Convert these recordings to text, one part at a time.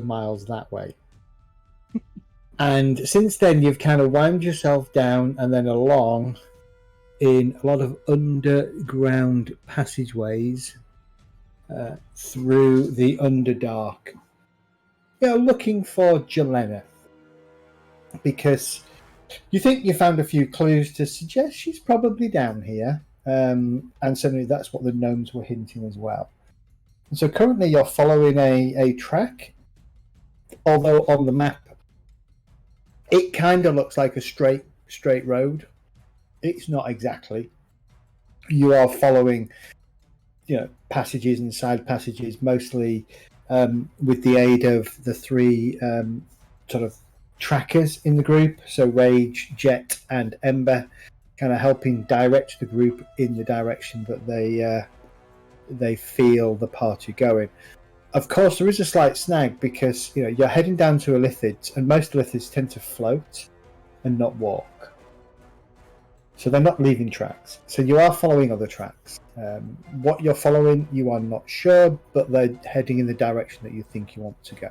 miles that way. And since then, you've kind of wound yourself down and then along in a lot of underground passageways through the Underdark. Looking for Jelena. Because you think you found a few clues to suggest she's probably down here. And certainly that's what the gnomes were hinting as well. And so currently you're following a track, although on the map it kind of looks like a straight road. It's not exactly. You are following, passages and side passages, mostly with the aid of the three sort of trackers in the group. So Rage, Jet, and Ember, kind of helping direct the group in the direction that they feel the party going. Of course, there is a slight snag because you're heading down to a lithids, and most lithids tend to float and not walk. So they're not leaving tracks. So you are following other tracks. What you're following, you are not sure, but they're heading in the direction that you think you want to go.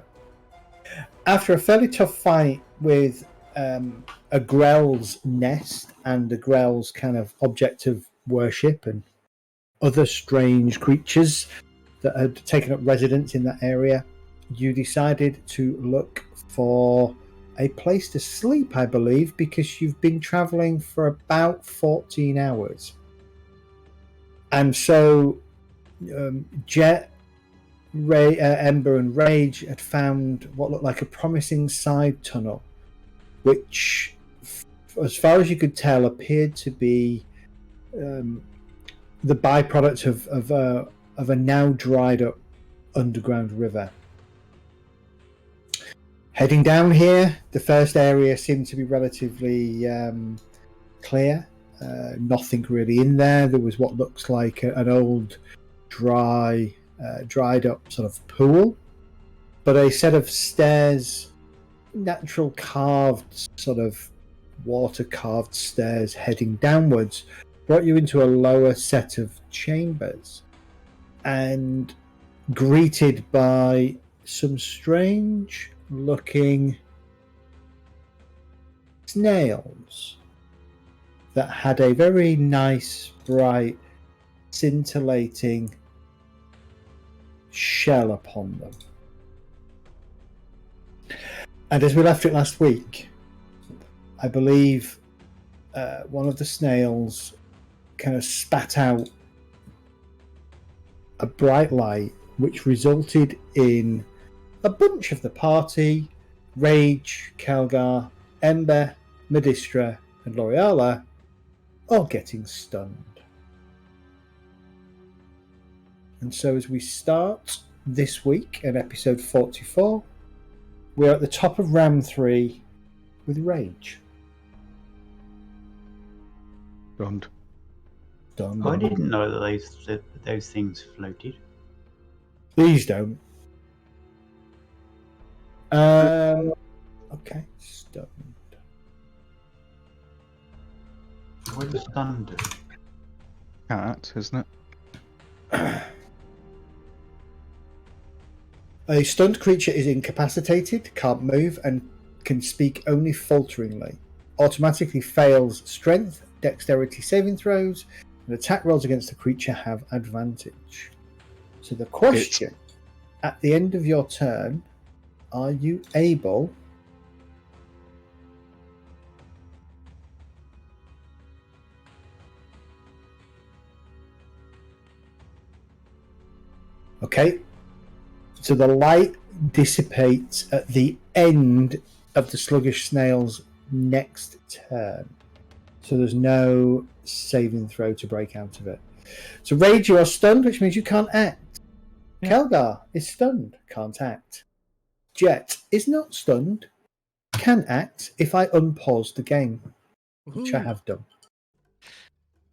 After a fairly tough fight with a Grell's nest and a Grell's kind of object of worship and other strange creatures that had taken up residence in that area, you decided to look for a place to sleep, I believe, because you've been travelling for about 14 hours. And so Jet, Ember and Rage had found what looked like a promising side tunnel, which, as far as you could tell, appeared to be the byproduct of a now dried up underground river. Heading down here, the first area seemed to be relatively clear. Nothing really in there. There was what looks like an old dried up sort of pool, but a set of stairs, natural carved sort of water carved stairs heading downwards, brought you into a lower set of chambers and greeted by some strange looking snails that had a very nice, bright, scintillating shell upon them. And as we left it last week, I believe one of the snails kind of spat out a bright light, which resulted in a bunch of the party, Rage, Kelgar, Ember, Medistra, and L'Oreala, all getting stunned. And so as we start this week in episode 44, we're at the top of round 3 with Rage. Stunned. I didn't know that those things floated. These don't. Okay, stunned. What does stunned do? Cat, isn't it? A stunned creature is incapacitated, can't move, and can speak only falteringly. Automatically fails strength, dexterity saving throws, and attack rolls against the creature have advantage. So the question, at the end of your turn, are you able Okay, so the light dissipates at the end of the sluggish snail's next turn. So there's no saving throw to break out of it. So Rage, you are stunned, which means you can't act. Yeah. Kelgar is stunned, can't act. Jet is not stunned, can act if I unpause the game, which I have done.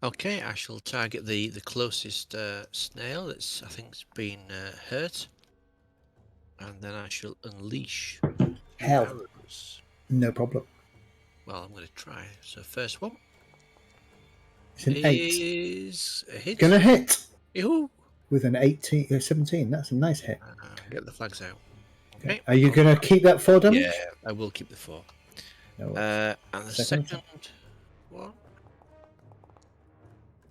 Okay, I shall target the closest snail that's, I think, has been hurt. And then I shall unleash arrows. No problem. Well, I'm going to try. So first one. It's an 8. Is a hit. Gonna hit. Yoo-hoo. With an 17. That's a nice hit. Get the flags out. Okay. Are you going to keep that 4 damage? Yeah, I will keep the 4. No, And the Second second one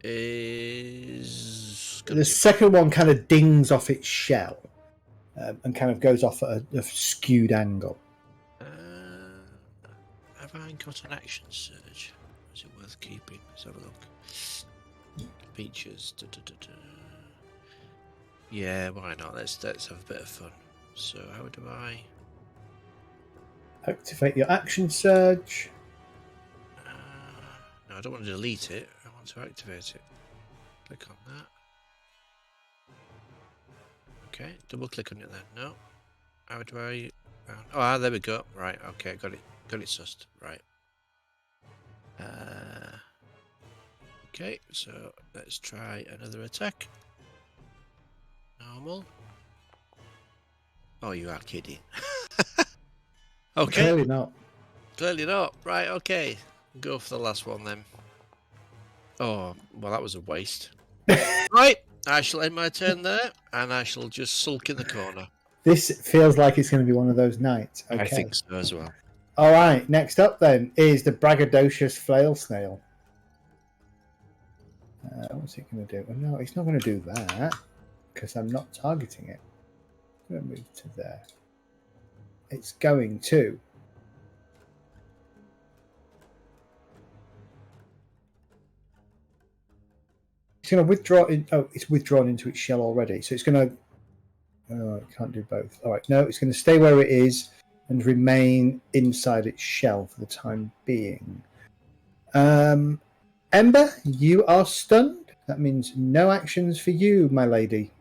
is the second one kind of dings off its shell and kind of goes off at a skewed angle. Have I got an action surge? Is it worth keeping? Let's have a look. Features. Yeah, why not? Let's have a bit of fun. So how do I Activate your action surge. No, I don't want to delete it. I want to activate it. Click on that. Okay, double click on it then. No. How do I? Oh, there we go. Right. Okay, got it. Got it sussed. Right. Okay, so let's try another attack. Normal. Oh, you are kidding. Okay. Clearly not. Clearly not. Right, okay. Go for the last one then. Oh, well, that was a waste. Right, I shall end my turn there, and I shall just sulk in the corner. This feels like it's going to be one of those nights. Okay. I think so as well. All right, next up then is the braggadocious flail snail. What's it going to do? Well, no, it's not going to do that because I'm not targeting it. I'm going to move to there. It's going to... It's going to withdraw... it's withdrawn into its shell already. So it's going to... Oh, it can't do both. All right, no, it's going to stay where it is and remain inside its shell for the time being. Ember, you are stunned. That means no actions for you, my lady.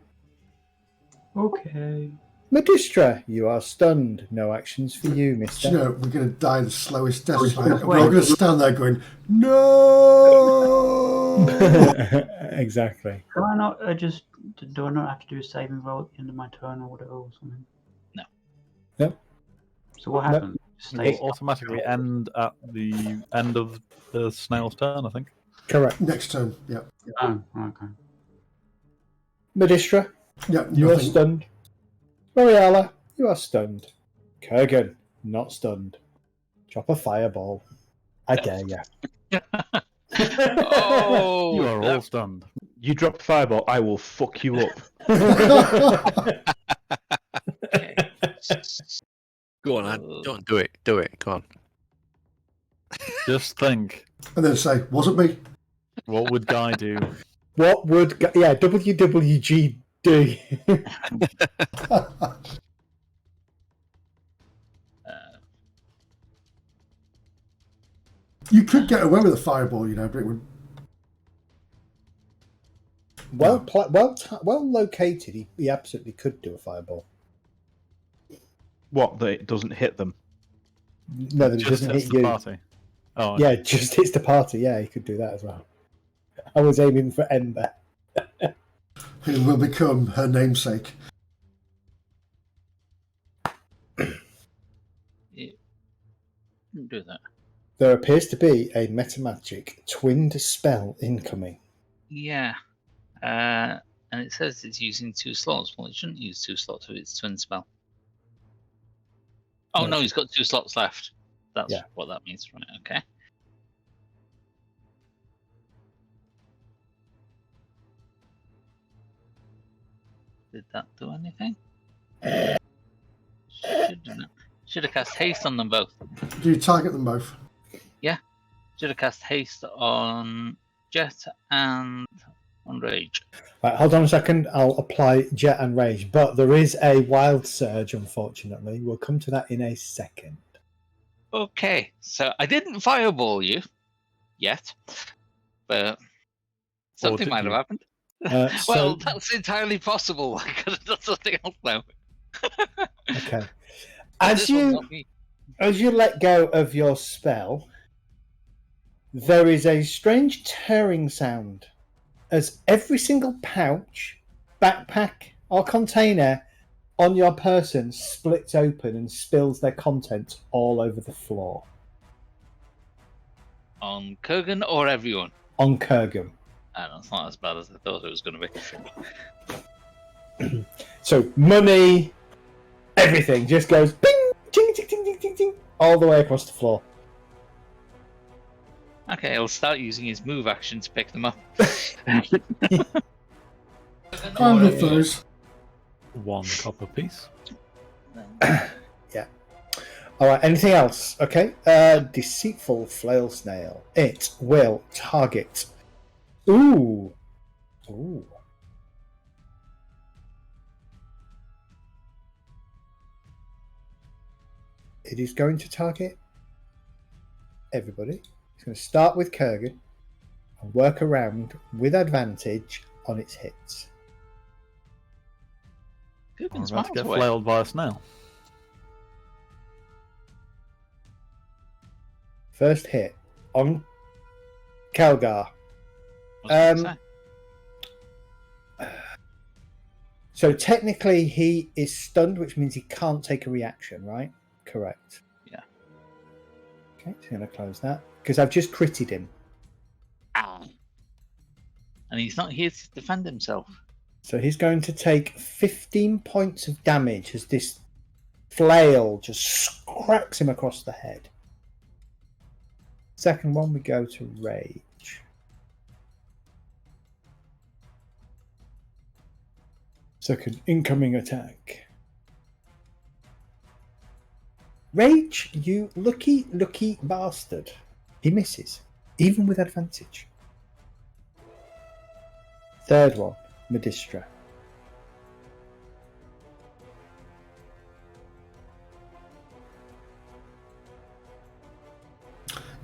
Okay. Medistra, you are stunned. No actions for you, mister. You know, we're going to die the slowest death. We're all going to stand there going, no! Exactly. Do I not do I not have to do a saving roll at the end of my turn or whatever or something? No. No. So what happens? It will automatically end at the end of the snail's turn, I think. Correct. Next turn, yeah. Oh, okay. Medistra, Yeah, you are nothing. stunned. Moriala, you are stunned. Kurgan, not stunned. Drop a fireball. I dare you. Oh, you are all stunned. You drop a fireball, I will fuck you up. Go on, don't do it. Do it. Go on. Just think, And then say, wasn't me. what would Guy do? What would... Yeah, WWGD. You could get away with a fireball, you know, but it would... Well located, he absolutely could do a fireball. What, that it doesn't hit them? No, that it Just doesn't hits hit the you. party. Oh, Yeah, just hits the party. Yeah, he could do that as well. I was aiming for Ember. Who will become her namesake. Yeah. Do that. There appears to be a metamagic twinned spell incoming. Yeah. And it says it's using 2 slots. Well, it shouldn't use 2 slots with its twin spell. Oh, no, he's got 2 slots left. That's what that means. Right, okay. Did that do anything? Should have cast haste on them both. Do you target them both? Yeah. Should have cast haste on Jet and on Rage. Right, hold on a second. I'll apply Jet and Rage, but there is a wild surge, unfortunately. We'll come to that in a second. Okay, so I didn't fireball you yet, but something might have happened. Well, that's entirely possible. I could have done something else now. Okay. As you let go of your spell, there is a strange tearing sound as every single pouch, backpack, or container on your person splits open and spills their contents all over the floor. On Kurgan or everyone? On Kurgan. It's not as bad as I thought it was going to be. So money, Everything just goes bing, ching, ching, ching, ching, ching, ching, all the way across the floor. Okay, I'll start using his move action to pick them up. I love those. 1 copper piece. Yeah. All right. Anything else? Okay. Deceitful flail snail. It will target. Ooh. Ooh. It is going to target everybody. It's going to start with Kurgan and work around with advantage on its hits. I'm Kurgan's about to miles get away. flailed by a snail. First hit on Kelgar. What's he gonna say? So technically he is stunned, which means he can't take a reaction, right? Correct. Yeah. Okay, so I'm going to close that because I've just critted him. Ow. And he's not here to defend himself. So he's going to take 15 points of damage as this flail just cracks him across the head. Second one, we go to Rage. Second incoming attack. Rage, you lucky bastard. He misses, even with advantage. Third one, Medistra.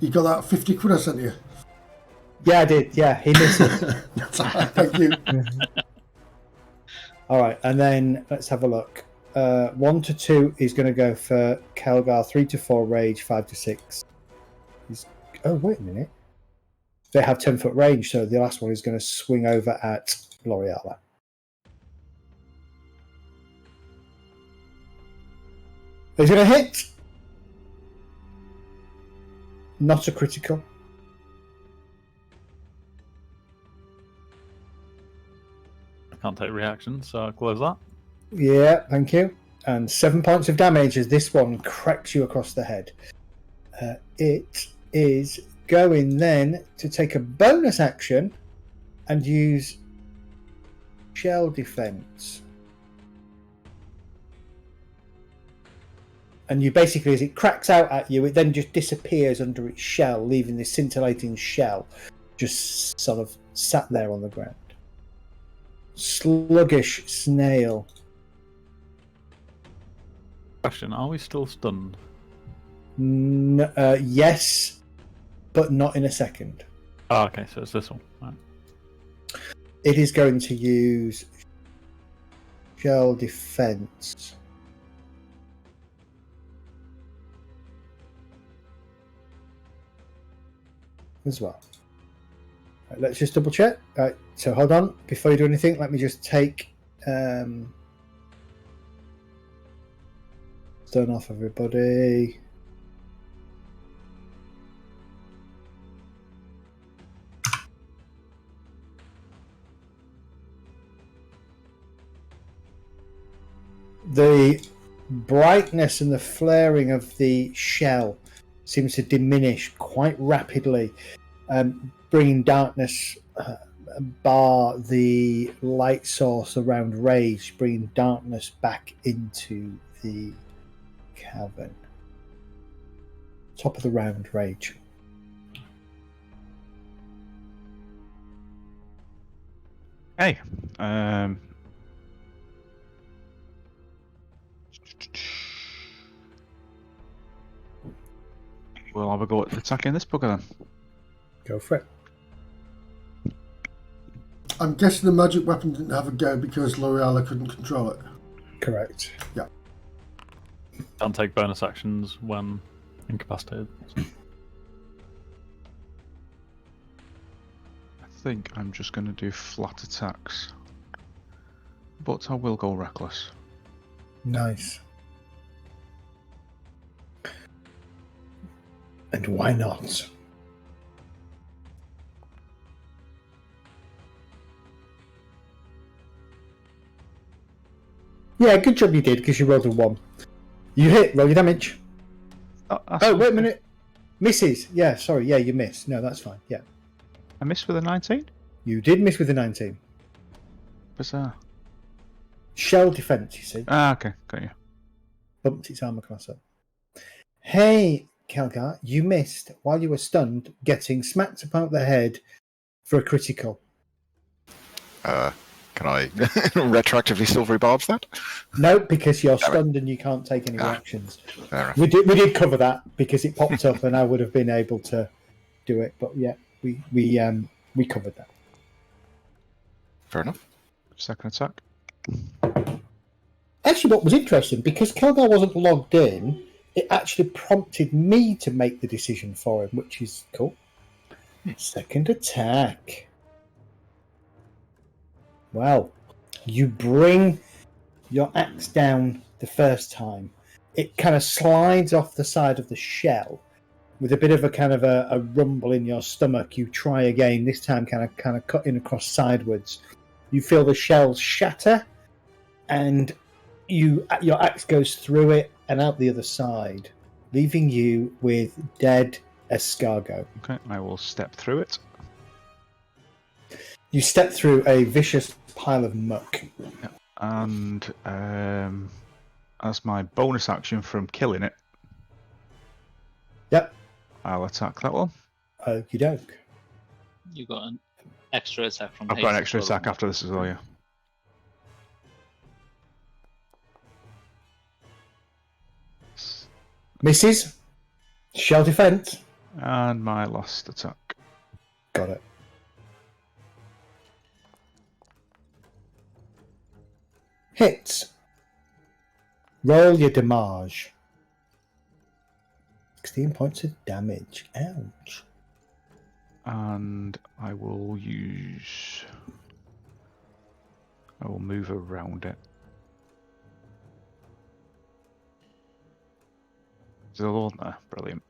You got that 50 quid I sent you? Yeah, I did. Yeah, he misses. That's all right, thank you. All right, and then let's have a look. 1 to 2 is going to go for Kelgar. 3 to 4 Rage. 5 to 6. Oh, wait a minute. They have 10-foot range, so the last one is going to swing over at L'Oreala. He's going to hit. Not a critical. I can't take reactions, so I'll close that. Yeah, thank you. And 7 points of damage as this one cracks you across the head. It is going then to take a bonus action and use shell defense. And you basically, as it cracks out at you, it then just disappears under its shell, leaving this scintillating shell just sort of sat there on the ground. Sluggish snail. Question, are we still stunned? Yes, but not in a second. Oh, okay, so it's this one. Right. It is going to use shell defense. As well. Right, let's just double check. Right, so hold on. Before you do anything, let me just take stun off everybody. The brightness and the flaring of the shell seems to diminish quite rapidly, bringing darkness, bar the light source around Rage, bringing darkness back into the cavern. Top of the round, Rage. Hey. We'll have a go at attacking this bugger then. Go for it. I'm guessing the magic weapon didn't have a go because L'Oreala couldn't control it. Correct. Yeah. Can't take bonus actions when incapacitated. I think I'm just going to do flat attacks. But I will go reckless. Nice. And why not? Yeah, good job you did, because you rolled a 1. You hit, roll your damage. Oh, wait a minute. Misses. Yeah, sorry. Yeah, you missed. No, that's fine. Yeah. I missed with a 19? You did miss with a 19. Bizarre. Shell defense, you see. Ah, okay. Got you. Bumped its armor class up. Hey, Kelgar, you missed while you were stunned, getting smacked about the head for a critical. Can I retroactively silvery barbs that? No, because you're stunned and you can't take any reactions. Fair enough. We did cover that because it popped up and I would have been able to do it, but yeah, we covered that. Fair enough. Second attack. Actually, what was interesting, because Kelgar wasn't logged in, it actually prompted me to make the decision for him, which is cool. Second attack. Well, you bring your axe down the first time. It kind of slides off the side of the shell with a bit of a kind of a rumble in your stomach. You try again, this time kind of cutting across sideways. You feel the shell shatter, and your axe goes through it and out the other side, leaving you with dead escargot. Okay, I will step through it. You step through a vicious pile of muck. Yeah. And as my bonus action from killing it, Yep. I'll attack that one. Okie doke. You got an extra attack from I've got an haste extra as well. attack after this as well, yeah. Misses. Shell defense. And my last attack. Got it. Hits. Roll your damage. 16 points of damage. Ouch. And I will move around it. Is there a Lord there? Brilliant.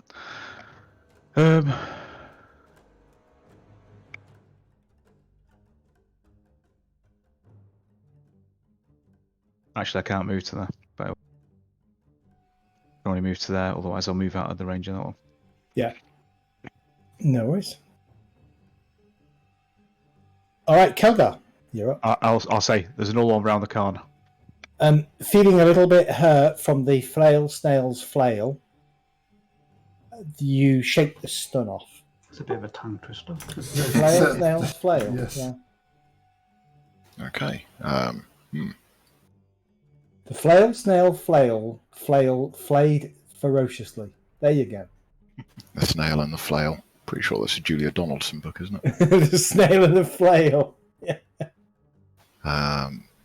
Actually, I can't move to there, but I can only move to there, otherwise I'll move out of the range of that one. Yeah. No worries. All right, Kelgar, you're up. I'll say there's another one around the corner. Feeling a little bit hurt from the flail snail's flail, you shake the stun off. It's a bit of a tongue twister. Flail snail's flail. Yes. Yeah. Okay. The flail snail flail flayed ferociously. There you go. The snail and the flail. Pretty sure that's a Julia Donaldson book, isn't it? The snail and the flail. Yeah.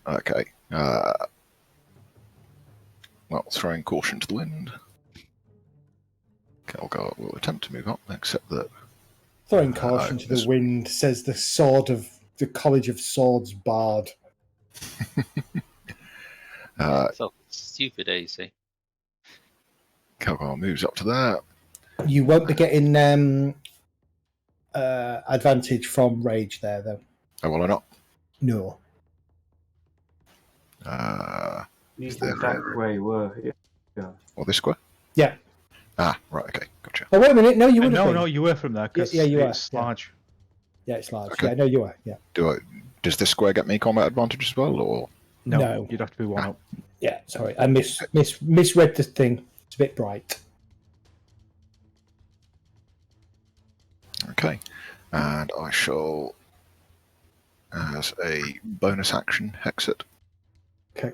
Okay. Well, throwing caution to the wind. Kelgar will attempt to move up, except that... Throwing caution to the wind, says the sword of the College of Swords bard. So stupid, AC. Kelgar moves up to there. You won't be getting advantage from rage there, though. Oh, will I not? No. You Is can there back a- where you were. Yeah. Or this square? Yeah. Ah, right, okay, gotcha. Oh, wait a minute. No, you would have been. No, you were from there because Yeah, you were, it's yeah. large. Yeah, it's large. Okay. Yeah, no, you are. Yeah. Does this square get me combat advantage as well, or...? No. You'd have to be one up. Yeah, sorry. I misread the thing. It's a bit bright. Okay. And I shall, as a bonus action, hex it. Okay.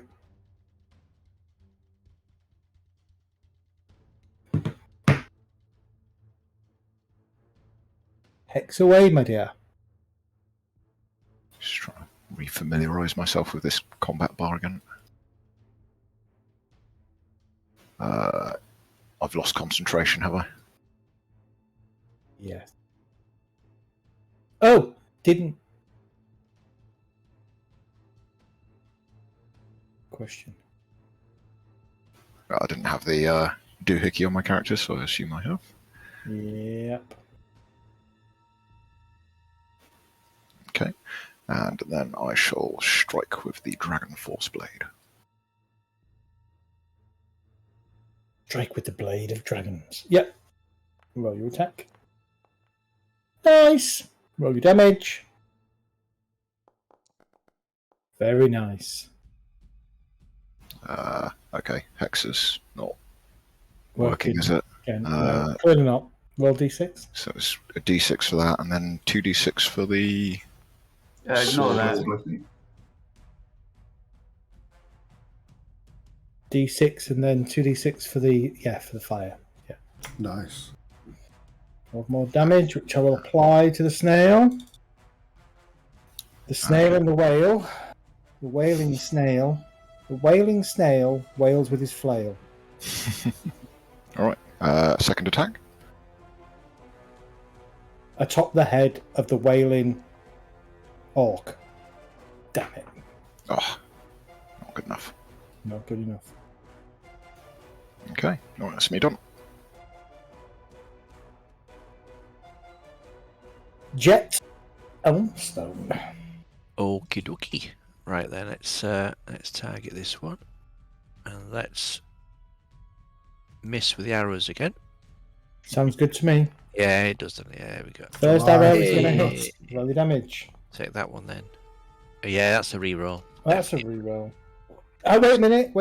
Hex away, my dear. Just trying to refamiliarise myself with this combat bar again. I've lost concentration, have I? Yes. Oh, didn't. Question. I didn't have the doohickey on my character, so I assume I have. Yep. Okay. And then I shall strike with the Dragon Force Blade. Strike with the blade of dragons. Yep. Roll your attack. Nice. Roll your damage. Very nice. Okay, Hex is not working, is it? Again. No, clearly not. Roll d6. So it's a d6 for that, and then 2d6 for the... Ignore that. D6 and then 2d6 for the fire. Yeah. Nice. 12 more damage, which I will apply to the snail. The snail and the whale. The wailing snail. The wailing snail wails with his flail. Alright, second attack. Atop the head of the wailing orc. Damn it. Oh, not good enough. Not good enough. Okay, alright, that's me done. Jet Elmstone. Okie dokie. Right then, let's target this one, and let's miss with the arrows again. Sounds good to me. Yeah, it does. Doesn't it? Yeah, there we go. First arrow is going to hit. Roll the damage. Take that one then. Yeah, that's a reroll. Oh, that's a reroll. Oh, wait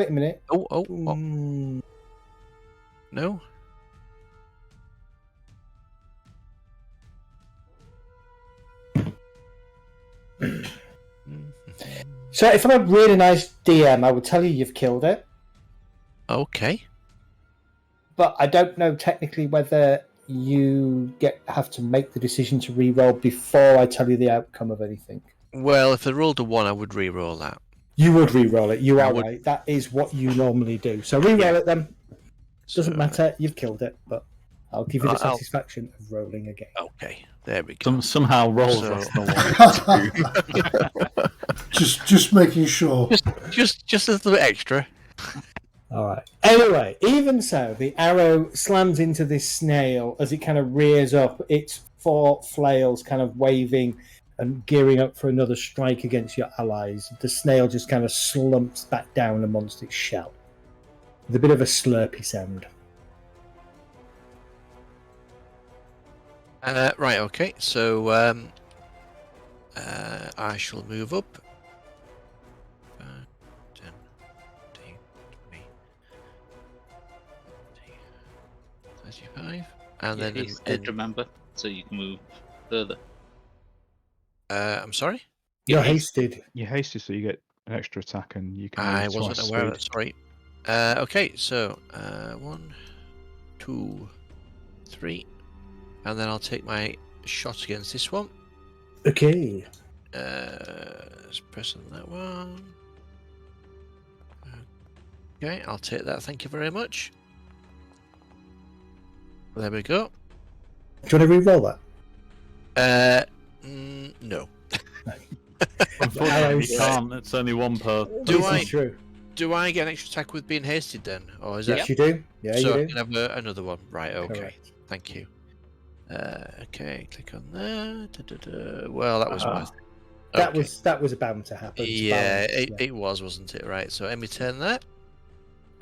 a minute. Oh. No. So if I'm a really nice DM, I would tell you you've killed it. Okay. But I don't know technically whether you have to make the decision to re-roll before I tell you the outcome of anything. Well, if I rolled a 1, I would re-roll that. You would re-roll it. You are right. That is what you normally do. So re-roll it then. Doesn't matter. You've killed it, but I'll give you the satisfaction of rolling again. Okay. There we go. Somehow rolls less than 1. Just making sure. Just a little bit extra. All right. Anyway, even so, the arrow slams into this snail as it kind of rears up, its 4 flails kind of waving and gearing up for another strike against your allies. The snail just kind of slumps back down amongst its shell with a bit of a slurpy sound. Right, okay. So I shall move up. 10, 15, 20, 35. And then remember, so you can move further. I'm sorry? You're hasted. You're hasted, so you get an extra attack, and you can. I move wasn't twice aware of speed. that, sorry. Okay, so 1, 2, 3. And then I'll take my shot against this one. Okay. Let's press on that one. Okay, I'll take that. Thank you very much. There we go. Do you want to re-roll that? No. Unfortunately, you can't. It's only 1 per. True. Do I get an extra attack with being hasted then, or is Yes, that? you do. Yeah, so you I do. can have another one, right? Okay. Correct. Thank you. Okay, click on that. Well, that was my thing. Okay. That was bound to happen. Yeah, it was, wasn't it? Right. So let me turn that.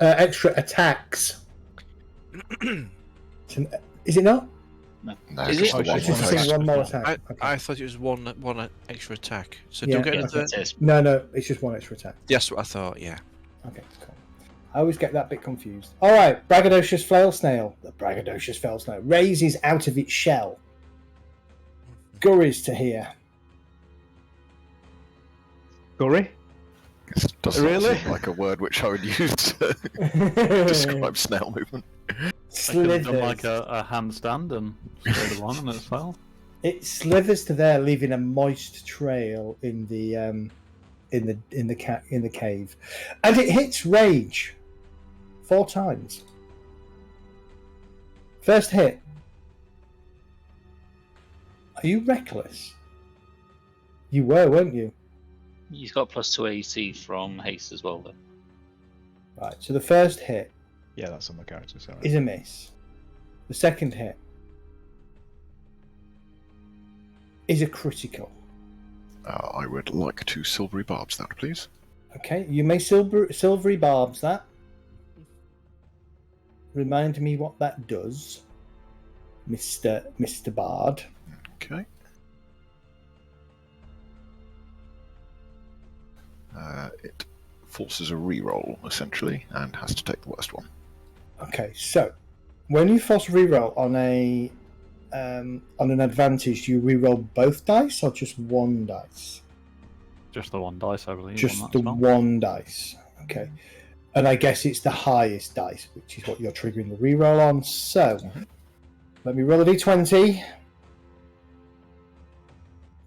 Extra attacks. Is it not? No. Is just it? the It's just saying one more attack. I thought it was one extra attack. So Yeah. don't get Okay. another. No, it's just one extra attack. That's what I thought. Yeah. Okay, cool. I always get that bit confused. All right, braggadocious flail snail. The braggadocious flail snail raises out of its shell. Gurries to here. Gory? It does Really? seem like a word which I would use to describe snail movement. I could have done Slithers. like a handstand and stayed along and it's fell. It slithers to there, leaving a moist trail in the cave, and it hits Rage 4 times. First hit. Are you reckless? You were, weren't you? He's got +2 AC from haste as well, though. Right. So the first hit Yeah, that's on the character. So is a miss. The second hit is a critical. I would like to silvery barbs that, please. Okay, you may silvery barbs that. remind me what that does, Mr. Bard. Okay. It forces a reroll, essentially, and has to take the worst one. Okay, so when you force reroll on an advantage, do you reroll both dice or just one dice? Just the one dice, I believe. Just the one dice. Okay. And I guess it's the highest dice, which is what you're triggering the reroll on. So, let me roll a d20.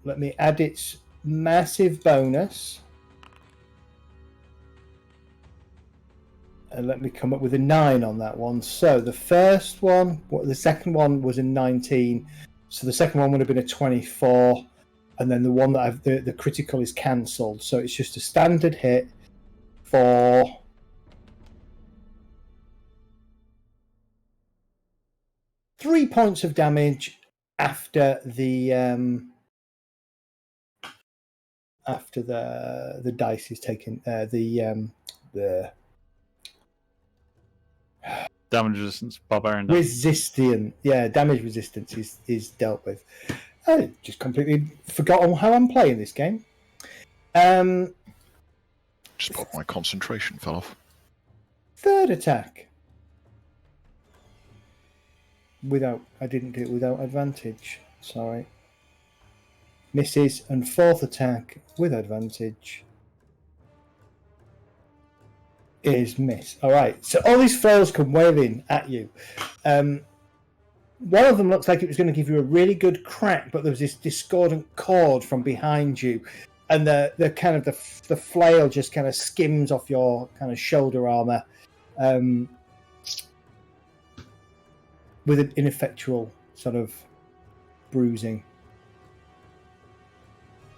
Let me add its massive bonus. And let me come up with a 9 on that one. So the second one was a 19. So the second one would have been a 24. And then the one that the critical is cancelled. So it's just a standard hit for 3 points of damage after the dice is taken. The damage resistance, barbarian damage resistance is dealt with. I just completely forgot how I'm playing this game. Just put my concentration fell off. Third attack. I didn't do it without advantage. Sorry. Misses, and fourth attack with advantage is miss. All right, so all these flails come wailing at you. One of them looks like it was going to give you a really good crack, but there was this discordant chord from behind you, and the kind of the flail just kind of skims off your kind of shoulder armor, with an ineffectual sort of bruising.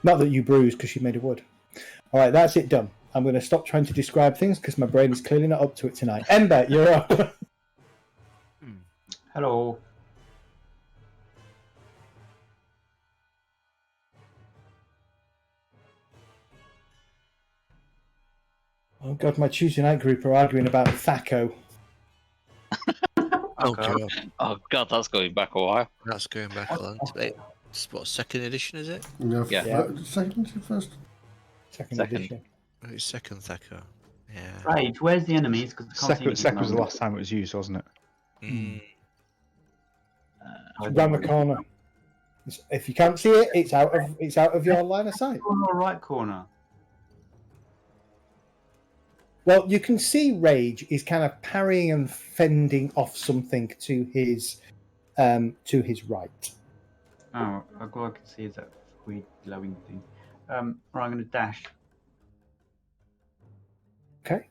Not that you bruised because you made of wood. All right, that's it done. I'm going to stop trying to describe things because my brain is clearly not up to it tonight. Ember, you're up. Hello. Oh god, my Tuesday night group are arguing about Thaco. Oh god, that's going back a while. That's going back a long time. What, second edition is it? Yeah. Second, first? Second edition. Oh, it's second Thaco. Yeah. Right, where's the enemies? Second was the last time it was used, wasn't it? Mm. Around the corner. If you can't see it, it's out of your line of sight. On the right corner. Well, you can see Rage is kind of parrying and fending off something to his right. Oh, all I can see is that weird glowing thing. Right, I'm going to dash. Okay.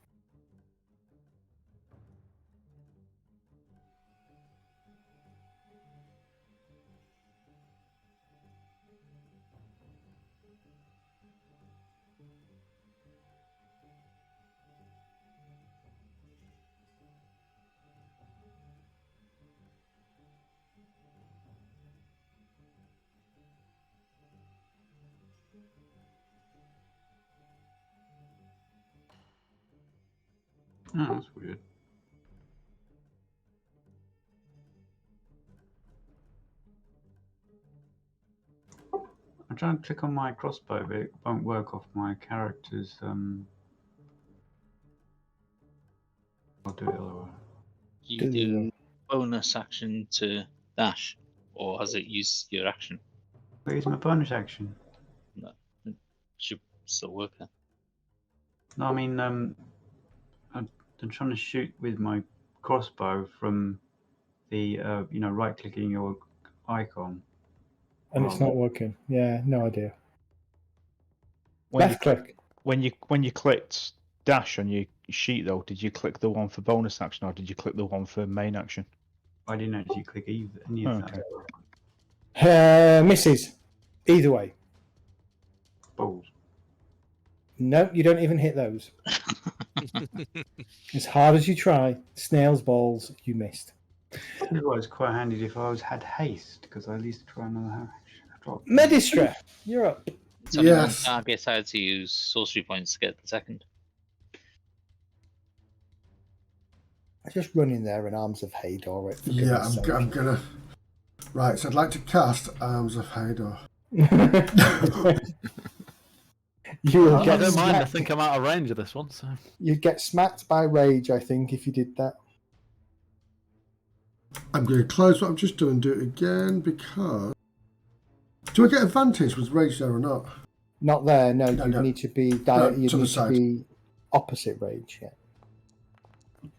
Oh, that's weird. I'm trying to click on my crossbow, but it won't work off my character's. I'll do it otherwise. You do bonus action to dash, or has it used your action? Where's my bonus action? No, it should still work then. No, I mean, I'm trying to shoot with my crossbow from the, right-clicking your icon. And it's not working. Yeah, no idea. When Left click. When you clicked dash on your sheet, though, did you click the one for bonus action or did you click the one for main action? I didn't actually click any of that. Misses. Either way. Balls. No, you don't even hit those. As hard as you try, snail's balls, you missed. It was quite handy if I had haste, because I at least try another action. Medistra, you're up. It's only one target I had to use sorcery points to get the second. I just run in there and Arms of Hador it. For Yeah, goodness sake. I'm gonna. Right, so I'd like to cast Arms of Hador. You will I get don't mind. I smacked. think I'm out of range of this one. So You'd get smacked by rage, I think, if you did that. I'm going to close what I'm just doing and do it again because. Do I get advantage with rage there or not? Not there, no. No, You no. need to be No, you to the need to side. be opposite rage. Yeah.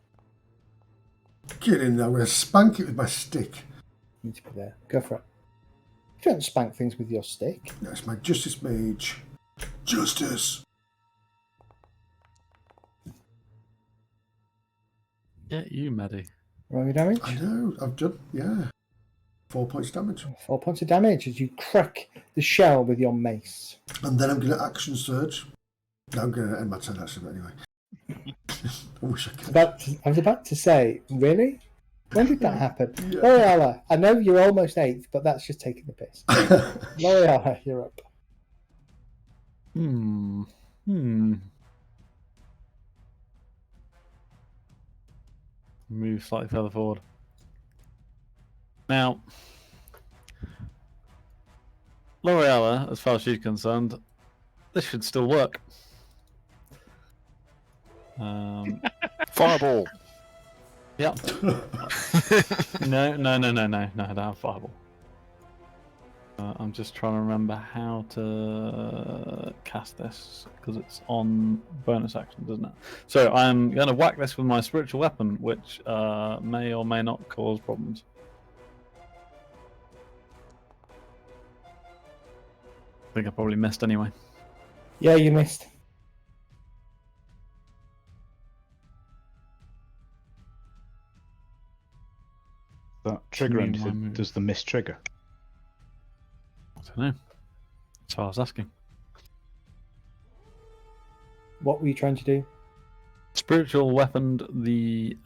Get in there. I'm going to spank it with my stick. You need to be there. Go for it. You don't spank things with your stick. That's my Justice Mage. Justice. get you, Maddie. Roll your damage. I know. I've done. Yeah. 4 points damage. 4 points of damage as you crack the shell with your mace. And then I'm going to action surge. No, I'm going to end my turn actually, but anyway. I wish I could. I was about to say, really? When did that happen? Yeah. L'Oreala, I know you're almost 8th, but that's just taking the piss. L'Oreala, you're up. Move slightly further forward. Now, L'Oreala, as far as she's concerned, this should still work. Fireball. Yep. No, I don't have fireball. I'm just trying to remember how to cast this because it's on bonus action, doesn't it? So I'm going to whack this with my spiritual weapon, which may or may not cause problems. I think I probably missed anyway. Yeah, you missed. That trigger Me, anything? my move. Does the miss trigger? I don't know. That's what I was asking. What were you trying to do? Spiritual weaponed the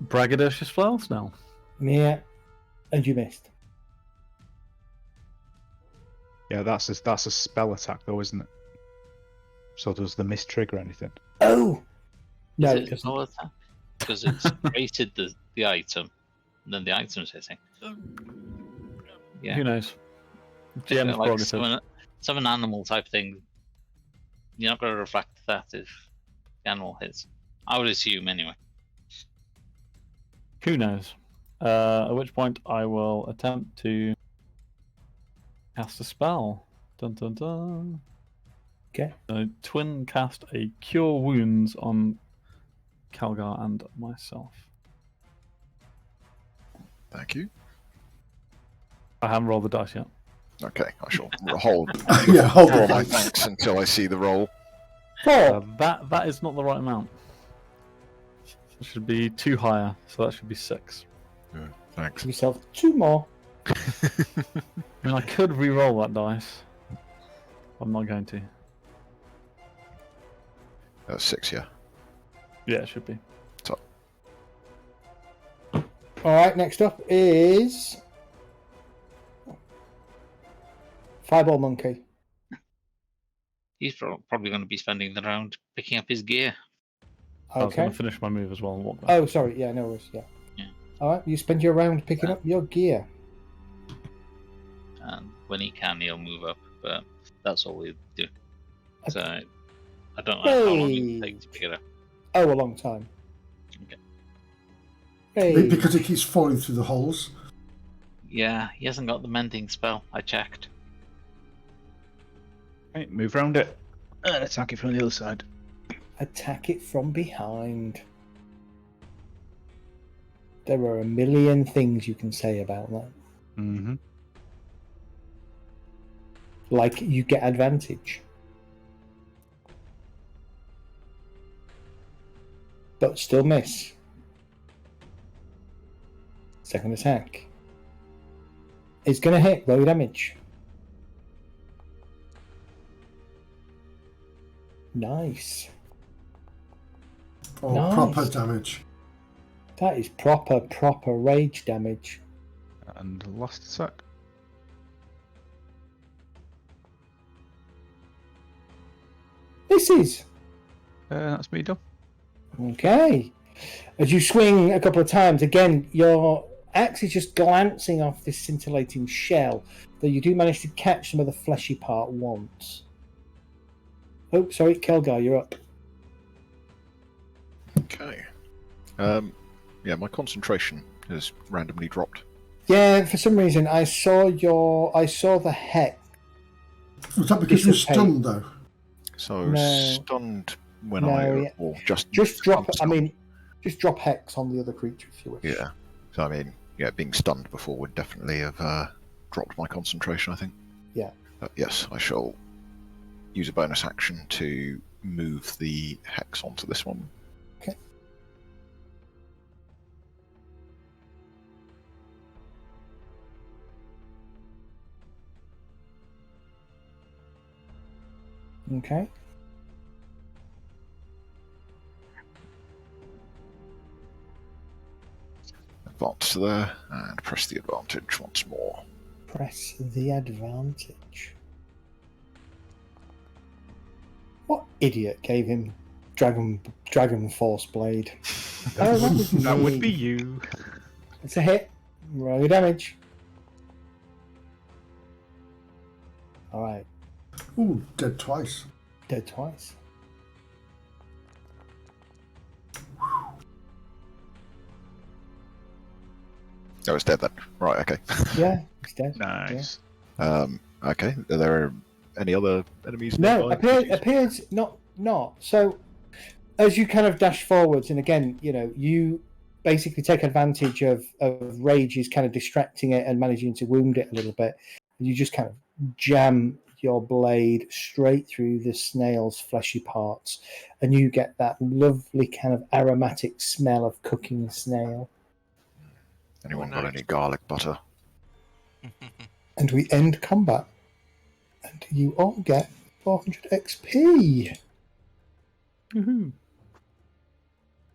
braggadocious flower now. Yeah, and you missed. Yeah, that's a spell attack though, isn't it? So does the miss trigger anything? Oh! No, Is it it a doesn't. spell attack? Because it's created the item, and then the item's hitting. Yeah. Who knows? Yeah, GM's like prerogative. some animal type thing. You're not going to reflect that if the animal hits. I would assume anyway. Who knows? At which point I will attempt to cast a spell. Dun dun dun. Okay. Twin cast a Cure Wounds on Calgar and myself. Thank you. I haven't rolled the dice yet. Okay, I shall hold Yeah, hold all it. my thanks until I see the roll. 4! That is not the right amount. It should be 2 higher, so that should be 6. Thanks. Give yourself 2 more. I mean, I could re-roll that dice. I'm not going to. That's 6, yeah. Yeah, it should be. Top. Alright, next up is Fireball Monkey. He's probably going to be spending the round picking up his gear. I was going Okay. to finish my move as well and walk back. Oh, sorry. Yeah, no worries. Yeah. Yeah. Alright, you spend your round picking up your gear. And when he can, he'll move up. But that's all we do. So I don't know how long it takes to pick it up. Oh, a long time. Okay. Hey. Because it keeps falling through the holes. Yeah, he hasn't got the mending spell. I checked. Right, move round it and attack it from the other side. Attack it from behind. There are a million things you can say about that. Mm-hmm. Like you get advantage. But still miss. Second attack. It's going to hit. Low damage. Nice. Or Nice. proper damage. That is proper rage damage. And last attack. This is That's me done. okay. As you swing a couple of times, again, your axe is just glancing off this scintillating shell, though you do manage to catch some of the fleshy part once. Oh, sorry, Kelgar, you're up. Okay. Yeah, my concentration has randomly dropped. Yeah, for some reason, I saw the hex. Was that because you were stunned, though? So No. stunned when or just drop. I mean, just drop hex on the other creature if you wish. Yeah. So I mean, yeah, being stunned before would definitely have dropped my concentration, I think. Yeah. Yes, I shall use a bonus action to move the hex onto this one. Okay. Okay. Advance to there and press the advantage once more. Press the advantage. What idiot gave him Dragon Force Blade? Oh, that would be you. It's a hit. Roll your damage. Alright. Ooh, dead twice. Dead twice. Oh, it's dead then. Right, okay. Yeah, it's dead. Nice. Okay. Are there any other enemies? No, nearby? appears not. So, as you kind of dash forwards, and again, you basically take advantage of Rage's kind of distracting it and managing to wound it a little bit. You just kind of jam your blade straight through the snail's fleshy parts, and you get that lovely kind of aromatic smell of cooking snail. Anyone got any garlic butter? And we end combat, and you all get 400 XP. Woohoo.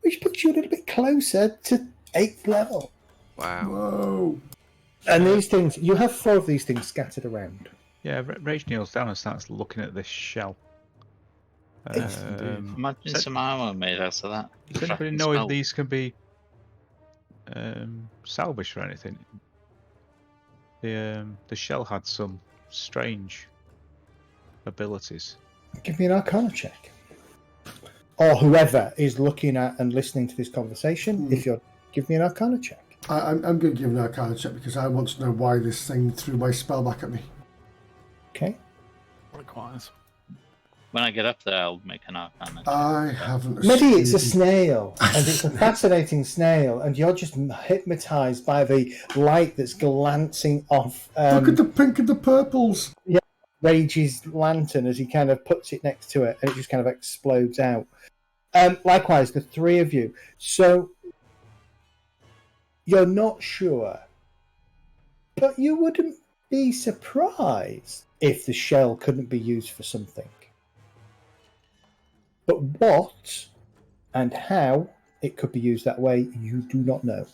Which puts you a little bit closer to 8th level. Wow. Whoa. And these things, you have 4 of these things scattered around. Yeah, Rage kneels down and starts looking at this shell. Imagine some armor made out of that. Does anybody know if these can be salvaged or anything? The shell had some strange abilities. Give me an Arcana check. Or whoever is looking at and listening to this conversation, if you're, give me an Arcana check. I'm going to give an Arcana check because I want to know why this thing threw my spell back at me. Okay. Likewise. When I get up there, I'll make an arcana. I haven't. Maybe it's a snail, and it's a fascinating snail, and you're just hypnotized by the light that's glancing off. Look at the pink and the purples. Yeah, Rage's lantern as he kind of puts it next to it, and it just kind of explodes out. Likewise, the 3 of you. So you're not sure, but you wouldn't be surprised if the shell couldn't be used for something. But what and how it could be used that way, you do not know.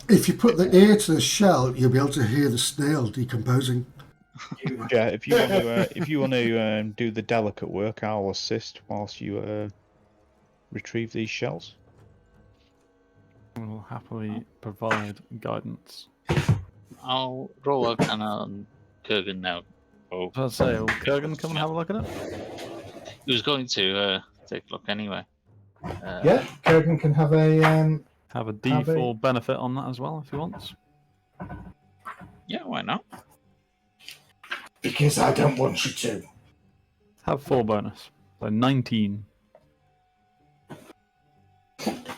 If you put the ear to the shell, you'll be able to hear the snail decomposing. Yeah, if you want to do the delicate work, I'll assist whilst you retrieve these shells. We'll happily provide guidance. I'll roll arcana on Kurgan now. Oh, So I'd say, will Kurgan come and have a look at it? he was going to take a look anyway. Yeah, Kurgan can have a... Have a D4 benefit on that as well if he wants. Yeah, why not? Because I don't want you to. Have 4 bonus. So 19.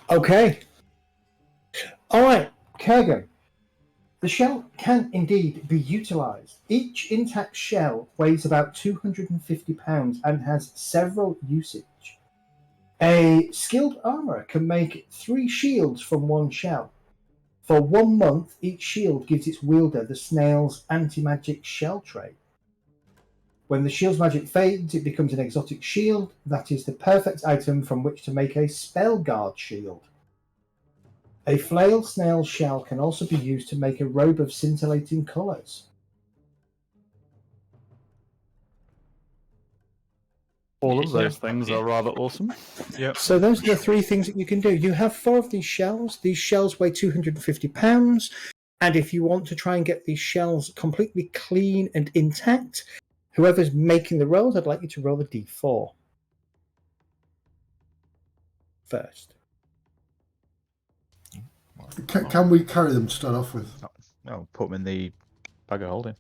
Okay. All right, Kurgan. The shell can indeed be utilised. Each intact shell weighs about 250 pounds and has several usage. A skilled armourer can make 3 shields from 1 shell. For 1 month, each shield gives its wielder the snail's anti-magic shell trait. When the shield's magic fades, it becomes an exotic shield that is the perfect item from which to make a spell guard shield. A flail snail shell can also be used to make a robe of scintillating colours. All of those things are rather awesome. Yep. So those are the 3 things that you can do. You have 4 of these shells. These shells weigh 250 pounds. And if you want to try and get these shells completely clean and intact, whoever's making the rolls, I'd like you to roll a d4 first. Can we carry them to start off with? No, put them in the bag of holding.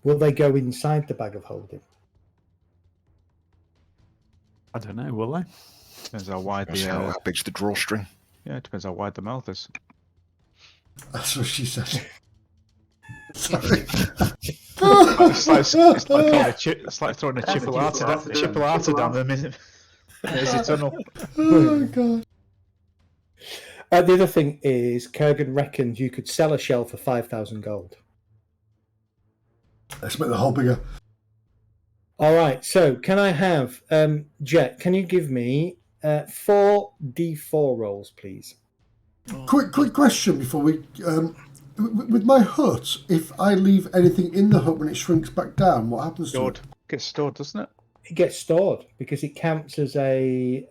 Will they go inside the bag of holding? I don't know, will they? Depends how wide How big's the drawstring? Yeah, it depends how wide the mouth is. That's what she said. Sorry. It's like throwing a chipolata down the There's tunnel. Oh, God. The other thing is, Kurgan reckons you could sell a shell for 5,000 gold. Let's make the hole bigger. All right, so can I have, Jet, can you give me 4 d4 rolls, please? Quick question before we... with my hut, if I leave anything in the hut when it shrinks back down, what happens to it? It gets stored, doesn't it? It gets stored because it counts as a...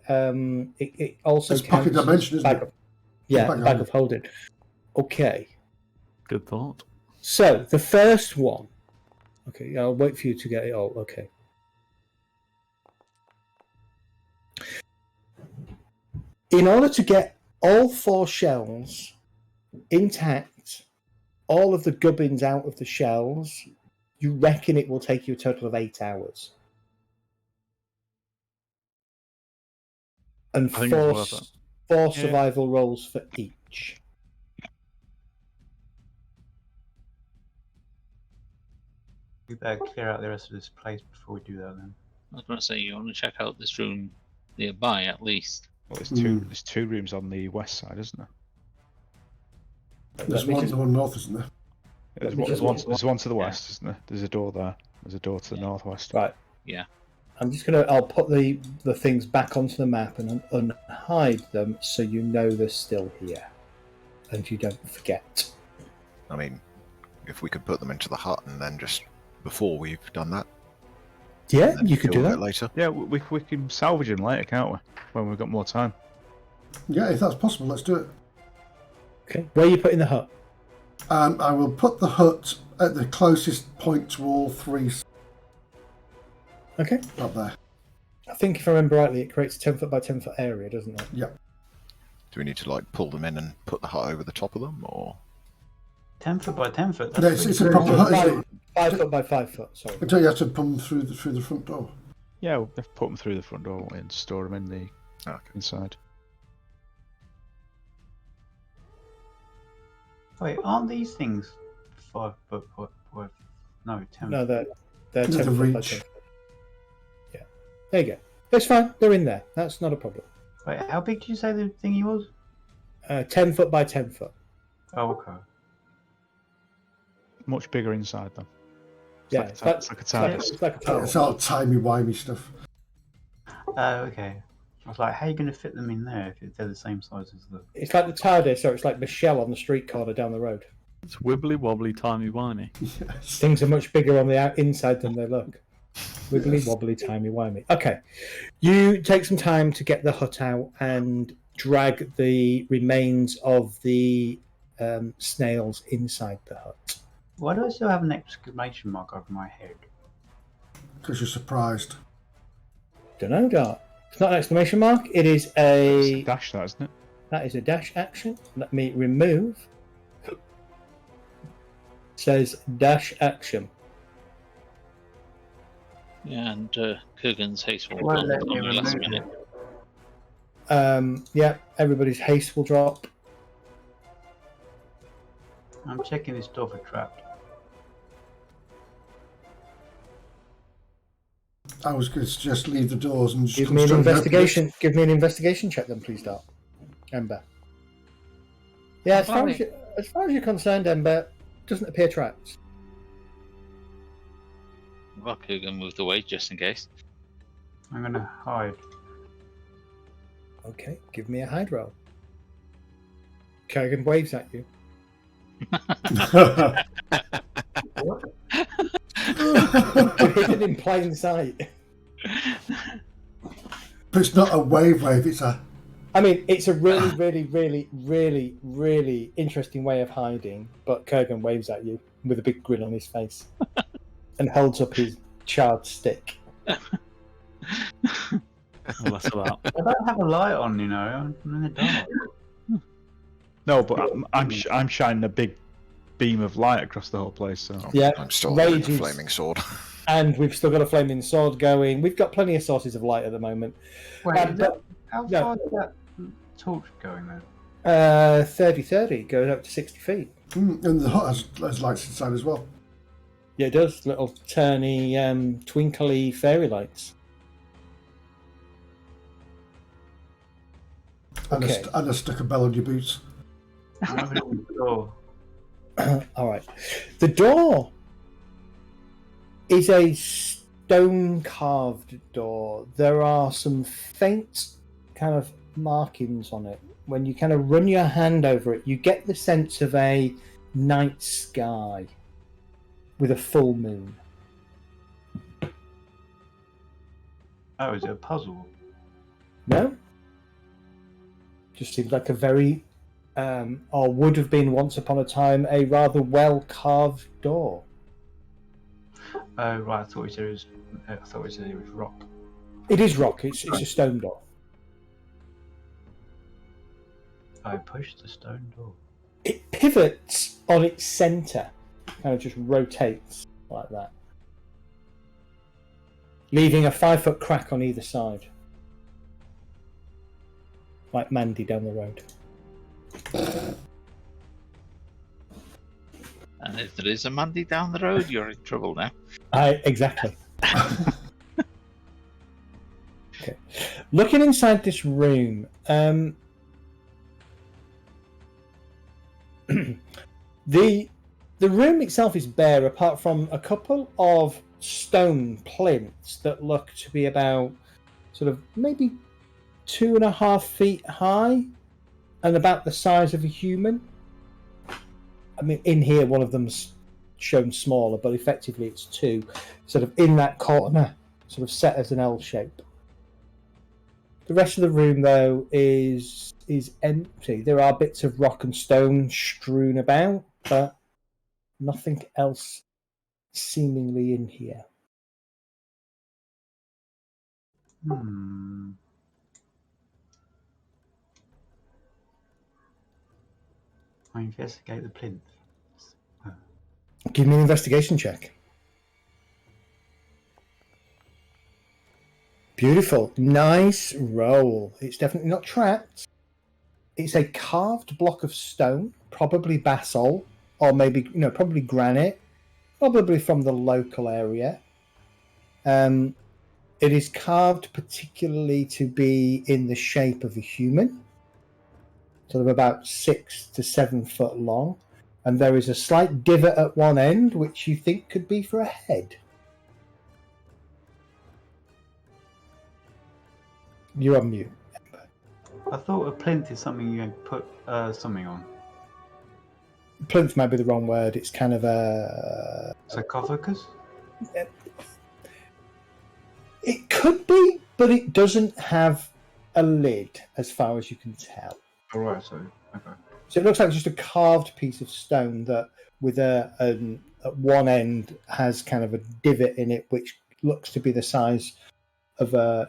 it also It's counts pocket dimension, isn't it? Bag of holding. Okay. Good thought. So, the first one... Okay, I'll wait for you to get it all. Okay. In order to get all 4 shells intact, all of the gubbins out of the shells, you reckon it will take you a total of 8 hours. And I think it's worth it. 4 survival rolls for each. We better clear out the rest of this place before we do that then. I was going to say, you want to check out this room nearby at least. Well, there's two rooms on the west side, isn't there? There's one north, isn't there? There's one to the west, isn't there? There's a door there. There's a door to the northwest. Right. Yeah. I'll put the things back onto the map and unhide them so you know they're still here. And you don't forget. I mean, if we could put them into the hut and then just before we've done that. Yeah, you could do that later. Yeah, we can salvage them later, can't we? When we've got more time. Yeah, if that's possible, let's do it. Okay, where are you putting the hut? I will put the hut at the closest point to all 3. Okay. Up there. I think if I remember rightly, it creates a 10 foot by 10 foot area, doesn't it? Yeah. Do we need to pull them in and put the hut over the top of them, or? 10 foot by 10 foot. No, it's a proper hut, isn't it? 5 foot by 5 foot. Sorry. Until you have to put them through the front door. Yeah, we'll have to put them through the front door and store them in the inside. Wait, aren't these things 5 foot? No, 10. No, they're 10 The foot by 10 reach. foot. Yeah, there you go. That's fine. They're in there. That's not a problem. Wait, how big did you say the thingy was? 10 foot by 10 foot. Oh, okay. Much bigger inside though. It's like a TARDIS. It's like a TARDIS. It's all timey-wimey stuff. Okay. I was like, how are you going to fit them in there if they're the same size as the... It's like the TARDIS, or it's like Michelle on the street corner down the road. It's wibbly wobbly, timey wimey. Yes. Things are much bigger on the inside than they look. Wibbly wobbly, timey wimey. Okay, you take some time to get the hut out and drag the remains of the snails inside the hut. Why do I still have an exclamation mark over my head? Because you're surprised. Don't know, Dart. It's not an exclamation mark. It is It's a a dash, that isn't it? that is a dash action. Let me remove. It says dash action. Yeah, and Kurgan's haste will Why drop let me on the last remove minute. Yeah, everybody's haste will drop. I'm checking this door for trapped. I was going to suggest leave the doors and just Give come me an straight and open it. investigation. Give me an investigation check, then, please, Dart. Ember. Yeah, as far as you're concerned, Ember, doesn't appear trapped. Well, Kurgan moved away just in case. I'm going to hide. Okay, give me a hide roll. Kurgan waves at you. You're hidden in plain sight. But it's not a wave, it's a... I mean, it's a really, really, really, really, really interesting way of hiding, but Kurgan waves at you with a big grin on his face and holds up his charred stick. Well, that's about. I don't have a light on, you know. I'm in the dark. No, but I'm shining a big beam of light across the whole place. So Yeah, I'm still holding a rages. flaming sword. And we've still got a flaming sword going. We've got plenty of sources of light at the moment. Wait, how no. far is that torch going then? 30-30 goes up to 60 feet. And the hut has lights inside as well. Yeah, it does. Little turny, twinkly fairy lights. And, Okay. and a stuck a bell on your boots. I'm having a look at the door. All right. The door is a stone-carved door. There are some faint kind of markings on it. When you kind of run your hand over it, you get the sense of a night sky with a full moon. Oh, is it a puzzle? No? Just seems like a very, or would have been once upon a time, a rather well-carved door. Oh, right. I thought you said it was rock. It is rock. It's a stone door. I pushed the stone door. It pivots on its centre, kind of just rotates like that, leaving a 5-foot crack on either side, like Mandy down the road. And if there is a Mandy down the road, you're in trouble now. Exactly. Okay. Looking inside this room, the room itself is bare, apart from a couple of stone plinths that look to be about sort of maybe 2.5 feet high and about the size of a human. I mean, in here, one of them's shown smaller, but effectively it's two, sort of in that corner, sort of set as an L shape. The rest of the room, though, is empty. There are bits of rock and stone strewn about, but nothing else seemingly in here. I investigate the plinth. Give me an investigation check. Beautiful. Nice roll. It's definitely not trapped. It's a carved block of stone, probably basalt, or maybe, probably granite, probably from the local area. It is carved particularly to be in the shape of a human, sort of about 6 to 7 foot long, and there is a slight divot at one end, which you think could be for a head. You're on mute. I thought a plinth is something you put something on. Plinth might be the wrong word. It's kind of a... Sarcophagus? It could be, but it doesn't have a lid, as far as you can tell. Oh, right, so, okay. So it looks like just a carved piece of stone that, with at one end, has kind of a divot in it, which looks to be the size of a,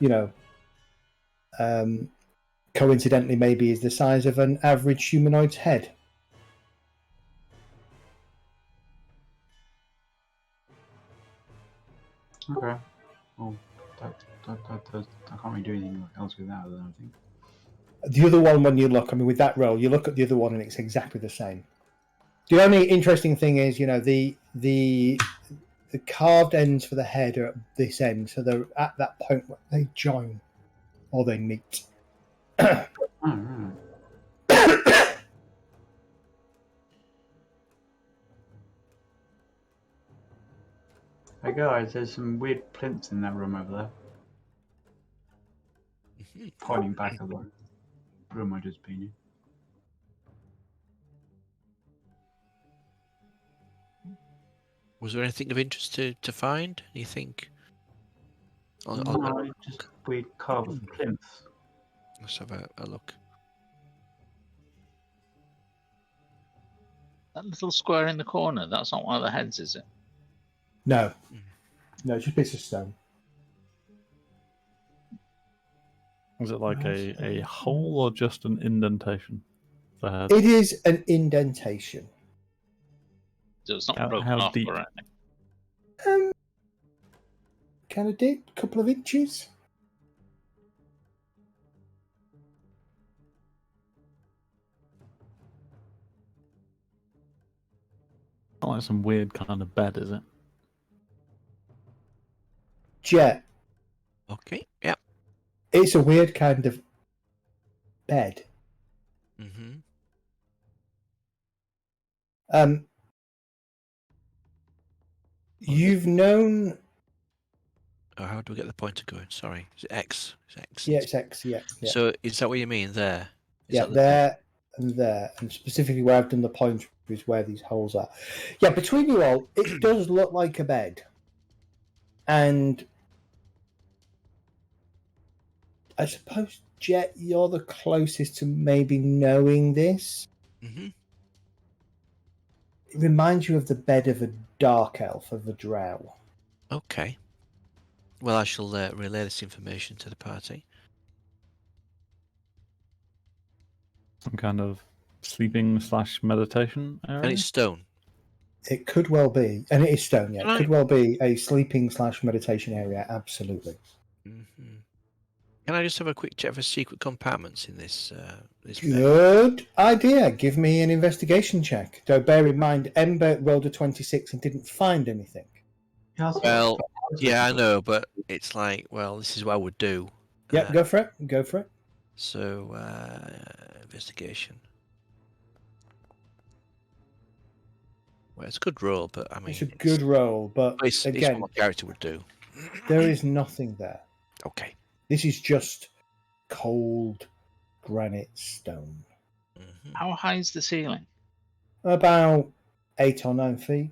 coincidentally maybe is the size of an average humanoid's head. Okay. Well, I can't really do anything else with that, I don't think. The other one, when you look, with that roll, you look at the other one and it's exactly the same. The only interesting thing is, the carved ends for the head are at this end, so they're at that point where they join or they meet. Oh, right. Hey guys, there's some weird plinths in that room over there. Pointing back at the room I just been in. Was there anything of interest to find? Anything No, just weird carved plinths. Let's have a look. That little square in the corner, that's not one of the heads, is it? No. No, it's just bits of stone. Is it like a hole or just an indentation? It is an indentation. So it's not How broken off deep? or anything. Kind of deep, a couple of inches. Not like some weird kind of bed, is it? Jet. Okay. Yep. It's a weird kind of bed. Mm-hmm. You've known. Oh, how do we get the pointer going? Sorry, is it X? It's X. Yeah, it's X. Yeah. So is that what you mean there? Is Yeah, that there and there, and specifically where I've done the pointer is where these holes are. Yeah, between you all, it does look like a bed, and I suppose Jet, you're the closest to maybe knowing this. Mm-hmm. It reminds you of the bed of a dark elf, of a drow. Okay. Well, I shall relay this information to the party. Some kind of sleeping / meditation area? And it's stone. It could well be, and it is stone. Yeah, Right. it could well be a sleeping / meditation area. Absolutely. Mm-hmm. Can I just have a quick check for secret compartments in this? This bed? Good idea. Give me an investigation check. Though bear in mind, Ember rolled a 26 and didn't find anything. Well, yeah, I know, but it's like, well, this is what I would do. Yep, go for it. Go for it. So, investigation. Well, it's a good roll, but I mean, It's a good roll, but it's again, what my character would do. there is nothing there. Okay. This is just cold granite stone. Mm-hmm. How high is the ceiling? About 8 or 9 feet.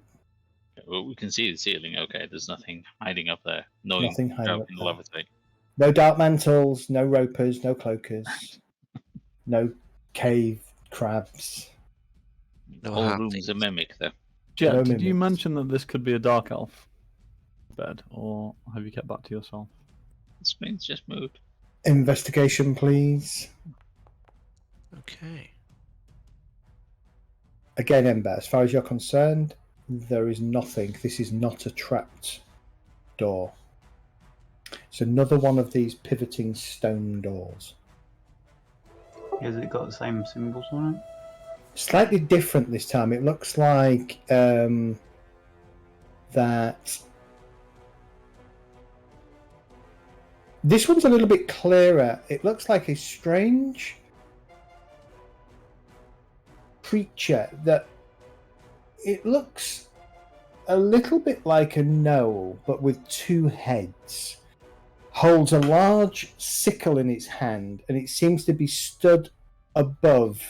Well, we can see the ceiling. Okay, there's nothing hiding up there. No, Nothing hiding up can there. levitate. No dark mantles, no ropers, no cloakers, no cave crabs. No Whole harm room's a mimic, though. Jet, No did you mimics. mention that this could be a dark elf bed, or have you kept that to yourself? The screen's just moved. Investigation, please. Okay. Again, Ember, as far as you're concerned, there is nothing. This is not a trapped door. It's another one of these pivoting stone doors. Has it got the same symbols on it? Slightly different this time. It looks like that. This one's a little bit clearer. It looks like a strange creature that it looks a little bit like a gnoll, but with 2 heads. Holds a large sickle in its hand, and it seems to be stood above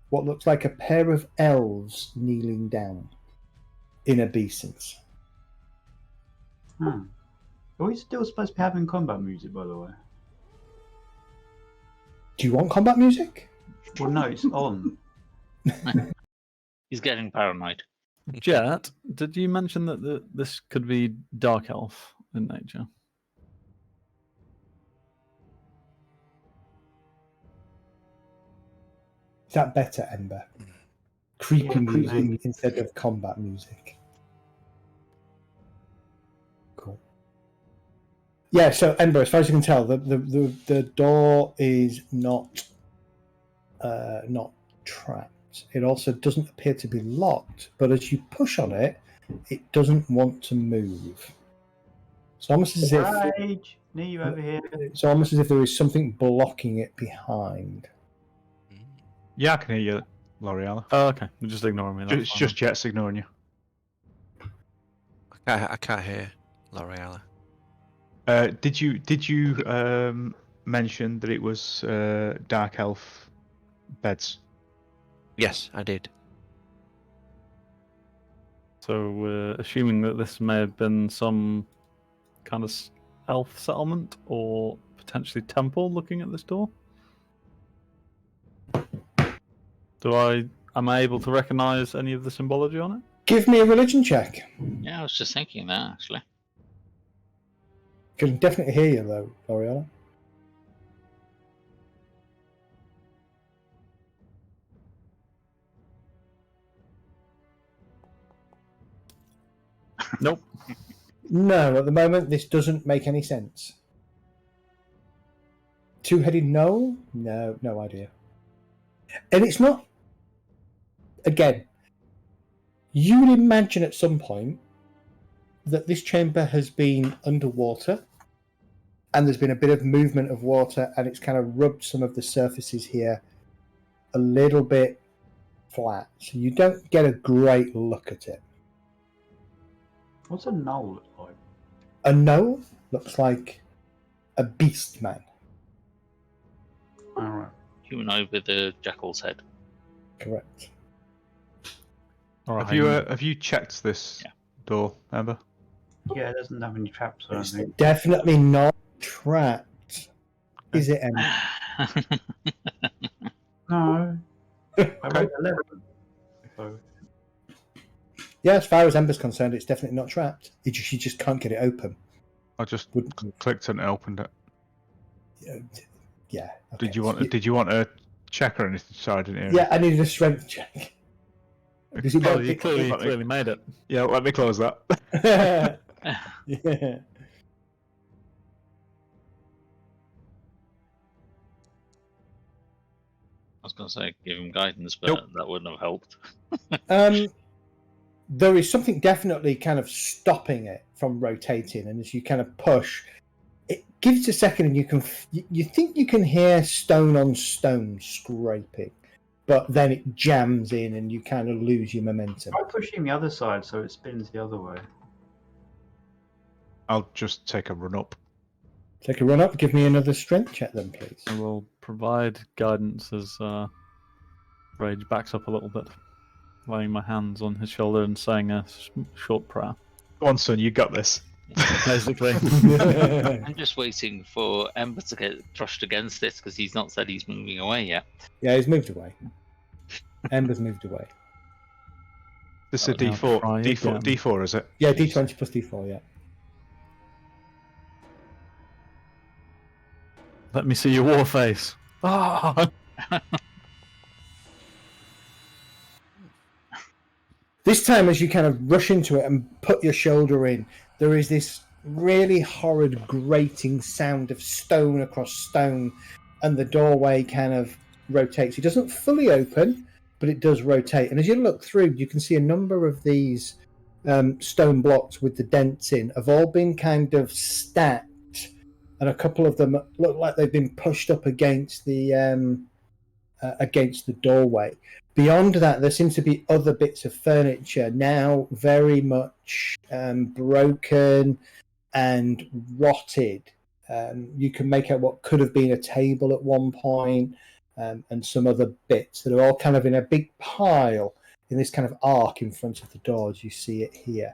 what looks like a pair of elves kneeling down in obeisance. Are we still supposed to be having combat music, by the way? Do you want combat music? Well, no, it's on. He's getting paranoid. Jet, did you mention that this could be dark elf in nature? Is that better, Ember? Creepy music instead of combat music. Cool. Yeah, so Ember, as far as you can tell, the door is not trapped. It also doesn't appear to be locked, but as you push on it, it doesn't want to move. It's almost as if Near you over here. it's almost as if there is something blocking it behind. Yeah, I can hear you, L'Oreal. Oh, okay. You're just ignoring me. It's just Jet's ignoring you. I can't hear L'Oreal. Did you mention that it was dark elf beds? Yes, I did. So we're assuming that this may have been some kind of elf settlement or potentially temple looking at this door? Am I able to recognise any of the symbology on it? Give me a religion check. Yeah, I was just thinking that actually. Can definitely hear you though, Oriana. Nope. No, at the moment this doesn't make any sense. Two-headed gnoll? No, no idea. And it's not. Again, you would imagine at some point that this chamber has been underwater and there's been a bit of movement of water and it's kind of rubbed some of the surfaces here a little bit flat. So you don't get a great look at it. What's a gnoll look like? A gnoll looks like a beast man. Alright. Humanoid with a jackal's head. Correct. Have you checked this door, Amber? Yeah, it doesn't have any traps, I don't It's think. definitely not trapped. Is it, Emma? No. I rolled 11. So, Yeah, as far as Ember's concerned, it's definitely not trapped. You just can't get it open. I just Wouldn't- clicked and it opened it. Yeah. okay. Did you want a check or anything? Sorry, I didn't hear. Yeah, I needed a strength check. Because it Oh, won't you pick- clearly made it. Yeah, let me close that. Yeah. I was going to say give him guidance, but Nope. that wouldn't have helped. There is something definitely kind of stopping it from rotating, and as you kind of push, it gives a second, and you think you can hear stone on stone scraping, but then it jams in, and you kind of lose your momentum. try pushing the other side so it spins the other way. I'll just take a run up. Take a run up. Give me another strength check, then, please. I will provide guidance as Rage backs up a little bit, laying my hands on his shoulder and saying a short prayer. Go on, son, you got this. Basically. I'm just waiting for Ember to get crushed against this because he's not said he's moving away yet. Yeah, he's moved away. Ember's moved away. This is a Now D4. try D4, again. D4, is it? Yeah, D20 plus D4. Yeah. Let me see your war face. Ah! This time, as you kind of rush into it and put your shoulder in, there is this really horrid grating sound of stone across stone, and the doorway kind of rotates. It doesn't fully open, but it does rotate. And as you look through, you can see a number of these stone blocks with the dents in have all been kind of stacked, and a couple of them look like they've been pushed up against the doorway. Beyond that, there seems to be other bits of furniture now very much broken and rotted. You can make out what could have been a table at one point, and some other bits that are all kind of in a big pile in this kind of arc in front of the door as you see it here.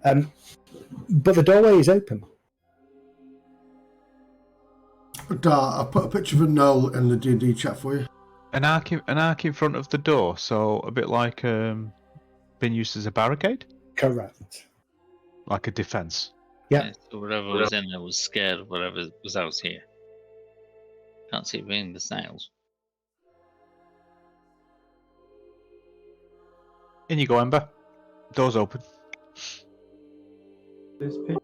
But the doorway is open. I'll put a picture of a gnoll in the D&D chat for you. An arc in front of the door, so a bit like being used as a barricade? Correct. Like a defence. Yeah. So whatever was in there was scared of whatever was out here. Can't see it being the snails. In you go, Ember. Door's open. This picture.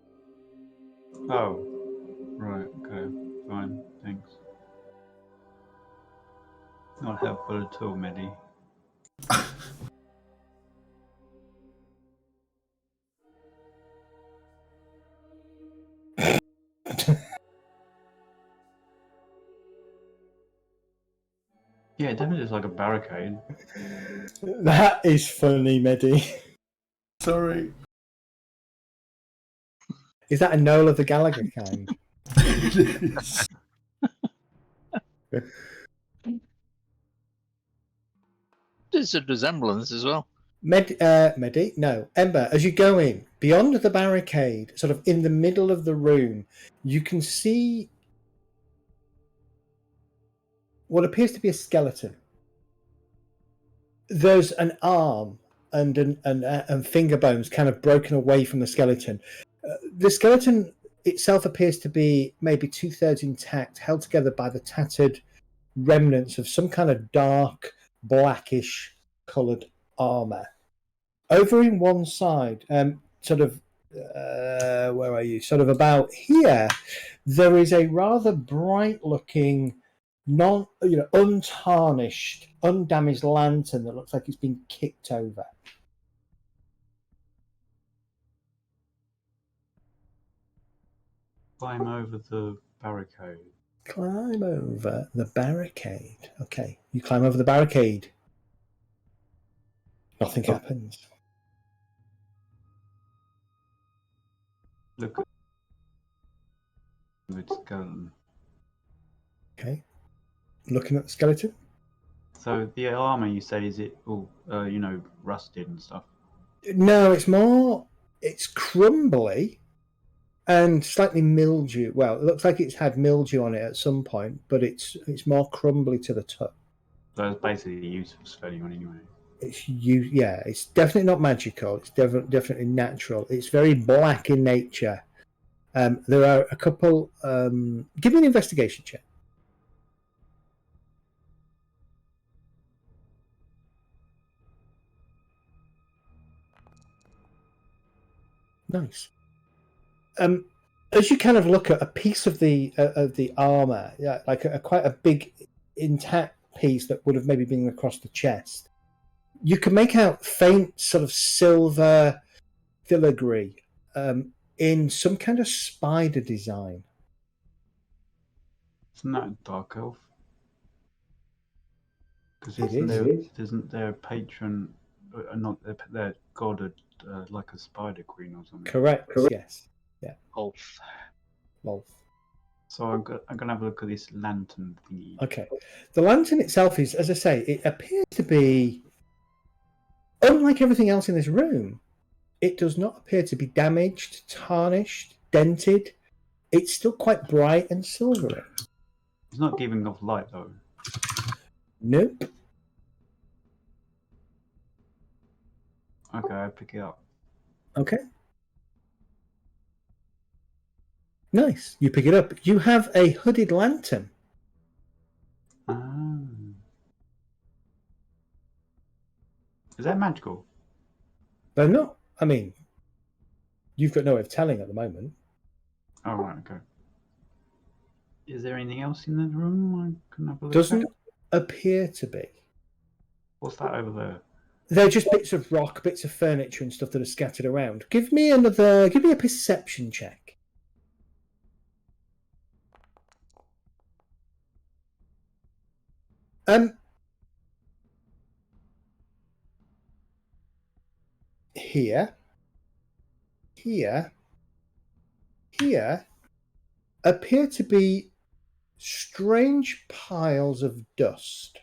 Oh. Right, okay. Fine, thanks. Not helpful at all, Medi. Yeah, it definitely looks like a barricade. That is funny, Medi. Sorry. Is that a Noel of the Gallagher kind? It is. There's a resemblance as well. Medi? No. Ember, as you go in, beyond the barricade, sort of in the middle of the room, you can see what appears to be a skeleton. There's an arm and finger bones kind of broken away from the skeleton. The skeleton itself appears to be maybe 2/3 intact, held together by the tattered remnants of some kind of dark, blackish coloured armour. Over in one side, where are you? Sort of about here, there is a rather bright-looking, untarnished, undamaged lantern that looks like it's been kicked over. Climb over the barricade. Climb over the barricade. Okay, you climb over the barricade. Nothing happens. Look at the skeleton. Okay, looking at the skeleton. So the armor, you said, is it all rusted and stuff? No, it's crumbly and slightly mildew. Well, it looks like it's had mildew on it at some point, but it's more crumbly to the touch. So it's basically useless for anyone anyway. It's definitely not magical. It's definitely natural. It's very black in nature. There are a couple. Give me an investigation check. Nice. As you kind of look at a piece of the armor, like quite a big intact piece that would have maybe been across the chest, you can make out faint sort of silver filigree in some kind of spider design. Isn't that a dark elf? Because isn't their patron, not their god, like a spider queen or something? Correct. Yes. Yeah. Wolf. So I'm gonna have a look at this lantern thingy. Okay. The lantern itself is, as I say, it appears to be, unlike everything else in this room, it does not appear to be damaged, tarnished, dented. It's still quite bright and silvery. It's not giving off light though. Nope. Okay, I pick it up. Okay. Nice. You pick it up. You have a hooded lantern. Ah. Is that magical? They're not. I mean, you've got no way of telling at the moment. Oh, right, okay. Is there anything else in the room I can have a look Doesn't at? appear to be. What's that over there? They're just bits of rock, bits of furniture and stuff that are scattered around. Give me a perception check. Here appear to be strange piles of dust.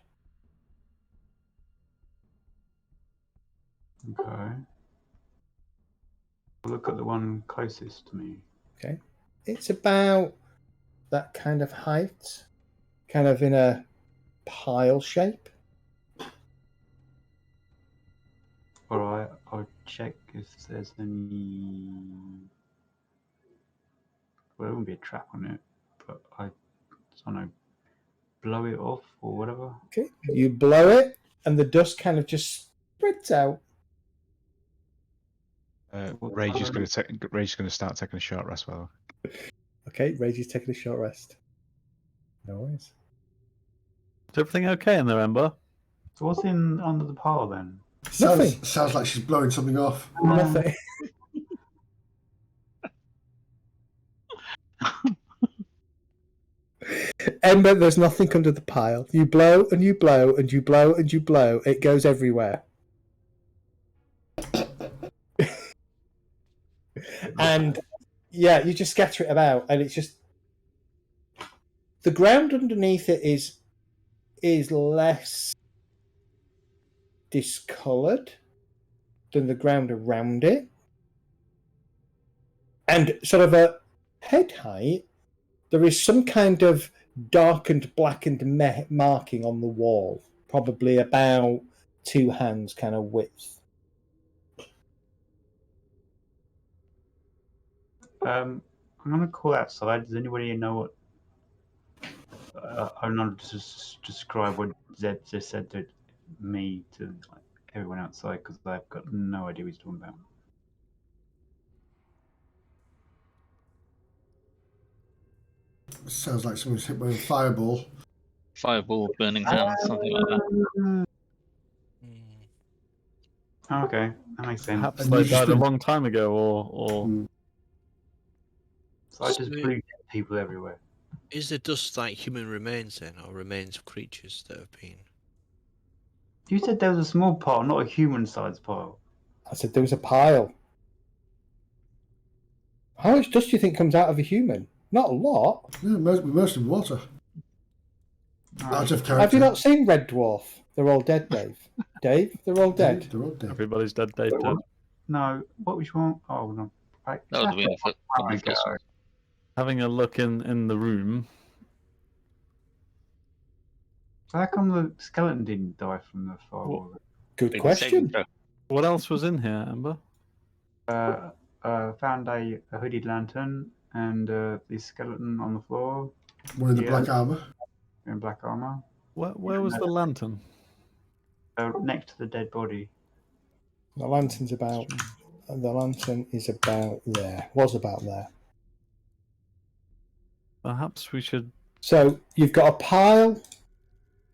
Okay. I'll look at the one closest to me. Okay. It's about that kind of height, kind of in a pile shape. Alright, I'll check if there's any... Well, there wouldn't be a trap on it, but I don't know, blow it off or whatever. Okay. You blow it, and the dust kind of just spreads out. Rage is going to start taking a short rest. Well. Okay, Rage is taking a short rest. No worries. Is everything okay in there, Ember? So what's in under the pile then? Sounds like she's blowing something off. Nothing. Ember, there's nothing under the pile. You blow and you blow and you blow and you blow. It goes everywhere. And yeah, you just scatter it about, and it's just the ground underneath it is less discoloured, than the ground around it. And sort of at head height, there is some kind of darkened, blackened marking on the wall, probably about 2 hands kind of width. I'm going to call outside. Does anybody know what... I'm not just describe what Zed just said to me, to everyone outside, because I've got no idea what he's talking about. Sounds like someone's hit by a fireball. Fireball, burning hands, something like that. Okay, that makes sense. Perhaps they died a long time ago, or... So I just blew people everywhere. Is there dust like human remains then, or remains of creatures that have been? You said there was a small pile, not a human-sized pile. I said there was a pile. How much dust do you think comes out of a human? Not a lot. Yeah, mostly water. Out of character. Have you not seen Red Dwarf? They're all dead, Dave. Dave, they're all dead. They're all dead. Everybody's dead, Dave. Dead. No, what was wrong? Oh, no. Right. That would have been Having a look in the room. So how come the skeleton didn't die from the fire? Good question. What else was in here, Amber? Found a hooded lantern and the skeleton on the floor. One in the black armor. In black armor. Where was the lantern? Next to the dead body. The lantern is about there. Was about there. Perhaps we should... So you've got a pile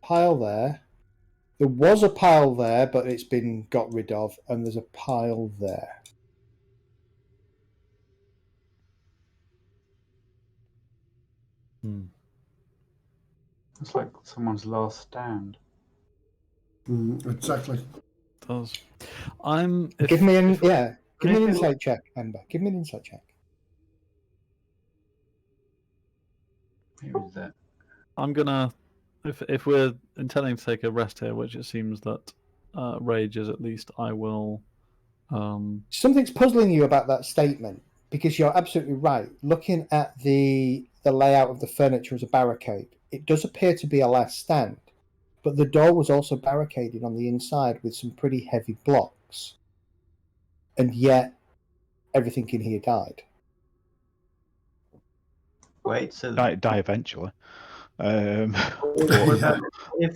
there. There was a pile there, but it's been got rid of, and there's a pile there. It's like someone's last stand. Exactly. Does. Give me an insight check, Amber. Give me an insight check. Where is that? I'm gonna, if we're intending to take a rest here, which it seems that Rage is at least, I will. Something's puzzling you about that statement, because you're absolutely right. Looking at the layout of the furniture as a barricade, it does appear to be a last stand, but the door was also barricaded on the inside with some pretty heavy blocks, and yet everything in here died. Wait, so Die eventually. if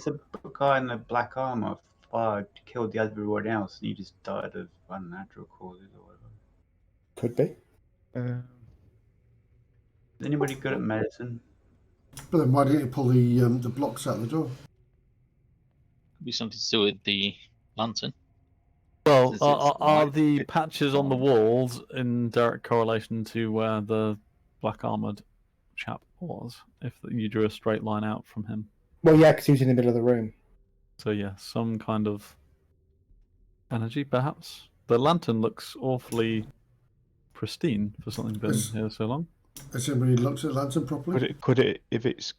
the guy in the black armor killed everyone else and he just died of unnatural causes or whatever? Could be. Is anybody good at medicine? But then why didn't you pull the blocks out the door? Could be something to do with the lantern. Well, are the patches on the walls in direct correlation to where the black armored chap was? If you drew a straight line out from him. Well, yeah, because he was in the middle of the room. So yeah, some kind of energy, perhaps. The lantern looks awfully pristine for something been here so long. Has anybody looked at the lantern properly? Could it It's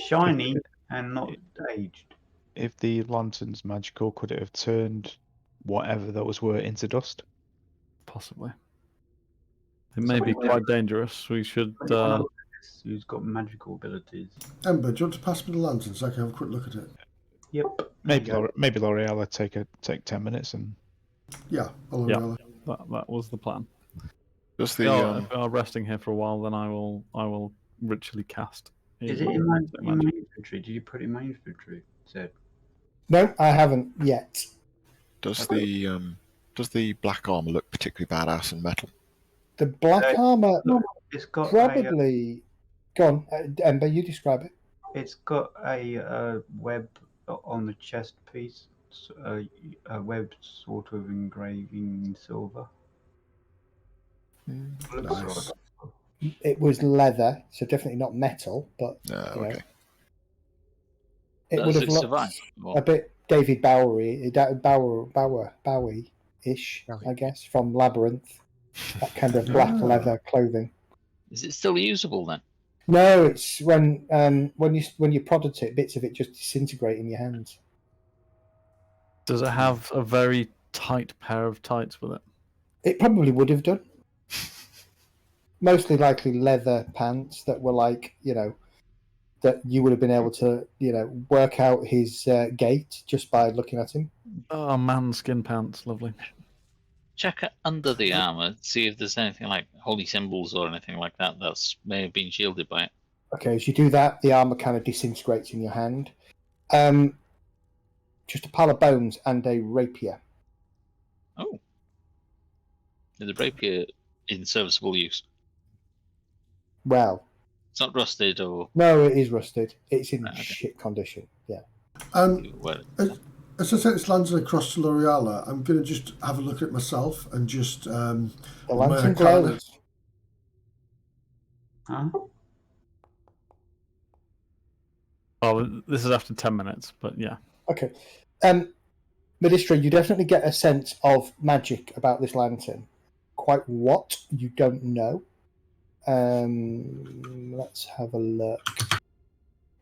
shiny and not aged. If the lantern's magical, could it have turned whatever those were into dust? Possibly. It may be quite dangerous. We should. Who's got magical abilities? Ember, do you want to pass me the lantern so I can have a quick look at it? Yep. Maybe L'Oreal take 10 minutes and. Yeah, that was the plan. Does If we are resting here for a while, then I will ritually cast. Is it in my inventory? Did you put it in my inventory? Said. No, I haven't yet. Does the black armor look particularly badass in metal? The black armor, it's got probably. Go on, Ember. You describe it. It's got a web on the chest piece, a web sort of engraving in silver. Nice. It was leather, so definitely not metal, but Okay. It would have looked a bit David Bowie-ish, I guess, from Labyrinth. That kind of black leather clothing. Is it still usable then? No, it's when you prod it, bits of it just disintegrate in your hands. Does it have a very tight pair of tights with it? It probably would have done. Mostly likely leather pants that were like, that you would have been able to, work out his gait just by looking at him. Oh, man, skin pants, lovely. Check it under the armor, see if there's anything like holy symbols or anything like that that's may have been shielded by it. Okay, as you do that, the armor kind of disintegrates in your hand. Just a pile of bones and a rapier. Oh. Is the rapier in serviceable use? Well, it's not rusted or... No, it is rusted. It's in shit condition, yeah. As I said, it's landing across to L'Oreal. I'm going to just have a look at myself and just... the lantern glows. Huh? Oh, this is after 10 minutes, but yeah. Okay. Medistra, you definitely get a sense of magic about this lantern. Quite what, you don't know. Let's have a look.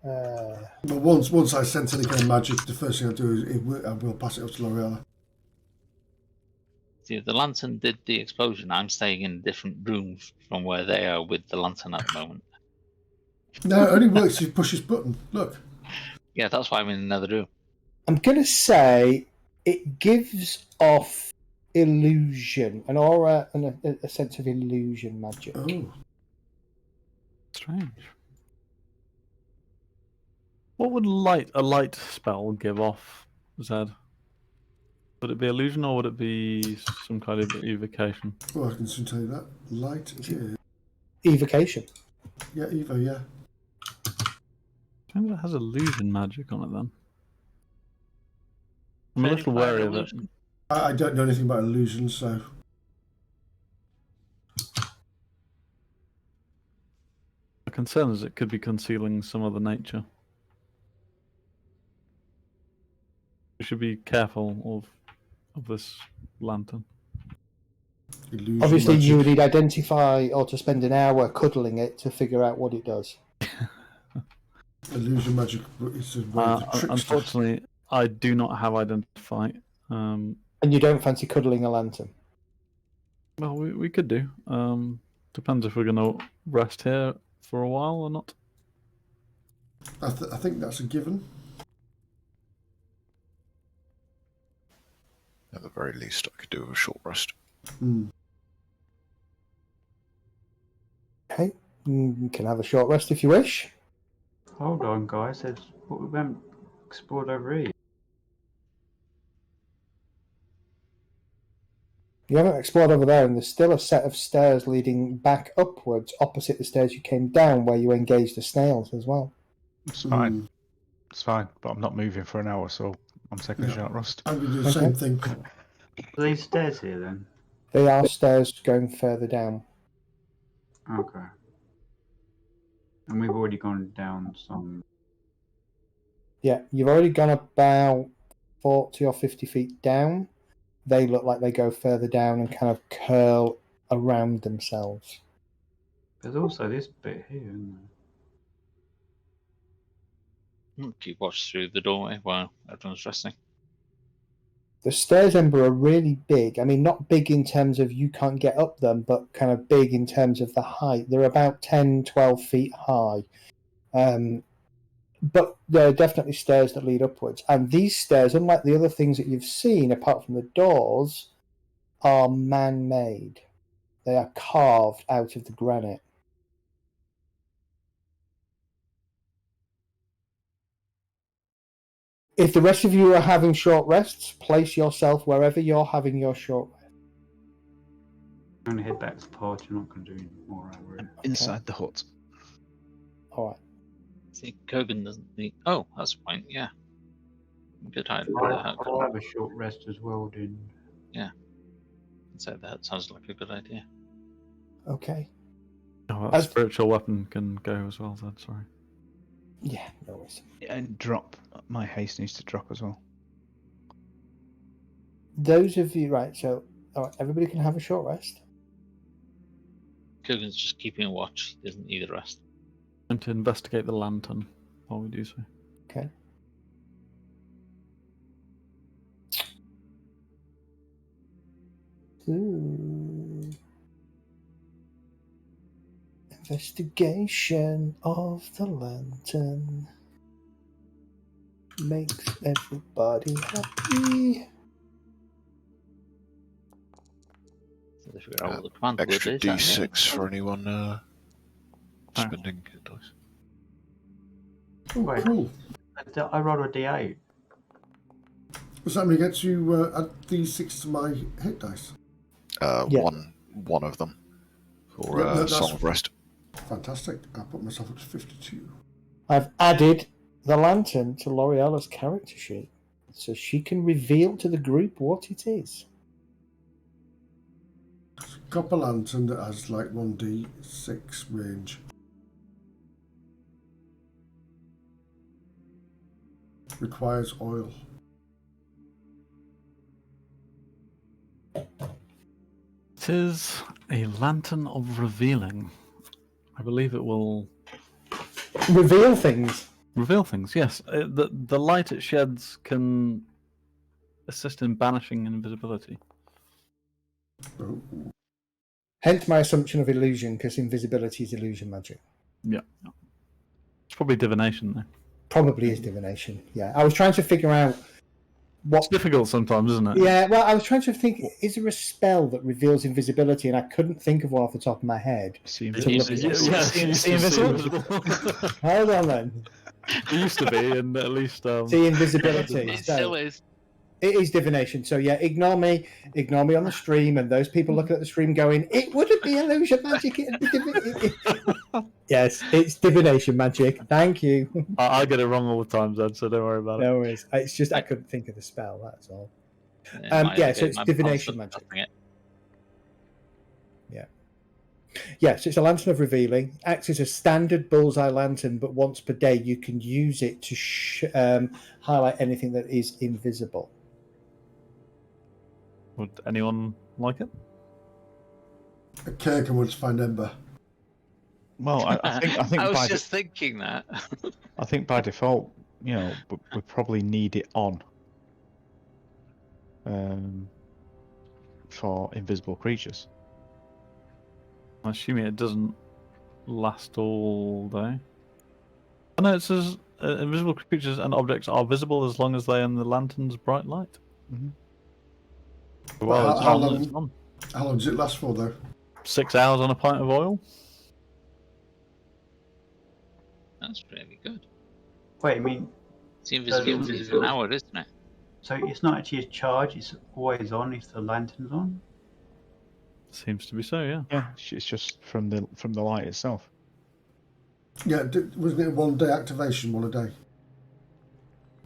But once I sense any kind of magic, the first thing I do is I will pass it up to L'Oreal. See, if the lantern did the explosion, I'm staying in a different room from where they are with the lantern at the moment. No, it only works if you push this button. Look. Yeah, that's why I'm in another room. I'm going to say it gives off illusion, an aura and a sense of illusion magic. Oh. Strange. What would a light spell give off, Zed? Would it be illusion or would it be some kind of evocation? Well, I can soon tell you that. Light is... Evocation. Yeah, Evo, yeah. I think it has illusion magic on it then. I'm a little wary of it. I don't know anything about illusions, so... The concern is it could be concealing some other nature. We should be careful of this lantern. Illusion Obviously, magic. you would need identify or to spend an hour cuddling it to figure out what it does. Illusion magic is a way of the trickster. Unfortunately, I do not have identify. And you don't fancy cuddling a lantern? Well, we could do. Depends if we're going to rest here for a while or not. I think that's a given. At the very least, I could do a short rest. Okay, you can have a short rest if you wish. Hold on, guys. We haven't explored over here. You haven't explored over there, and there's still a set of stairs leading back upwards opposite the stairs you came down, where you engaged the snails as well. It's fine. It's fine, but I'm not moving for an hour, so I'm taking a short rest. I'm going to do the same thing. Are these stairs here then? They are stairs going further down. Okay. And we've already gone down some... Yeah, you've already gone about 40 or 50 feet down. They look like they go further down and kind of curl around themselves. There's also this bit here, isn't there? Keep watch through the doorway while everyone's resting. The stairs, Ember, are really big. I mean, not big in terms of you can't get up them, but kind of big in terms of the height. They're about 10, 12 feet high. But there are definitely stairs that lead upwards. And these stairs, unlike the other things that you've seen, apart from the doors, are man-made. They are carved out of the granite. If the rest of you are having short rests, place yourself wherever you're having your short rest. I'm going to head back to the party. I'm not going to do any more over here. Inside the hut. All right. See, Kogan doesn't need... Oh, that's a point, yeah. Good idea. I'll have a short rest as well, then. Yeah. So that sounds like a good idea. Okay. Oh, that spiritual weapon can go as well, then, sorry. Yeah, no worries. And drop. My haste needs to drop as well. Those of you, right, so all right, everybody can have a short rest. Kogan's just keeping a watch. He doesn't need a rest. And to investigate the lantern while we do so. Okay. Ooh. Investigation of the lantern makes everybody happy. So they figure out what the command word Extra is. D6 for anyone spending hit dice. Oh, Wait. cool. I rolled a D8. Does that mean it gets you add D6 to my hit dice? Yeah. One of them for Yeah, that's Song of Rest. fantastic. I put myself up to 52. I've added the lantern to L'Oreala's character sheet so she can reveal to the group what it is. Copper lantern that has like 1d6 range. Requires oil. It is a lantern of revealing. I believe it will Reveal things. reveal things. Yes, the light it sheds can assist in banishing invisibility. Oh. Hence my assumption of illusion, because invisibility is illusion magic. Yeah, it's probably divination though. Probably is divination. Yeah, I was trying to figure out what. It's difficult sometimes, isn't it? Yeah, well, I was trying to think: is there a spell that reveals invisibility? And I couldn't think of one off the top of my head. See To look at it. See invisible. Hold on, then. It used to be, and at least See invisibility. It So, still is. it is divination. So yeah, ignore me on the stream, and those people looking at the stream going, "It wouldn't be illusion magic. It'd be Yes, it's divination magic. Thank you. I get it wrong all the time, Zed, so don't worry about it. No worries. It's just I couldn't think of the spell. That's all. Yeah, So it's divination magic. It. Yeah, so it's a lantern of revealing. Acts as a standard bullseye lantern, but once per day you can use it to highlight anything that is invisible. Would anyone like it? Kirk wants to find Ember. Well, I think I was by just thinking that. I think by default, we probably need it on for invisible creatures. I'm assuming it doesn't last all day. Oh, no, it says invisible creatures and objects are visible as long as they are in the lantern's bright light. Mm-hmm. Well, How long does it last for, though? 6 hours on a pint of oil. That's really good. Wait, I mean, It's invisible is an hour, isn't it? so it's not actually a charge, it's always on if the lantern's on? Seems to be so, yeah. Yeah, it's just from the light itself. Yeah, wasn't it a 1 day activation, 1 a day?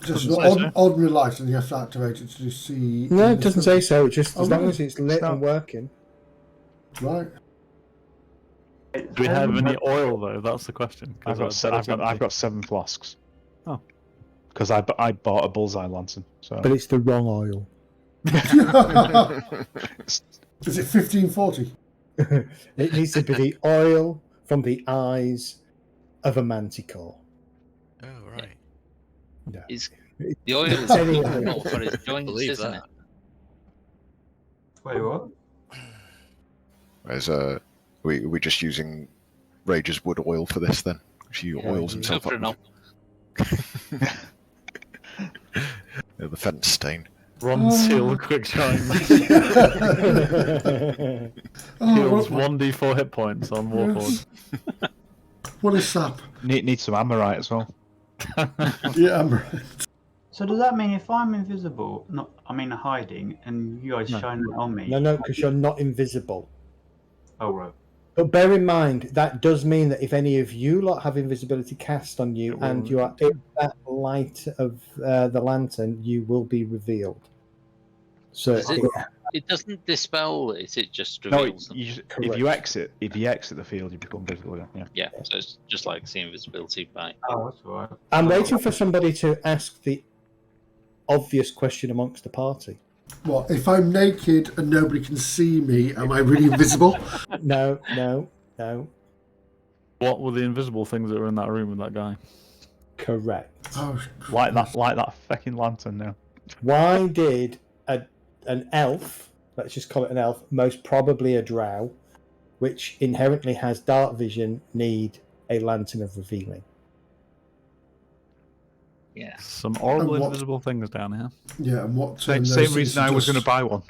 Just Doesn't an say so. ordinary light, and you have to activate it to see. No, it doesn't say so. Just as long really? as it's lit and working. Right. Do we have any oil though? That's the question. I've got 7 flasks. Oh. Because I bought a bullseye lantern. So. But it's the wrong oil. Is it 1540? It needs to be the oil from the eyes of a manticore. Oh, right. No. The oil is Anyway. critical for its joints, Believe isn't that. it? Wait, what? We're just using Rage's wood oil for this then. She oils himself Super up. The fence stain. Ron Seal quick shine. Heals 1d4 hit points on Warhorse. What is sap? Need some amorite as well. Yeah, I'm right. So does that mean if I'm invisible, hiding, and you guys shine it on me? No, because you're not invisible. Oh, right. But bear in mind, that does mean that if any of you lot have invisibility cast on you and you are in that light of the lantern, you will be revealed. So It doesn't dispel it; it just No, reveals them. if you exit the field, you become visible again. Yeah. Yeah, so it's just like seeing invisibility by. Oh, that's all right. I'm waiting for somebody to ask the obvious question amongst the party. What, if I'm naked and nobody can see me, am I really invisible? No. What were the invisible things that were in that room with that guy? Correct. Oh, Like that fucking lantern now. Why did an elf let's just call it an elf, most probably a drow, which inherently has dark vision, need a lantern of revealing. Yeah. Some horrible invisible things down here. Yeah, and what? Same reason I was going to buy one.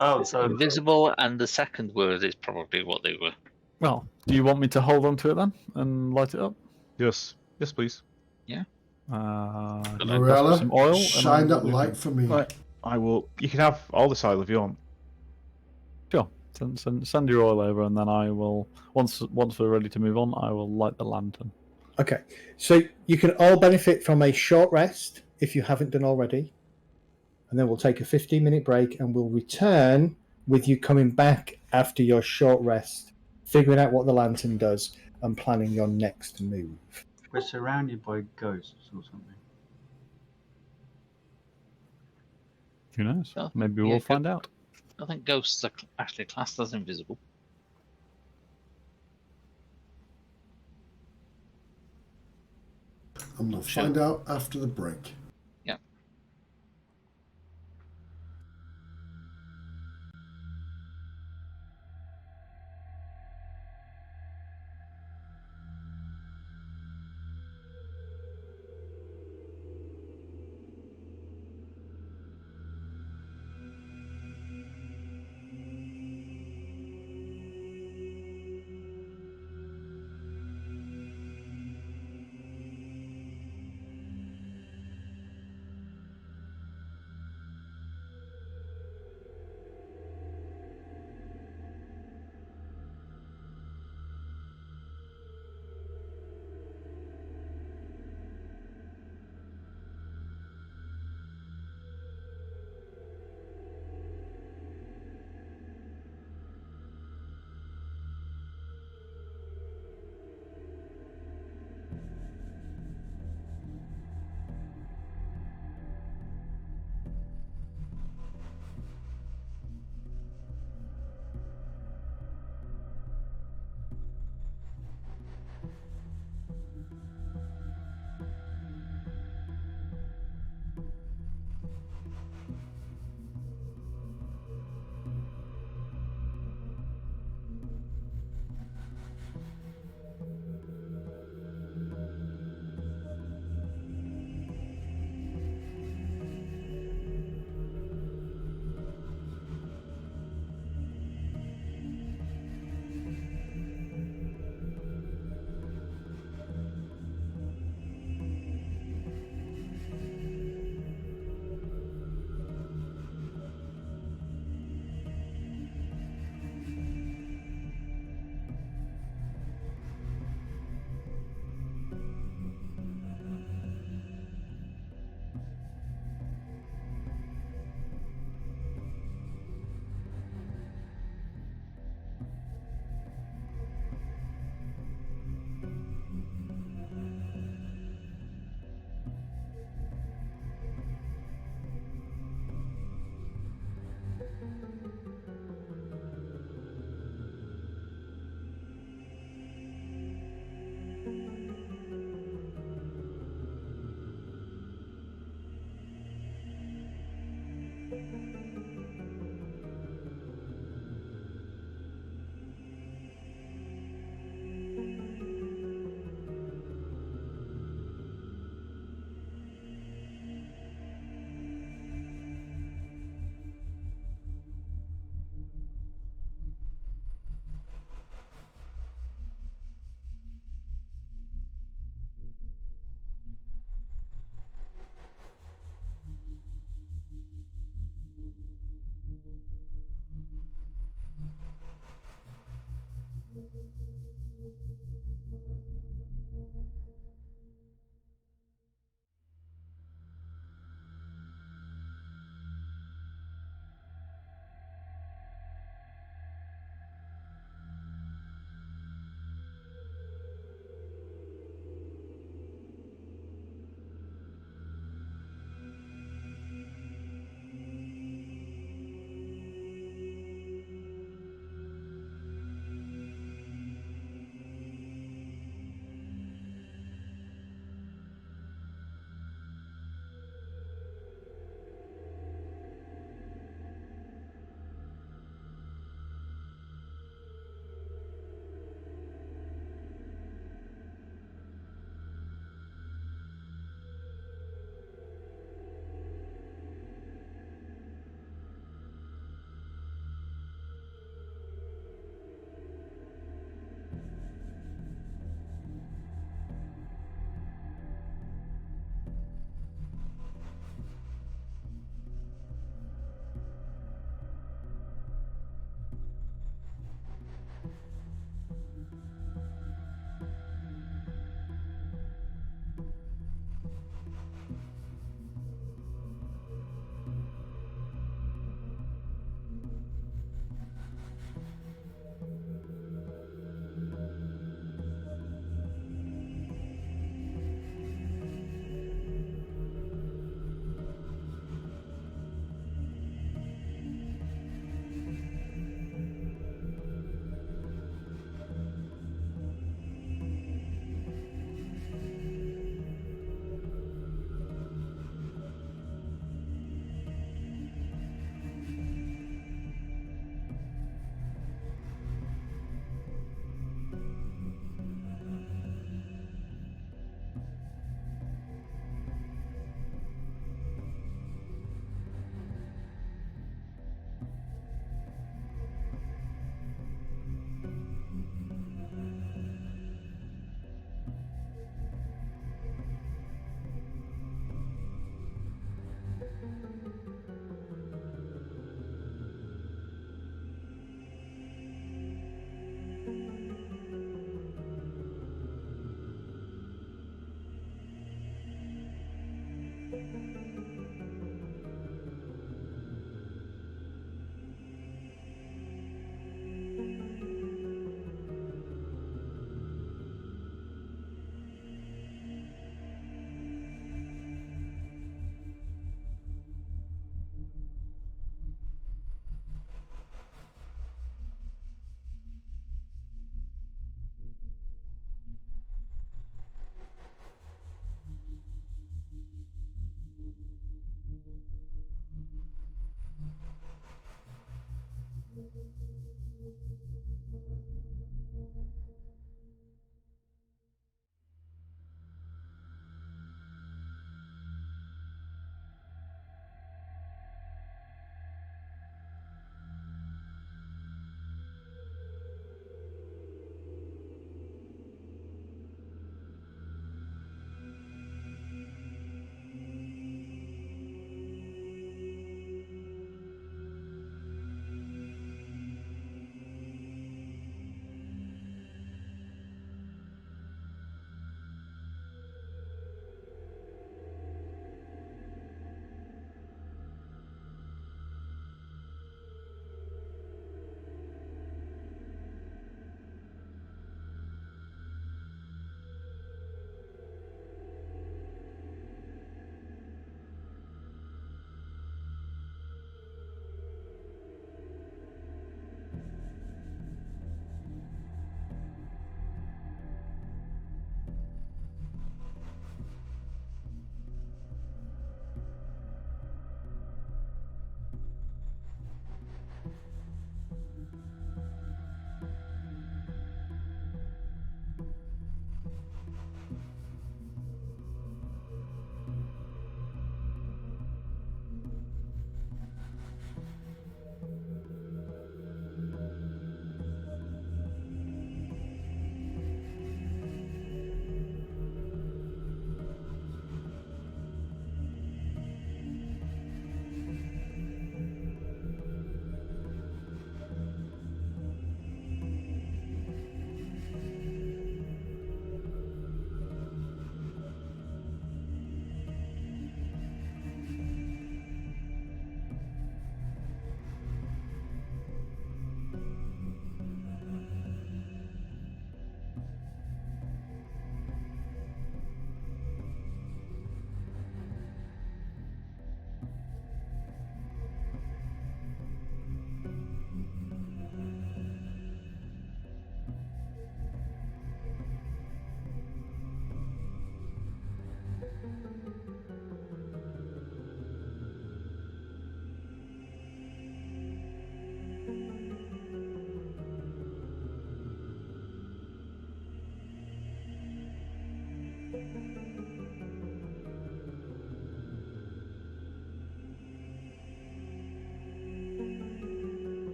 Oh, so Invisible, and the second word is probably what they were. Well, do you want me to hold on to it then and light it up? Yes, please. Yeah. Morella, some oil. shine that light for me. Right, I will. You can have all this oil if you want. Sure. Send your oil over, and then I will. Once we're ready to move on, I will light the lantern. Okay, so you can all benefit from a short rest if you haven't done already. And then we'll take a 15-minute break and we'll return with you coming back after your short rest, figuring out what the lantern does and planning your next move. we're surrounded by ghosts or something. Who knows? Oh, Maybe yeah, we'll find out. I think ghosts are actually classed as invisible. I'm going to find out after the break. Yeah.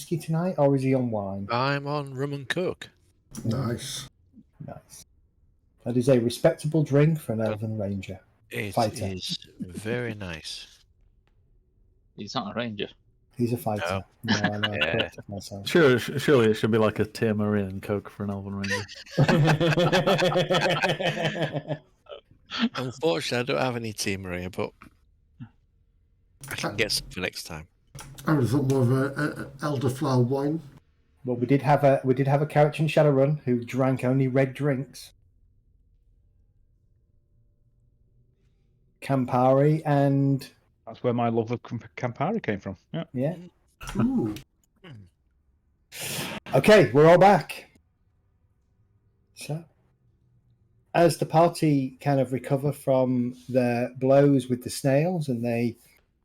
whiskey tonight, or is he on wine? I'm on rum and coke. Nice. Nice. That is a respectable drink for an Elven Ranger. It Fighter. is very nice. He's not a ranger. He's a fighter. No, I know. I Yeah. corrected myself. Surely it should be like a Tia Marie and Coke for an Elven Ranger. Unfortunately, I don't have any Tea Maria, but I can get some for next time. I would have thought more of a elderflower wine. Well, we did have a character in Shadowrun who drank only red drinks. Campari and That's where my love of Campari came from. Yeah. yeah. Ooh. Okay, we're all back. So, as the party kind of recover from their blows with the snails, and they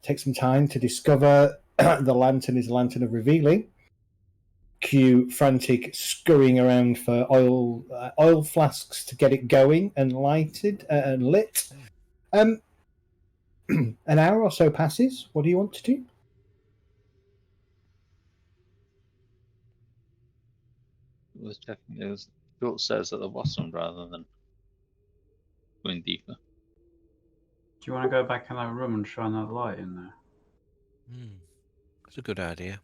take some time to discover the lantern is a lantern of revealing. Cue frantic scurrying around for oil flasks to get it going and lighted and lit. An hour or so passes. What do you want to do? I was checking those short stairs at the bottom rather than going deeper. Do you want to go back in that room and shine that light in there? That's a good idea.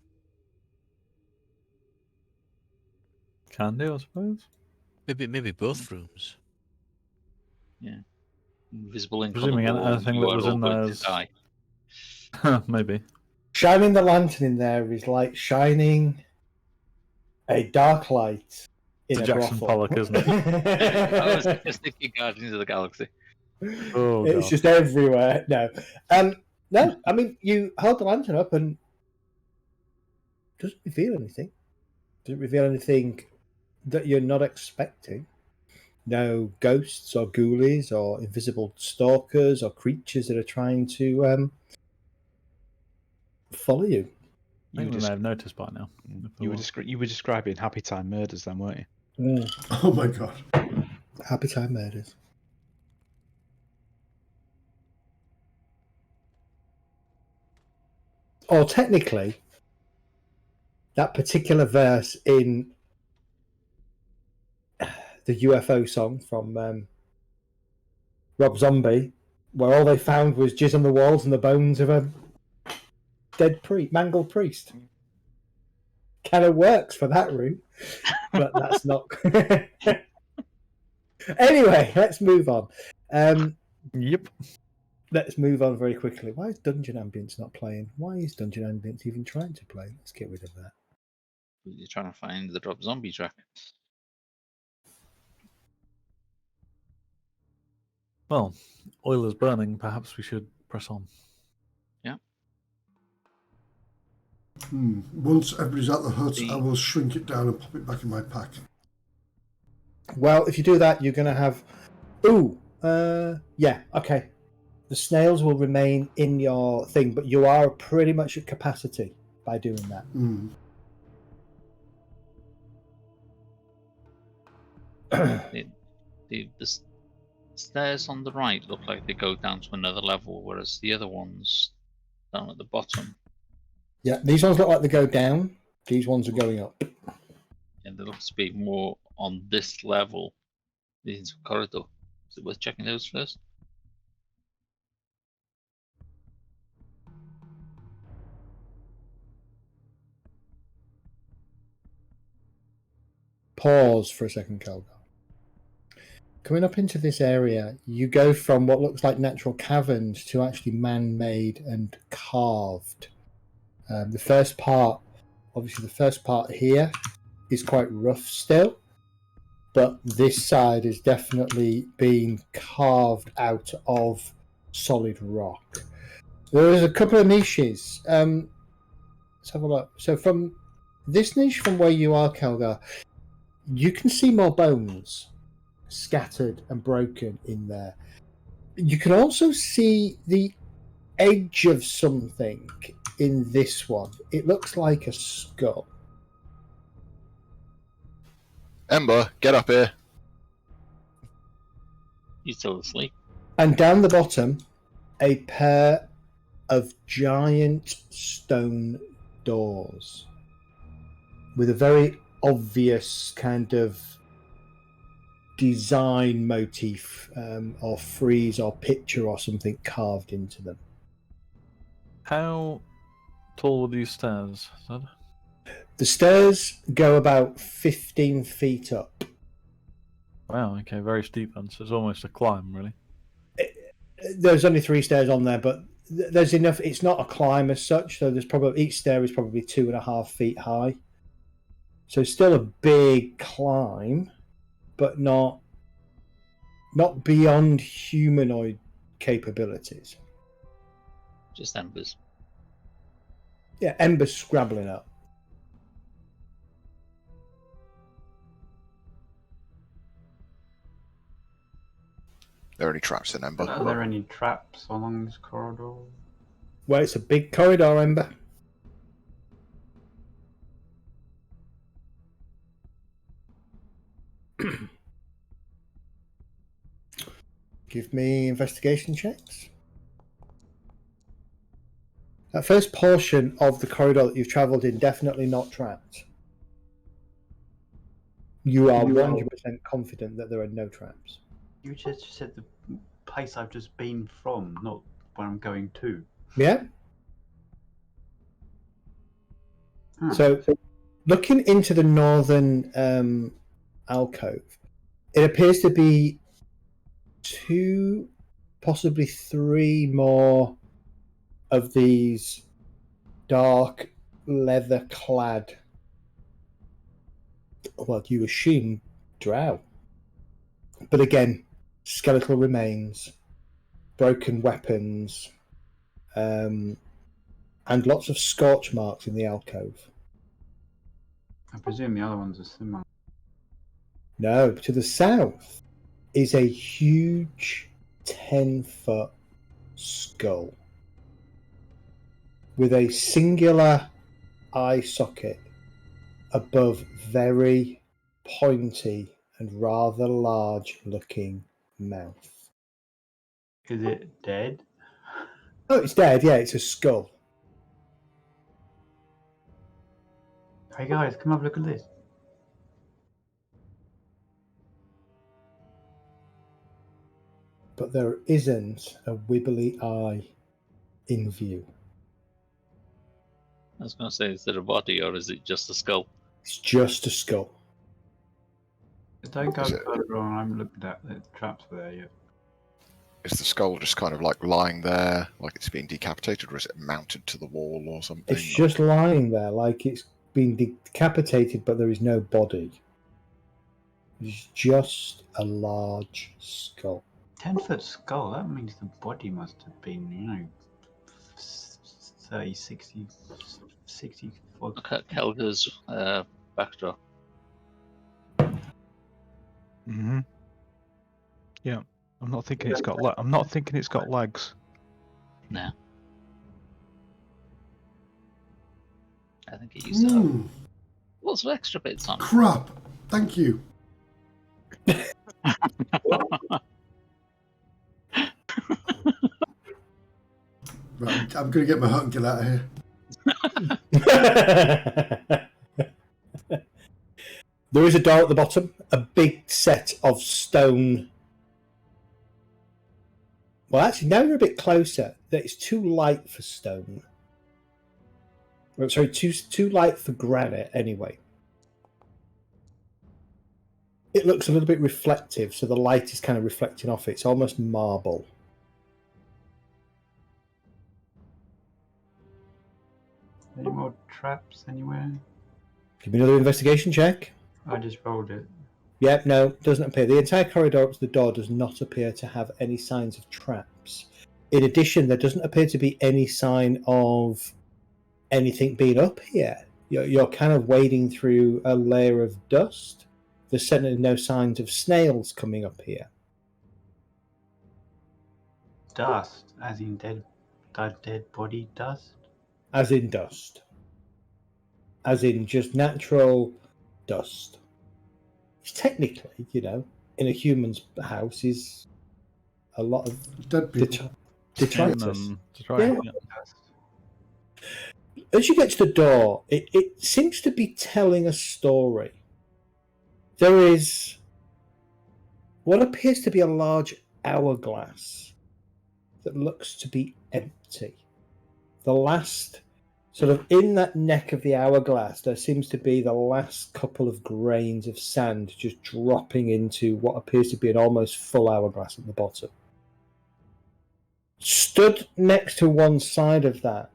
Can do, I suppose. Maybe both rooms. Yeah. Invisible ink on the Presuming wall, anything you that are was all in going there to is- die. Maybe. Shining the lantern in there is like shining a dark light in It's a Jackson brothel. Pollock, isn't it? I was just thinking Guardians of the Galaxy. Oh, It's God. just everywhere. No, no. I mean, you hold the lantern up and it doesn't reveal anything. Doesn't reveal anything that you're not expecting. No ghosts or ghoulies or invisible stalkers or creatures that are trying to follow you. I think we may have noticed by now. You were describing Happy Time Murders then, weren't you? Mm. Oh my god. Happy Time Murders. Or technically, that particular verse in the UFO song from Rob Zombie, where all they found was jizz on the walls and the bones of a dead mangled priest. Kind of works for that room, but that's not. Anyway, let's move on. Yep. Let's move on very quickly. Why is Dungeon Ambience not playing? Why is Dungeon Ambience even trying to play? Let's get rid of that. You're trying to find the Drop Zombie track. Well, oil is burning. Perhaps we should press on. Once everybody's out the hut, I will shrink it down and pop it back in my pack. Well, if you do that, you're going to have... yeah, okay. The snails will remain in your thing, but you are pretty much at capacity by doing that. The stairs on the right look like they go down to another level, whereas the other ones down at the bottom, Yeah, these ones look like they go down. These ones are going up. and there looks to be more on this level into a corridor. Is it worth checking those first? Pause for a second, Kelgar. Coming up into this area, you go from what looks like natural caverns to actually man-made and carved. The first part here is quite rough still, but this side has definitely been carved out of solid rock. There's a couple of niches. Let's have a look. So from this niche, from where you are, Kelgar, you can see more bones scattered and broken in there. You can also see the edge of something in this one. It looks like a skull. Ember, get up here. You still asleep? And down the bottom, a pair of giant stone doors. with a very obvious kind of design motif or frieze or picture or something carved into them. How tall were these stairs, Zed? The stairs go about 15 feet up. Wow, okay, very steep then, so it's almost a climb, really. There's only 3 stairs on there, but there's enough. It's not a climb as such, so there's probably each stair is probably 2.5 feet high. So still a big climb, but not beyond humanoid capabilities. Just embers. Yeah, embers scrabbling up. There are any traps in Ember? Are there any traps along this corridor? Well, it's a big corridor, Ember. Give me investigation checks. That first portion of the corridor that you've travelled in, definitely not trapped. You are 100% confident that there are no traps. You just said the place I've just been from, not where I'm going to. Yeah? So, looking into the northern alcove, it appears to be 2, possibly 3 more of these dark leather-clad, well, you assume drow. But again, skeletal remains, broken weapons, and lots of scorch marks in the alcove. I presume the other ones are similar. No, to the south is a huge 10-foot skull with a singular eye socket above very pointy and rather large looking mouth. Is it dead? Oh, it's dead, yeah, it's a skull. Hey guys, come have a look at this. But there isn't a wibbly eye in view. I was going to say, is there a body or is it just a skull? It's just a skull. Don't go further on, I haven't looked at the traps there yet. Is the skull just kind of like lying there, like it's been decapitated, or is it mounted to the wall or something? It's just lying there like it's been decapitated, but there is no body. It's just a large skull. 10-foot skull, that means the body must have been, 30, 60 foot. Look at Kelga's backdrop. Mm-hmm. Yeah, I'm not thinking it's got. I'm not thinking it's got legs. No. I think it used to have lots of extra bits on. Crap! Thank you. Right, I'm going to get my hut and get out of here. There is a door at the bottom, a big set of stone. Well, actually, now you're a bit closer. It's too light for stone. Sorry, too light for granite, anyway. It looks a little bit reflective, so the light is kind of reflecting off it. It's almost marble. Any more traps anywhere? Give me another investigation check. I just rolled it. Yep, no, doesn't appear. The entire corridor up to the door does not appear to have any signs of traps. In addition, there doesn't appear to be any sign of anything being up here. You're kind of wading through a layer of dust. There's certainly no signs of snails coming up here. Dust, as in dead body dust? As in dust. As in just natural dust. Which technically, in a human's house is a lot of dead people. detritus. That's right. Yeah. as you get to the door, it seems to be telling a story. There is what appears to be a large hourglass that looks to be empty. The last, sort of in that neck of the hourglass, there seems to be the last couple of grains of sand just dropping into what appears to be an almost full hourglass at the bottom. Stood next to one side of that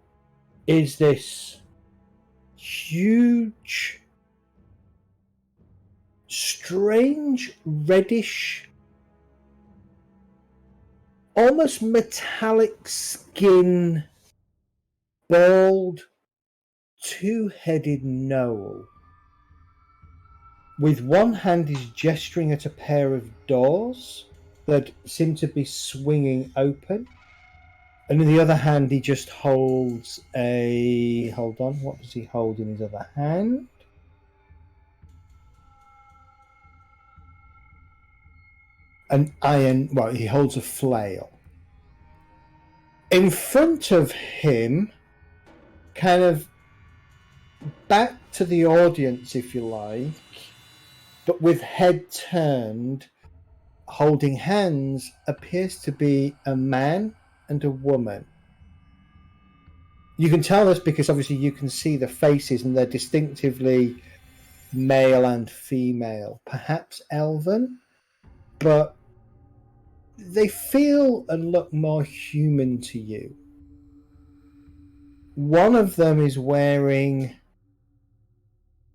is this huge, strange, reddish, almost metallic skin, bald, two-headed gnoll. With one hand he's gesturing at a pair of doors that seem to be swinging open. And in the other hand, he just holds a... Hold on, what does he hold in his other hand? An iron... Well, he holds a flail. In front of him, kind of back to the audience, if you like, but with head turned, holding hands, appears to be a man and a woman. You can tell this because obviously you can see the faces and they're distinctively male and female, perhaps elven, but they feel and look more human to you. One of them is wearing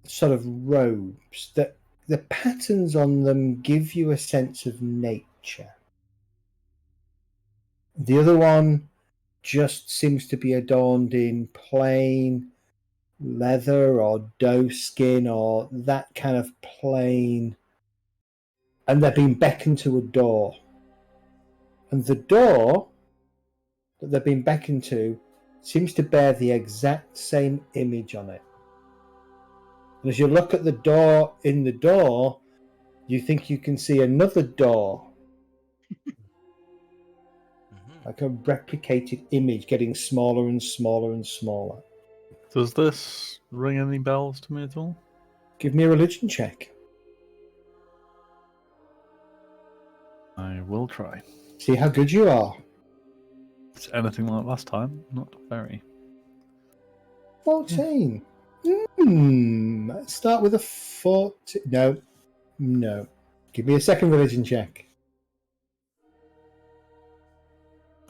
sort of robes that the patterns on them give you a sense of nature. The other one just seems to be adorned in plain leather or doe skin or that kind of plain, and they're being beckoned to a door. And the door that they're being beckoned to seems to bear the exact same image on it. And as you look at the door in the door, you think you can see another door. Like a replicated image getting smaller and smaller and smaller. Does this ring any bells to me at all? Give me a religion check. I will try. See how good you are. It's anything like last time, not very. 14. Let's start with a 40. No. Give me a second religion check.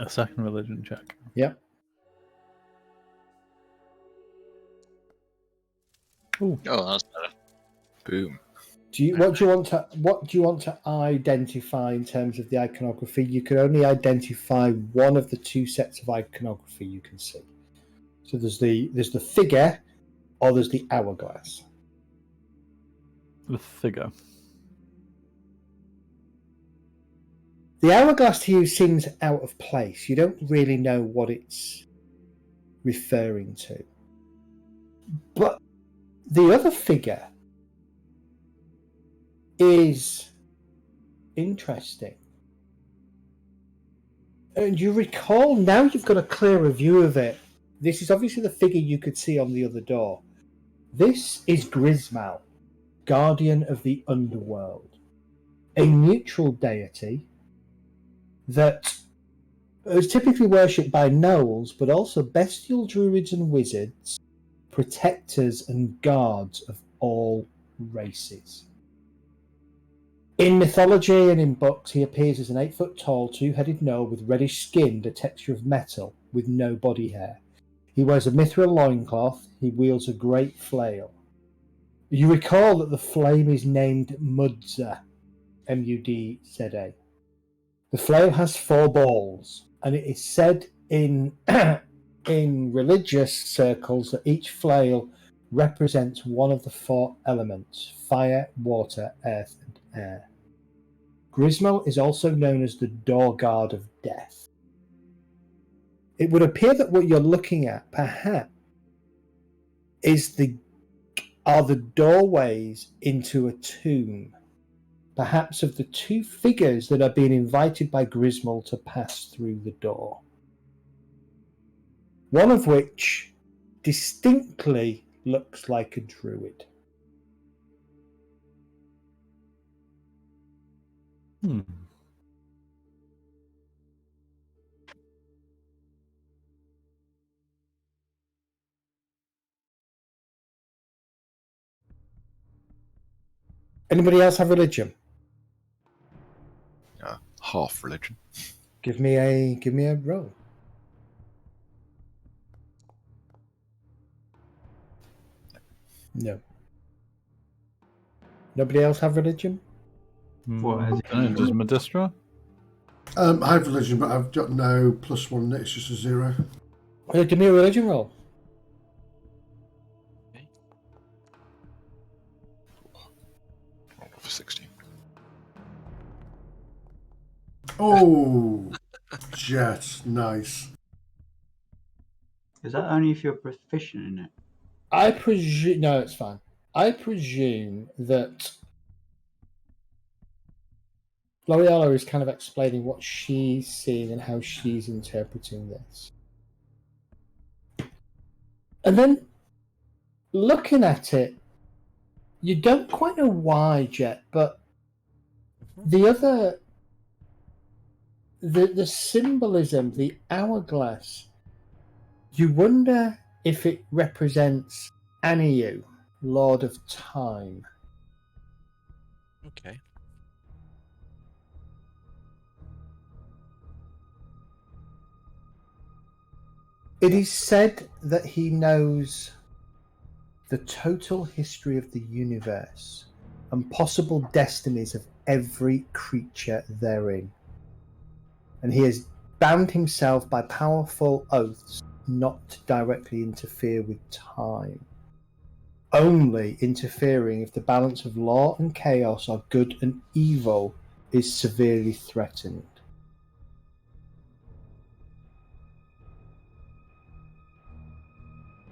A second religion check. Yep. Ooh. Oh, that's better. Boom. What do you want to identify in terms of the iconography? You can only identify one of the two sets of iconography you can see. So there's the figure, or there's the hourglass. The figure. The hourglass to you seems out of place. You don't really know what it's referring to. But the other figure is interesting. And you recall, now you've got a clearer view of it, this is obviously the figure you could see on the other door. This is Grismal, guardian of the underworld, a neutral deity that is typically worshipped by gnolls, but also bestial druids and wizards, protectors and guards of all races. In mythology and in books, he appears as an 8-foot-tall, two-headed gnoll with reddish skin, the texture of metal, with no body hair. He wears a mithril loincloth. He wields a great flail. You recall that the flame is named Mudza, M-U-D-Z-A. The flail has 4 balls, and it is said in religious circles that each flail represents one of the 4 elements: fire, water, earth, and air. Grismal is also known as the door guard of death. It would appear that what you're looking at, perhaps, are the doorways into a tomb, perhaps of the 2 figures that are being invited by Grismal to pass through the door. One of which distinctly looks like a druid. Anybody else have religion? Half religion. Give me a roll. No. Nobody else have religion? What, Does Medistra? I have religion, but I've got no +1. It's just a 0. Give me a religion roll. Roll for 16. Oh, Jet, nice. Is that only if you're proficient in it? I presume... No, it's fine. I presume that L'Oreala is kind of explaining what she's seeing and how she's interpreting this. And then, looking at it, you don't quite know why, Jet, but the symbolism, the hourglass, you wonder if it represents Aniu, Lord of Time. Okay. It is said that he knows the total history of the universe and possible destinies of every creature therein. And he has bound himself by powerful oaths not to directly interfere with time, only interfering if the balance of law and chaos or good and evil is severely threatened.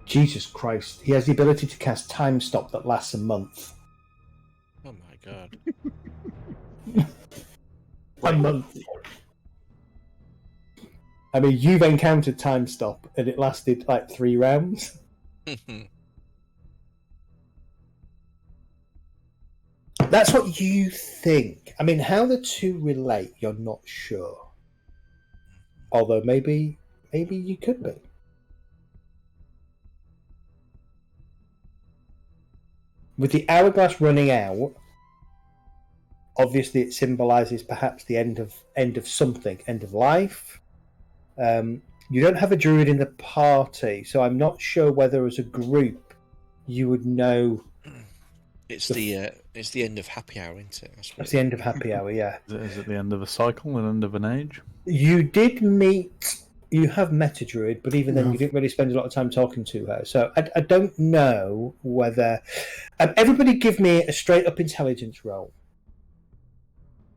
Jesus Christ, he has the ability to cast Time Stop that lasts a month. Oh my god. A month. I mean, you've encountered Time Stop and it lasted like 3 rounds. That's what you think. I mean, how the two relate, you're not sure. Although maybe you could be. With the hourglass running out, obviously it symbolises perhaps the end of something, end of life. You don't have a druid in the party, so I'm not sure whether as a group you would know. It's the end of happy hour, isn't it? That's the end of happy hour, yeah. Is it the end of a cycle, an end of an age? You did meet. You have met a druid, but even then, you didn't really spend a lot of time talking to her. So I don't know whether. Everybody, give me a straight up intelligence roll.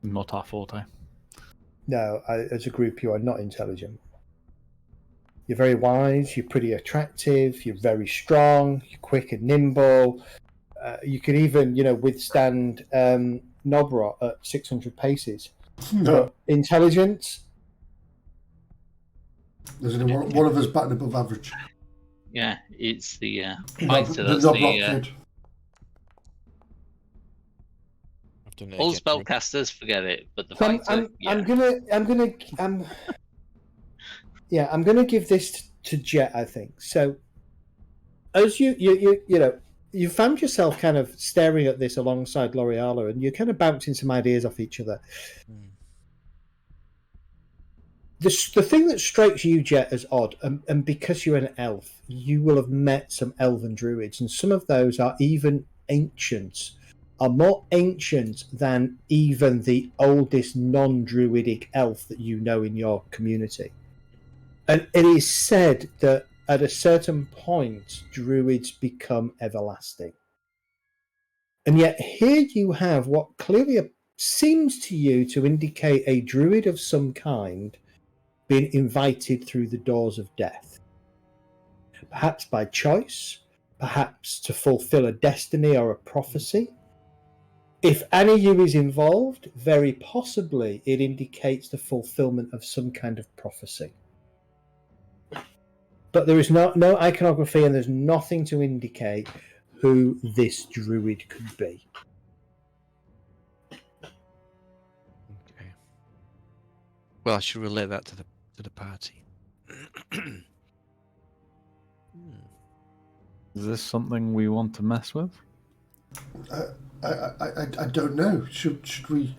Not our forte. No, as a group, you are not intelligent. You're very wise. You're pretty attractive. You're very strong. You're quick and nimble. You can even, withstand Nobrot at 600 paces. No. But intelligence. There's only one of us batting above average. Yeah, it's the The fighter. That's Nobrot kid. All spellcasters forget it, but the So fighter. I'm gonna give this to Jet, I think. So as you found yourself kind of staring at this alongside L'Oreala, and you're kind of bouncing some ideas off each other. The thing that strikes you, Jet, as odd, and because you're an elf, you will have met some elven druids, and some of those are even ancient, are more ancient than even the oldest non-druidic elf that you know in your community. And it is said that at a certain point, druids become everlasting. And yet here you have what clearly seems to you to indicate a druid of some kind being invited through the doors of death. Perhaps by choice, perhaps to fulfill a destiny or a prophecy. If Aniu is involved, very possibly it indicates the fulfillment of some kind of prophecy. but there is no iconography, and there's nothing to indicate who this druid could be. Okay. Well, I should relay that to the party. Is this something we want to mess with? I don't know. Should we?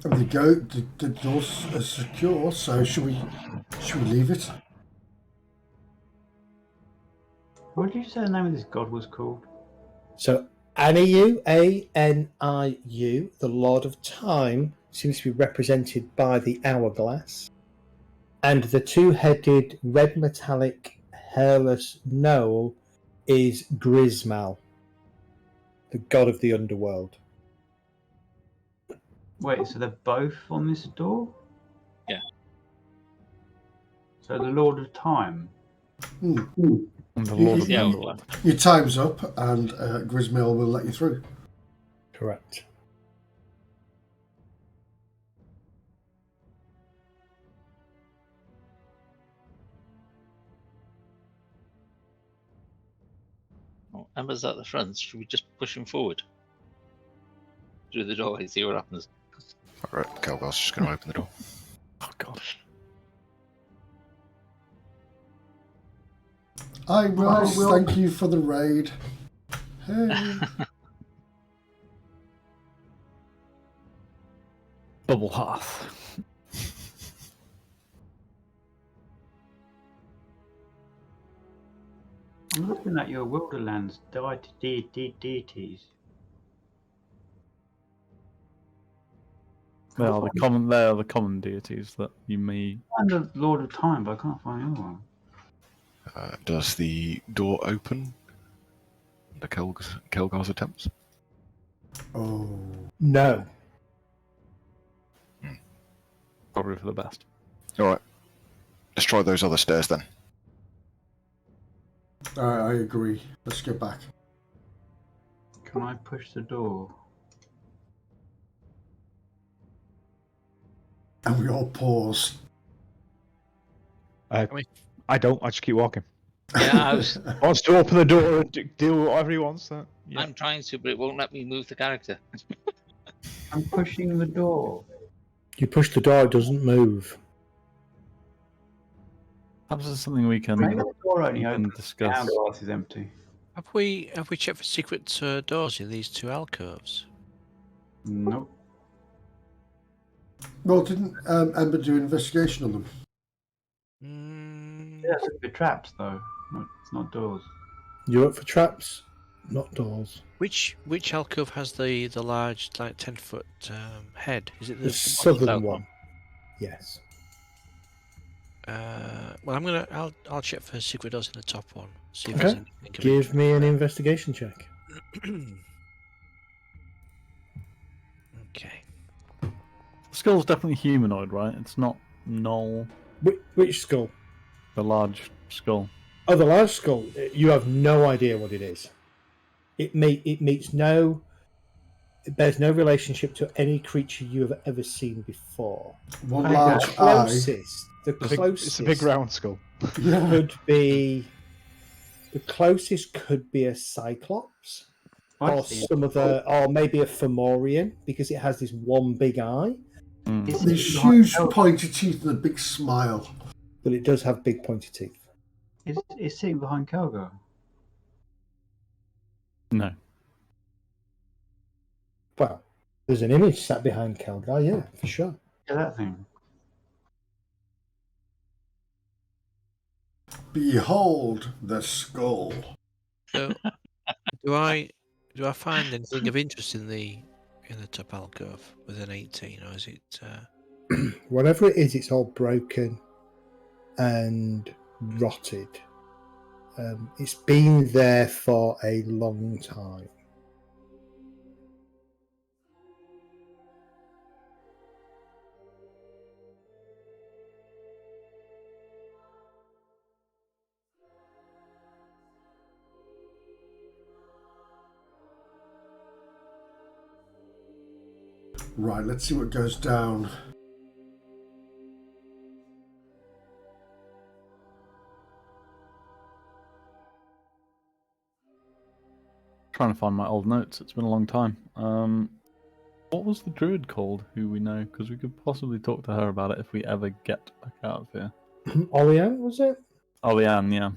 I mean, the doors are secure, so should we leave it? What did you say the name of this god was called? So Aniu, Aniu, the Lord of Time, seems to be represented by the hourglass, and the two-headed red metallic hairless gnoll is Grismal, the god of the underworld. Wait, so they're both on this door? Yeah. So the Lord of Time. And the Lord of the Yeah. Underworld. Your time's up, and Grismail will let you through. Correct. Well, Emma's at the front. Should we just push him forward through the doorway, see what happens? Alright, Kelgar's just going to open the door. Oh god. I will thank you for the raid. Hey. Bubble hearth. I'm looking at your Wilderlands deities. They are the common deities that you may. And the Lord of Time, but I can't find the other one. Does the door open under Kelgar's attempts? Oh. No. Probably for the best. Alright. Let's try those other stairs then. I agree. Let's get back. Can I push the door? And we all pause. I don't. I just keep walking. Yeah, Wants to open the door and deal with whatever he wants. Yeah. I'm trying to, but it won't let me move the character. I'm pushing the door. You push the door, it doesn't move. Perhaps it's something we can, Maybe the door only opens. discuss. The hourglass is empty. Have we checked for secret doors in these two alcoves? Nope. Well, didn't Ember do an investigation on them? Yeah, it's the traps though. It's not doors. You're up for traps, not doors. Which alcove has the large, like 10-foot head? Is it The the southern south one. one? Yes. Well, I'll check for secret doors in the top one. See if Okay. there's anything of Give me an investigation check. Okay. The skull's definitely humanoid, right? It's not Knoll, Which skull? the large skull. Oh, the large skull. You have no idea what it is. It meets no. It bears no relationship to any creature you have ever seen before. One Okay. large The eye. closest. The closest. It's a big round skull. Yeah. Could be. The closest could be a cyclops, or some other, or maybe a Fomorian, because it has this one big eye. These huge pointy teeth and a big smile. But it does have big pointy teeth. It's sitting behind Kelgar. No. Well, there's an image sat behind Kelgar, yeah, for sure. Yeah, that thing. Behold the skull. So, do I find anything of interest in the top alcove with an 18, or is it? Whatever it is, it's all broken and rotted. It's been there for a long time. Right, let's see what goes down. trying to find my old notes. It's been a long time. What was the druid called who we know? Because we could possibly talk to her about it if we ever get back out of here. Oleanne, was it? Oleanne, yeah.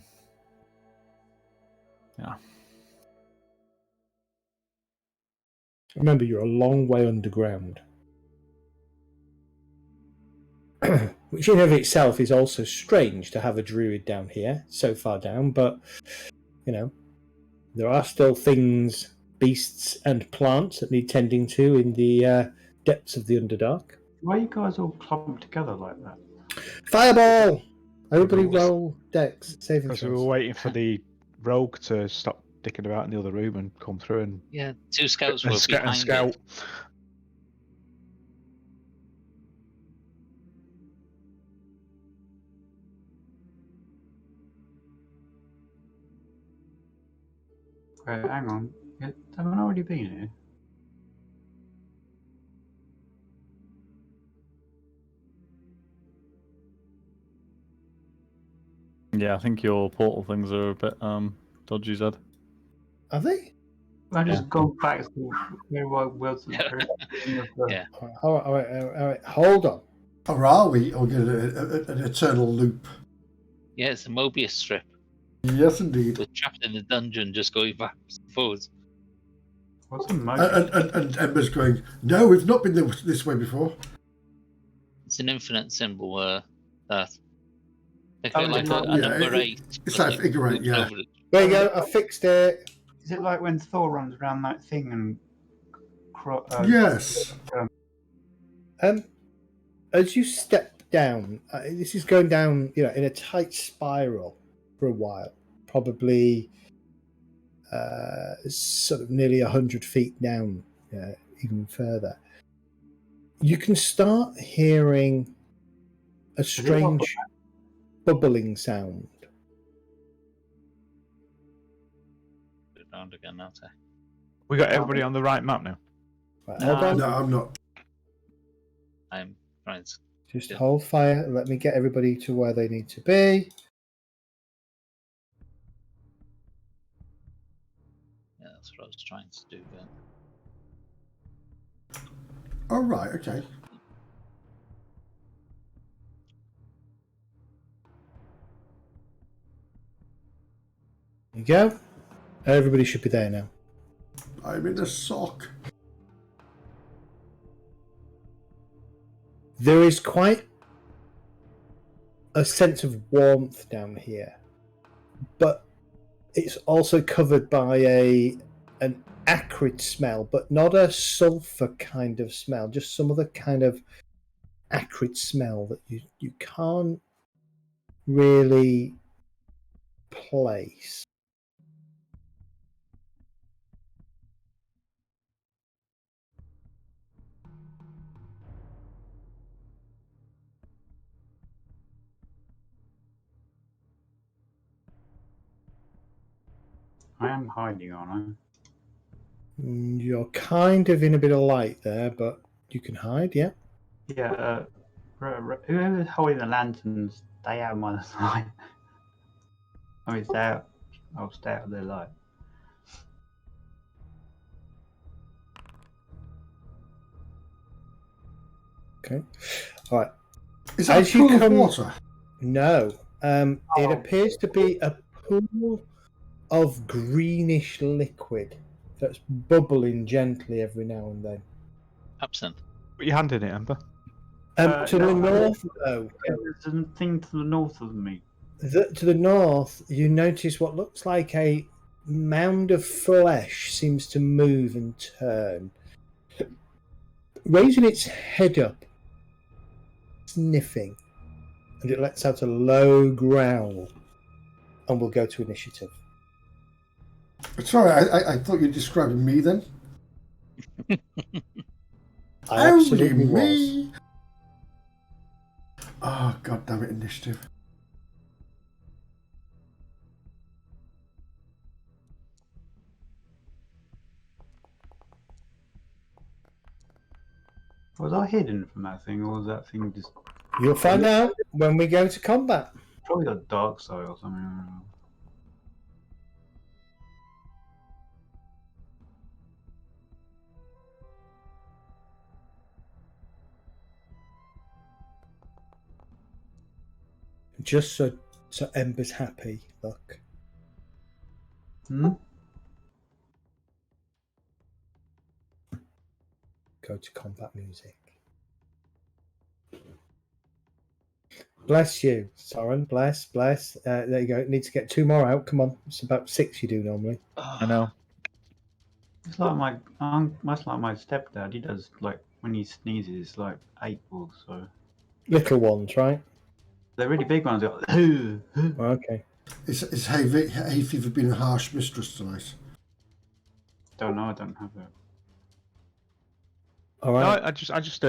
Yeah. Remember, you're a long way underground. Which in and of itself is also strange to have a druid down here, so far down, but, you know, there are still things, beasts and plants that need tending to in the depths of the Underdark. Why are you guys all clumped together like that? Fireball! Everybody roll Dex, saving Because we were throws. waiting for the rogue to stop dicking about in the other room and come through and Yeah, 2 scouts were and behind scout. it. Wait, hang on. Haven't I already been here? Yeah, I think your portal things are a bit dodgy, Zed. Are they? I just gone back to where I was. Yeah. All right. Hold on. Or are we? Or get an eternal loop? Yeah, it's a Mobius strip. Yes, indeed. We're trapped in the dungeon just going back and forwards. What's a Mobius? And Ember's going, no, we've not been this way before. It's an infinite symbol, that. Think Oh, of it like is it a number yeah, 8. it's like a figure eight, yeah. over it. There you go, I fixed it. Is it like when Thor runs around that thing and... Yes. As you step down, this is going down, you know, in a tight spiral for a while, probably sort of nearly 100 feet down, even further. You can start hearing a strange bubbling sound. Around again, aren't I? We got everybody on the right map now. Right, hold on. No, I'm not. I'm right. Just hold fire and let me get everybody to where they need to be. Yeah, that's what I was trying to do. Oh, right, okay. There you go. Everybody should be there now. I'm in a sock. There is quite a sense of warmth down here, but it's also covered by an acrid smell, but not a sulfur kind of smell, just some other kind of acrid smell that you can't really place. I am hiding, aren't You're kind of in a bit of light there, but you can hide, yeah. I? Yeah, whoever's holding the lanterns, stay out of my light. I mean, I'll stay out of their light. Okay. All right. Is that As a you pool of come- water? No. It appears to be a pool of greenish liquid that's bubbling gently every now and then. Absinthe. Put your hand in it, Amber. To the north, though, There's a thing to the north of me. to the north, you notice what looks like a mound of flesh seems to move and turn, raising its head up, sniffing, and it lets out a low growl, and we'll go to initiative. Sorry, I thought you were describing me then. I Only absolutely was. me. Oh, god damn it, initiative. Was I hidden from that thing, or was that thing just You'll find out when we go to combat. probably a dark side or something? just so Ember's happy. Look. Hmm? Go to combat music. Bless you, Soren. Bless. There you go. Need to get 2 more out. Come on. It's about 6 you do normally. I know. It's like my much like my stepdad. He does like when he sneezes, it's like 8 balls. So Little ones, right? they're really big ones. Like, Okay. Is hay fever been a harsh mistress tonight? don't know. I don't have it. All No, right. I just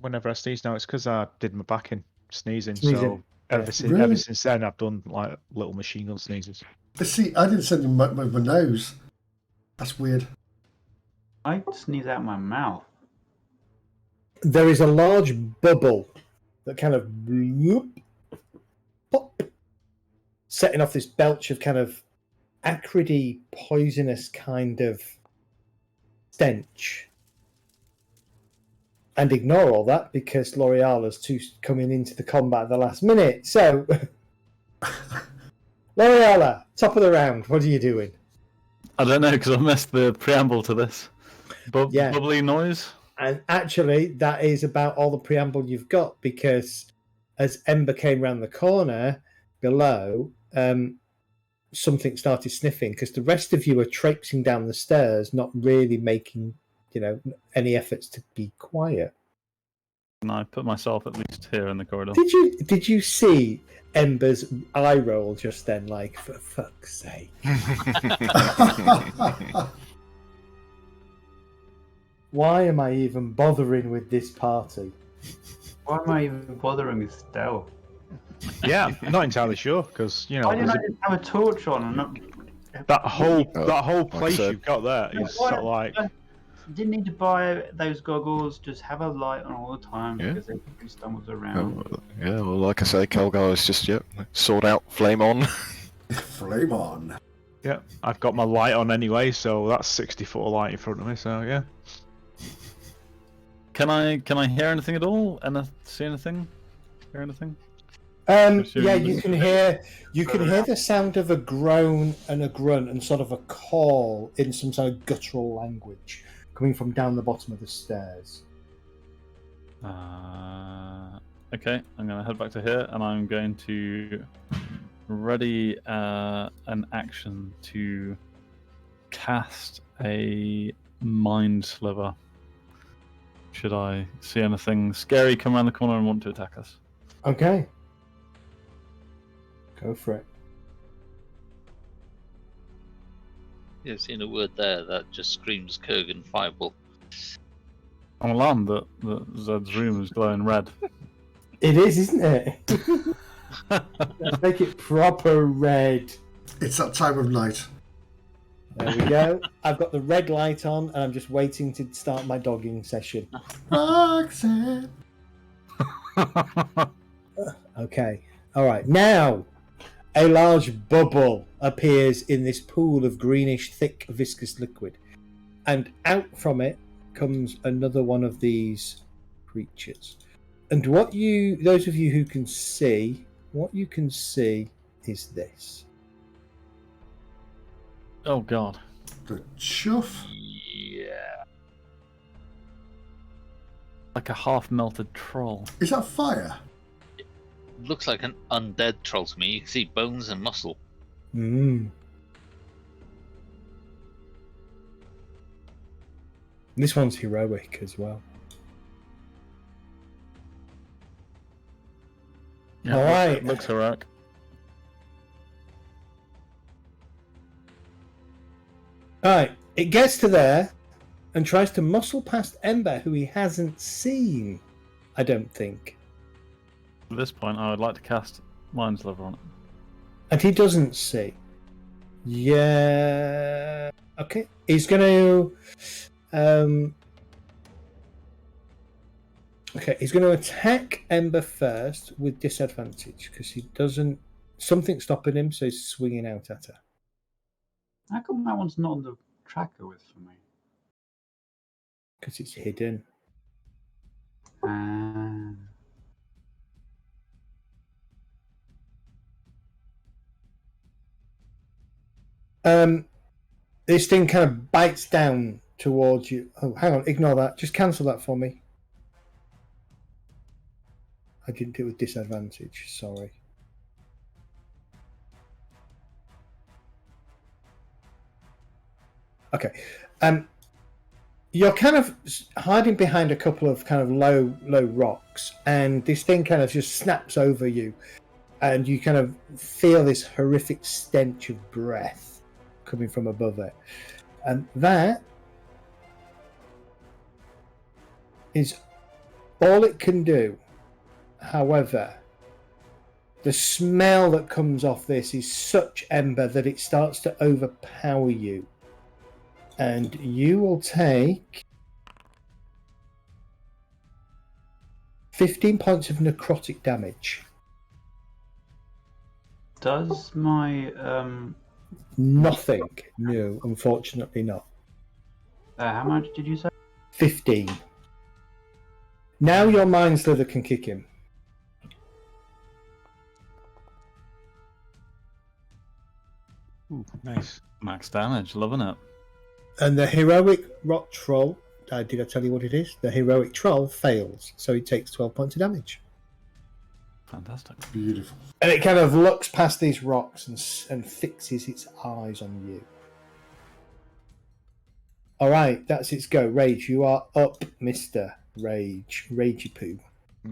whenever I sneeze now, it's because I did my back in sneezing. So Sneezing, ever since Really? ever since then, I've done like little machine gun sneezes. See, I didn't send him my nose. That's weird. I sneeze out my mouth. There is a large bubble that kind of whoop, pop, setting off this belch of kind of acridy, poisonous kind of stench. And ignore all that because L'Oreal too coming into the combat at the last minute. So, L'Oreal, top of the round, what are you doing? I don't know because I missed the preamble to this. Yeah. Bubbly noise. And actually, that is about all the preamble you've got because as Ember came round the corner below, something started sniffing because the rest of you are traipsing down the stairs, not really making, any efforts to be quiet. And I put myself at least here in the corridor. Did you see Ember's eye roll just then? Like, for fuck's sake! Why am I even bothering with this party? Why am I even bothering with stealth? Yeah, I'm not entirely sure because Why didn't I just have a torch on and not... that whole place said. you've got there is sort of like. You didn't need to buy those goggles. Just have a light on all the time Yeah. because everybody stumbles around. Yeah, well, like I say, Kelgar is just sword out, flame on. Flame on. Yeah, I've got my light on anyway, so that's 60-foot of light in front of me. So yeah. Can I hear anything at all? And see anything? Hear anything? Yeah, you can hear the sound of a groan and a grunt and sort of a call in some sort of guttural language coming from down the bottom of the stairs. Okay, I'm going to head back to here and I'm going to ready an action to cast a mind sliver. Should I see anything scary come around the corner and want to attack us? Okay. Go for it. You've seen a word there that just screams Kurgan Fireball. I'm alarmed that Zed's room is glowing red. It is, isn't it? Let's make it proper red. It's that time of night. There we go. I've got the red light on and I'm just waiting to start my dogging session. Roxanne. Okay. All right. Now, a large bubble appears in this pool of greenish, thick, viscous liquid. And out from it comes another one of these creatures. And those of you who can see, what you can see is this. Oh god. The chuff. Yeah. Like a half-melted troll. Is that fire? Looks like an undead troll to me. You can see bones and muscle. This one's heroic as well. Yeah, all right. It looks heroic. Alright, it gets to there and tries to muscle past Ember, who he hasn't seen, I don't think. At this point, I would like to cast Mind Sliver on it. And he doesn't see. Yeah. Okay. He's going to... Okay, he's going to attack Ember first with disadvantage, because he doesn't... Something's stopping him, so he's swinging out at her. How come that one's not on the tracker with for me? Because it's hidden. This thing kind of bites down towards you. Oh, hang on, ignore that. Just cancel that for me. I didn't do it with disadvantage. Sorry. Okay. You're kind of hiding behind a couple of kind of low rocks, and this thing kind of just snaps over you, and you kind of feel this horrific stench of breath coming from above it. And that is all it can do. However, the smell that comes off this is such ember that it starts to overpower you. And you will take 15 points of necrotic damage. Does my Nothing. No, unfortunately not. how much did you say? 15. Now your Mind Slither can kick him. Ooh, nice. Max damage, loving it. And the heroic rock troll, did I tell you what it is? The heroic troll fails, so he takes 12 points of damage. Fantastic. Beautiful. And it kind of looks past these rocks and fixes its eyes on you. Alright, that's its go. Rage, you are up, Mr. Rage. Ragey poo.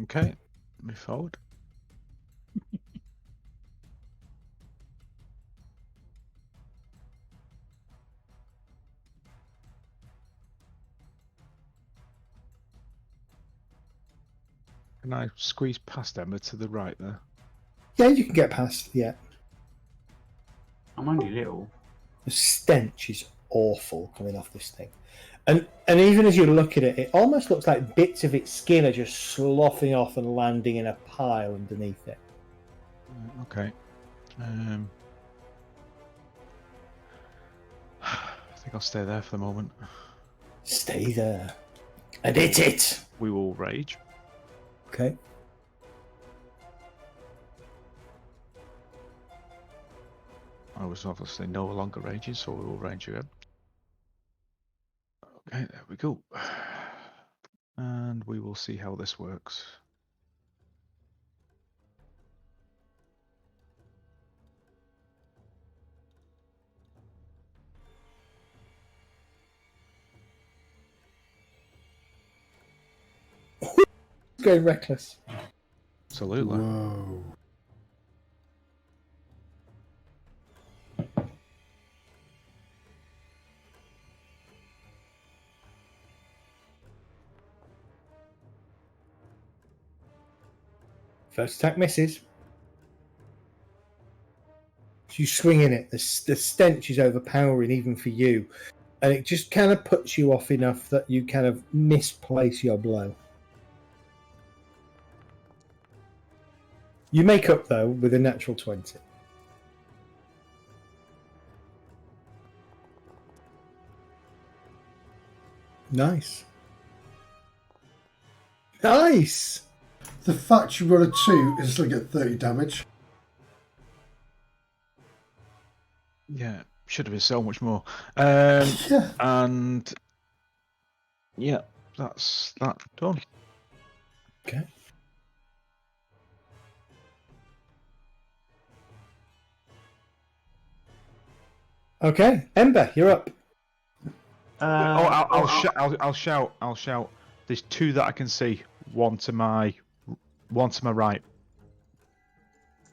Okay, move forward. Can I squeeze past Emma to the right there? Yeah, you can get past, yeah. I'm only little. The stench is awful coming off this thing. And even as you look at it, it almost looks like bits of its skin are just sloughing off and landing in a pile underneath it. Okay. I think I'll stay there for the moment. Stay there. And hit it! We will rage. Okay. I was obviously no longer raging, so we will rage again. Okay, there we go. And we will see how this works. Going reckless. Absolutely. Whoa. First attack misses. You swing in it. The stench is overpowering even for you. And it just kind of puts you off enough that you kind of misplace your blow. You make up, though, with a natural 20. Nice. Nice! The fact you roll a 2 is still get 30 damage. Yeah, should have been so much more. Yeah. And yeah, that's that done. Okay. Okay, Ember, you're up. I'll shout. There's two that I can see. One to my right.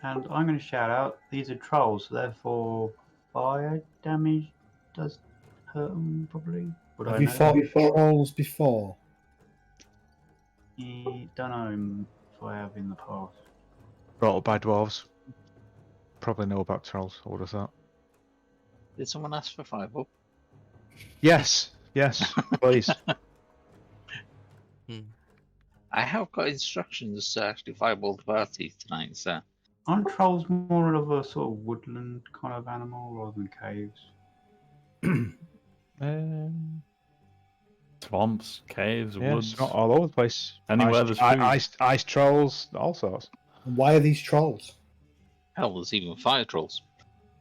And I'm going to shout out, these are trolls, so therefore fire damage does hurt them, probably. Would Have I you know? fought trolls before? Don't know if I have in the past. Brought up by dwarves. Probably know about trolls. What is that? Did someone ask for fireball? Yes, please. I have got instructions to actually fireball the party tonight, so. Aren't trolls more of a sort of woodland kind of animal rather than caves? Swamps, caves, woods. It's not all over the place. Anywhere there's food. Ice trolls, all sorts. Why are these trolls? Hell, there's even fire trolls.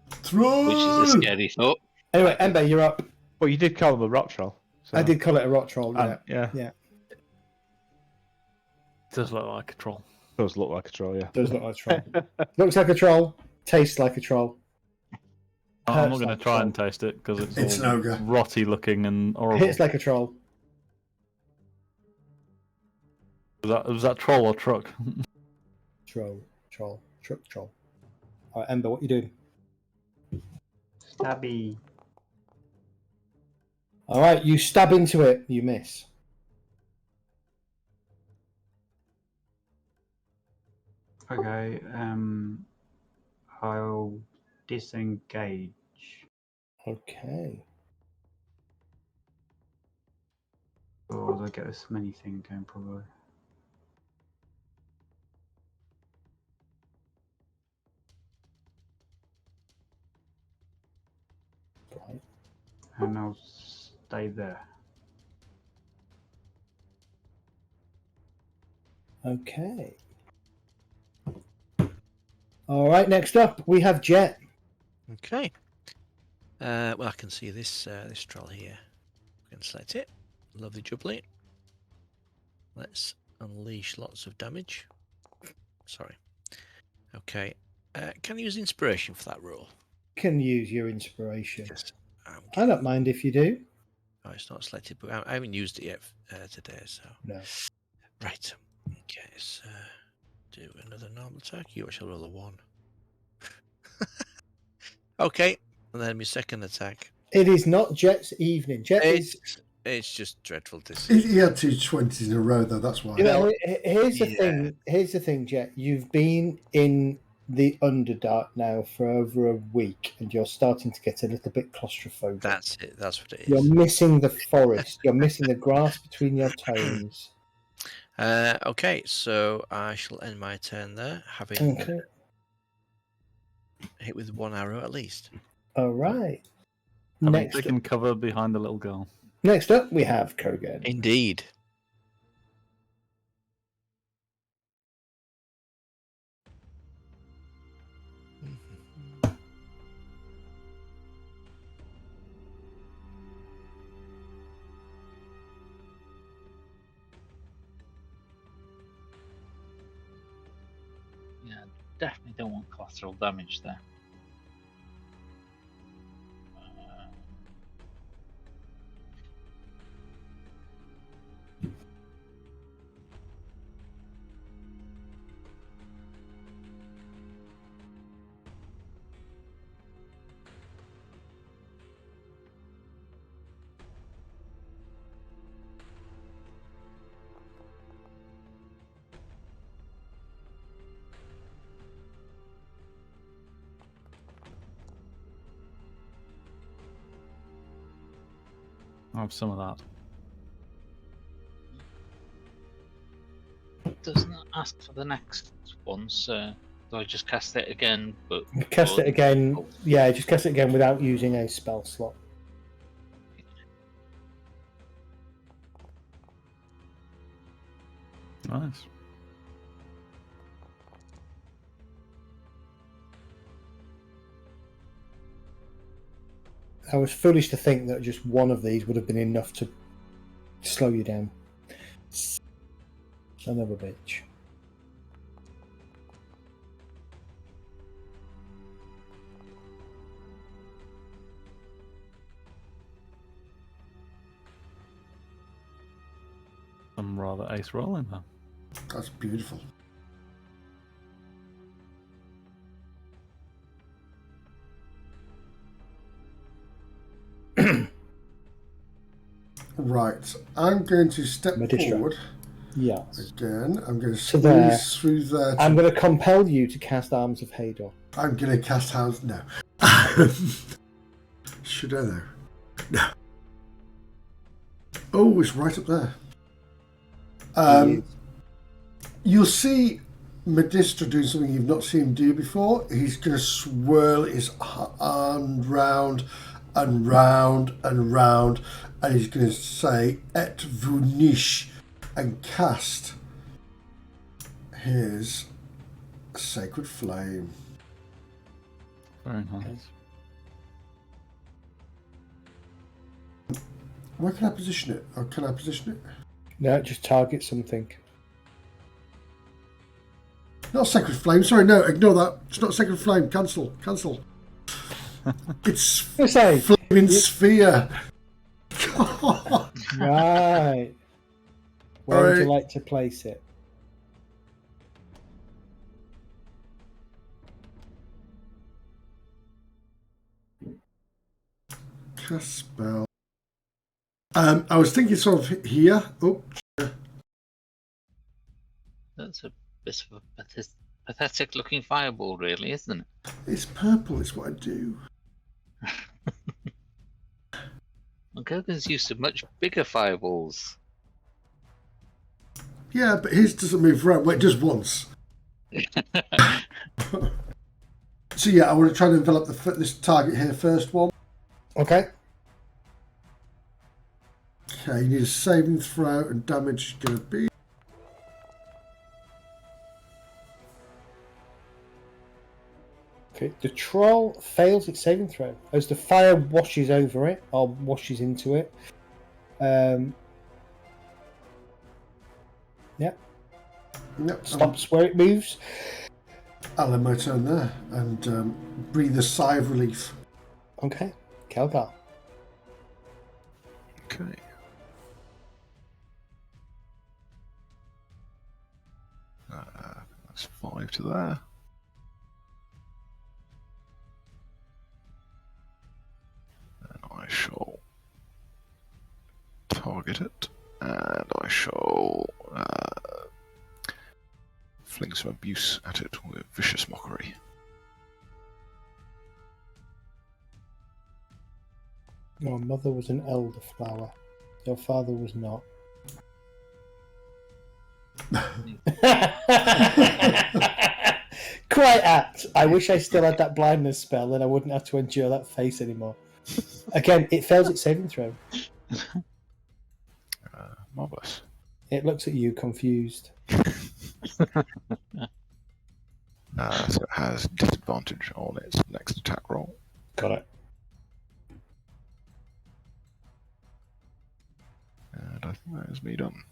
Throw! Which is a scary thought. Anyway, Ember, you're up. Well, you did call him a rock troll. So. I did call it a rock troll, yeah. Yeah. It does look like a troll. Does look like a troll, yeah. Does look like a troll. Looks like a troll. Tastes like a troll. I'm not going to try and taste it because it's an all ogre. rotty looking and horrible. Hits like a troll. Was that troll or truck? Troll. Truck troll. Alright, Ember, what you doing? Stabby. Alright, you stab into it. You miss. Okay, I'll disengage. Okay. Or I get this many thing going probably. Right. And I'll stay there. Okay. Alright, next up we have Jet. Okay. Well, I can see this this troll here. We can select it. Lovely jubbly. Let's unleash lots of damage. Sorry. Okay. Can I use inspiration for that roll? Can use your inspiration. Yes. I don't mind if you do. Oh, it's not selected, but I haven't used it yet today, so. No. Right. Okay, let's do another normal attack. You shall roll a 1. Okay, and then my second attack. It is not Jet's evening. It's just dreadful to He see. had 2 20s in a row, though. That's why. You know, here's the thing. Here's the thing, Jet. You've been in the Underdark now for over a week, and you're starting to get a little bit claustrophobic. That's it. That's what it is. You're missing the forest. You're missing the grass between your toes. Okay, so I shall end my turn there, having hit with 1 arrow at least. All right. Having taken cover behind the little girl. Next up, we have Kogan. Indeed. Yeah, definitely don't want collateral damage there. I'll have some of that. Doesn't ask for the next one, so do I just cast it again? But Cast it again. Yeah, just cast it again without using a spell slot. Nice. I was foolish to think that just one of these would have been enough to slow you down. Son of a bitch. I'm rather ace rolling there. That's beautiful. Right, I'm going to step forward. Yes. Again, I'm going to squeeze through there. I'm going to compel you to cast Arms of Hador. I'm going to cast Hounds. No. Should I though? No. Oh, it's right up there. You'll see Medistra doing something you've not seen him do before. He's going to swirl his arm round and round and round, and he's going to say "Et vunish" and cast his Sacred Flame. Very nice. Where can I position it? Or can I position it? No, just target something. Not Sacred Flame. Sorry, no, ignore that. It's not Sacred Flame. Cancel. It's Flaming Sphere. Right. Where would you like to place it? Cast spell. I was thinking sort of here. Oh, That's a bit of a pathetic-looking fireball, really, isn't it? it's purple. It's what I do. Well, Gurgen's used to much bigger fireballs. Yeah, but his doesn't move around. Well, it does once. So yeah, I want to try to envelop this target here first one. Okay. Okay, you need a saving throw, and damage is going to be. Okay, the troll fails its saving throw as the fire washes over it or washes into it. Yep, stops where it moves. I'll end my turn there and breathe a sigh of relief. Okay, Kelgar. Okay. That's 5 to there. And I shall target it, and I shall fling some abuse at it with vicious mockery. Your mother was an elderflower. Your father was not. Quite apt. I wish I still had that blindness spell, and I wouldn't have to endure that face anymore. Again, it fails its saving throw. Marvellous. It looks at you confused. So it has disadvantage on its next attack roll. Got it. And I think that is me done.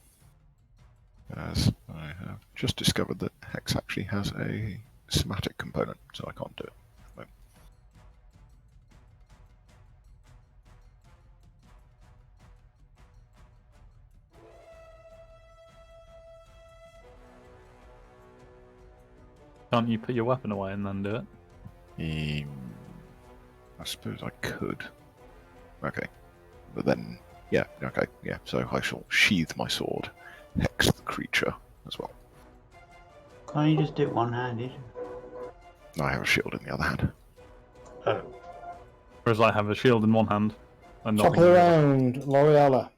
As I have just discovered that Hex actually has a somatic component, so I can't do it. No. Can't you put your weapon away and then do it? I suppose I could. Okay. But then, yeah, okay, yeah. So I shall sheathe my sword, hex the creature as well. Can't you just do it one-handed? I have a shield in the other hand. Oh. Whereas I have a shield in one hand and Top nothing of the in the other. round, L'Oreala.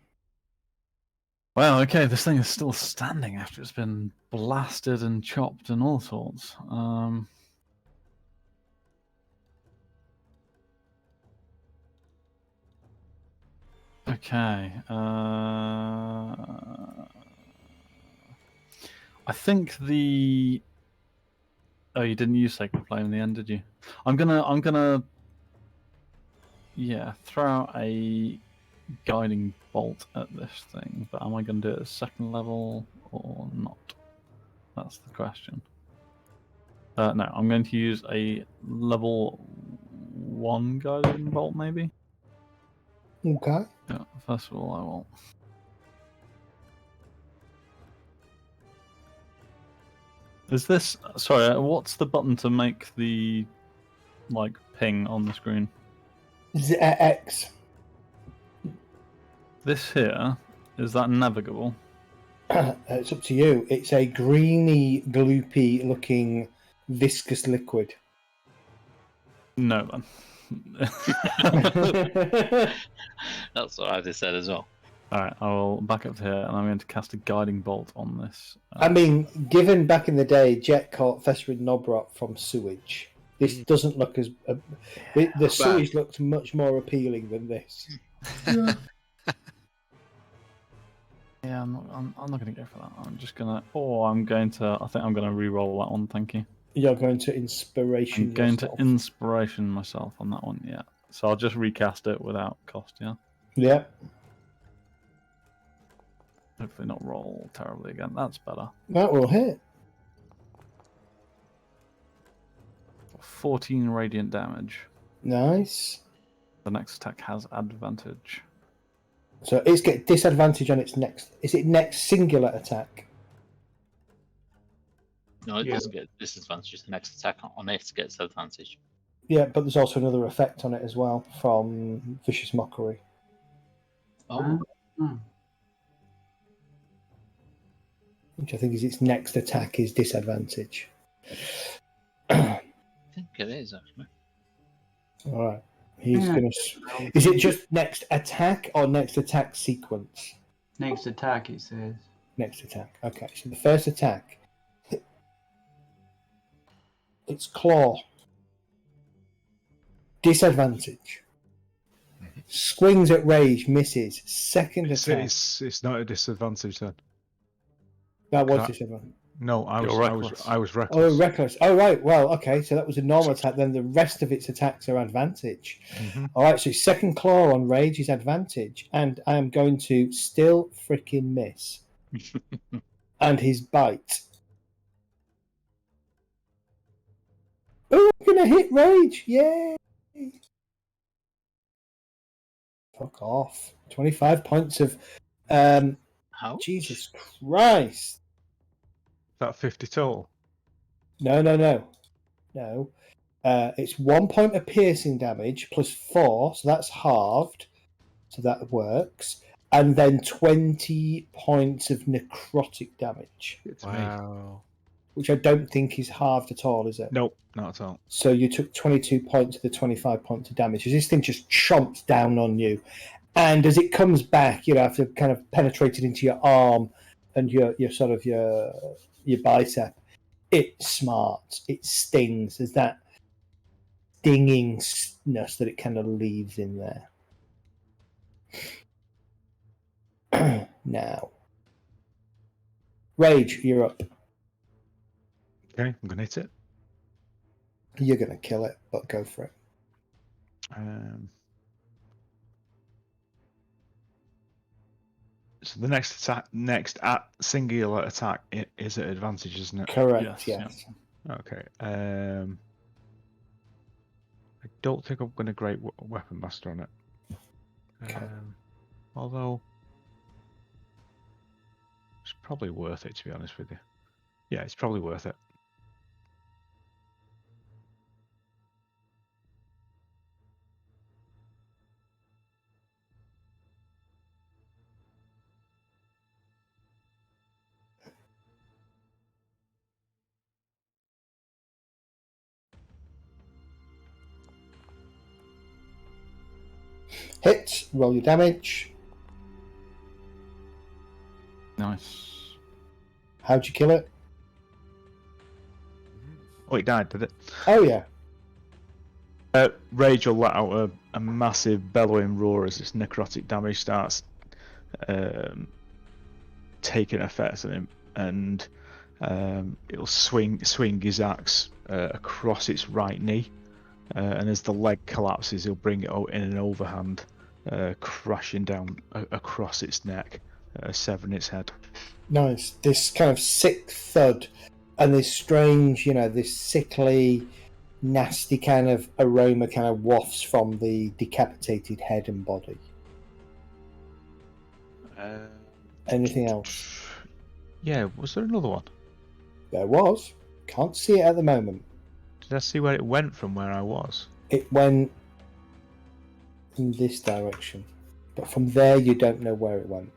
Well, okay, this thing is still standing after it's been blasted and chopped and all sorts. Okay. I think the. Oh, you didn't use Sacred Flame in the end, did you? I'm gonna. Yeah, throw out a guiding bolt at this thing, but am I going to do it at second level or not? That's the question. No, I'm going to use a level 1 guiding bolt, maybe. Okay. Yeah, first of all, I will. Is this... Sorry, what's the button to make the, like, ping on the screen? X. This here, is that navigable? It's up to you. It's a greeny, gloopy looking viscous liquid. No, then. That's what I just said as well. Alright, I will back up to here and I'm going to cast a guiding bolt on this. I mean, given back in the day, Jet caught Fesrid Nobrot from sewage. This doesn't look as... the sewage looked much more appealing than this. Yeah. Yeah, I'm not going to go for that. I'm just going to... I think I'm going to re-roll that one, thank you. You're going to inspiration I'm going yourself. to inspiration myself on that one, yeah. So I'll just recast it without cost, yeah? Yeah. Hopefully not roll terribly again. That's better. That will hit. 14 radiant damage. Nice. The next attack has advantage. So it's get disadvantage on its next. Is it next singular attack? No, it doesn't get disadvantage. It's the next attack on it gets advantage. Yeah, but there's also another effect on it as well from Vicious Mockery. Oh. Which I think is its next attack is disadvantage. I think it is, actually. All right. He's going to... Is it just next attack or next attack sequence? Next attack, it says. Next attack. Okay, so the first attack... It's claw. Disadvantage. Swings at rage, misses. Second attack. It's not a disadvantage then. That was disadvantage. No, I was reckless. Oh, reckless. Oh, right. Well, okay. So that was a normal attack. Then the rest of its attacks are advantage. Mm-hmm. All right. So second claw on rage is advantage, and I am going to still freaking miss. And his bite. Oh, I'm gonna hit rage! Yay! Fuck off. 25 points of. How? Jesus Christ! That 50 total? No. It's 1 point of piercing damage plus 4, so that's halved. So that works. And then 20 points of necrotic damage. Wow. Which I don't think is halved at all, is it? Nope, not at all. So you took 22 points of the 25 points of damage. As this thing just chomps down on you. And as it comes back, after kind of penetrated into your arm and your bicep, it smarts, it stings. There's that stingingness that it kind of leaves in there. Now. Rage, you're up. Okay, I'm going to hit it. You're going to kill it, but go for it. So the next singular attack is at advantage, isn't it? Correct, yes. Okay. I don't think I'm going to Great Weapon Master on it. Okay. Although, it's probably worth it, to be honest with you. Yeah, it's probably worth it. Hit, roll your damage. Nice. How'd you kill it? Oh, it died, did it? Oh, yeah. Rage will let out a massive bellowing roar as its necrotic damage starts taking effect on him, and it'll swing his axe across its right knee, and as the leg collapses, he'll bring it out in an overhand, crashing down across its neck, severing its head. Nice. This kind of sick thud and this strange, this sickly, nasty kind of aroma kind of wafts from the decapitated head and body. Anything else? Yeah, was there another one? There was. Can't see it at the moment. Did I see where it went from where I was? It went in this direction. But from there, you don't know where it went.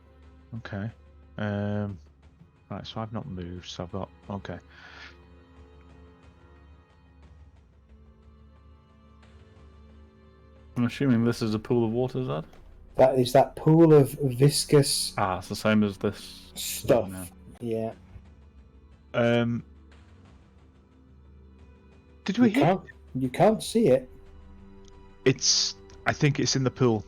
Okay. Right, so I've not moved, so I've got... Okay. I'm assuming this is a pool of water, Zed? That is that pool of viscous... it's the same as this stuff. Yeah. Did we hit? You can't see it. I think it's in the pool.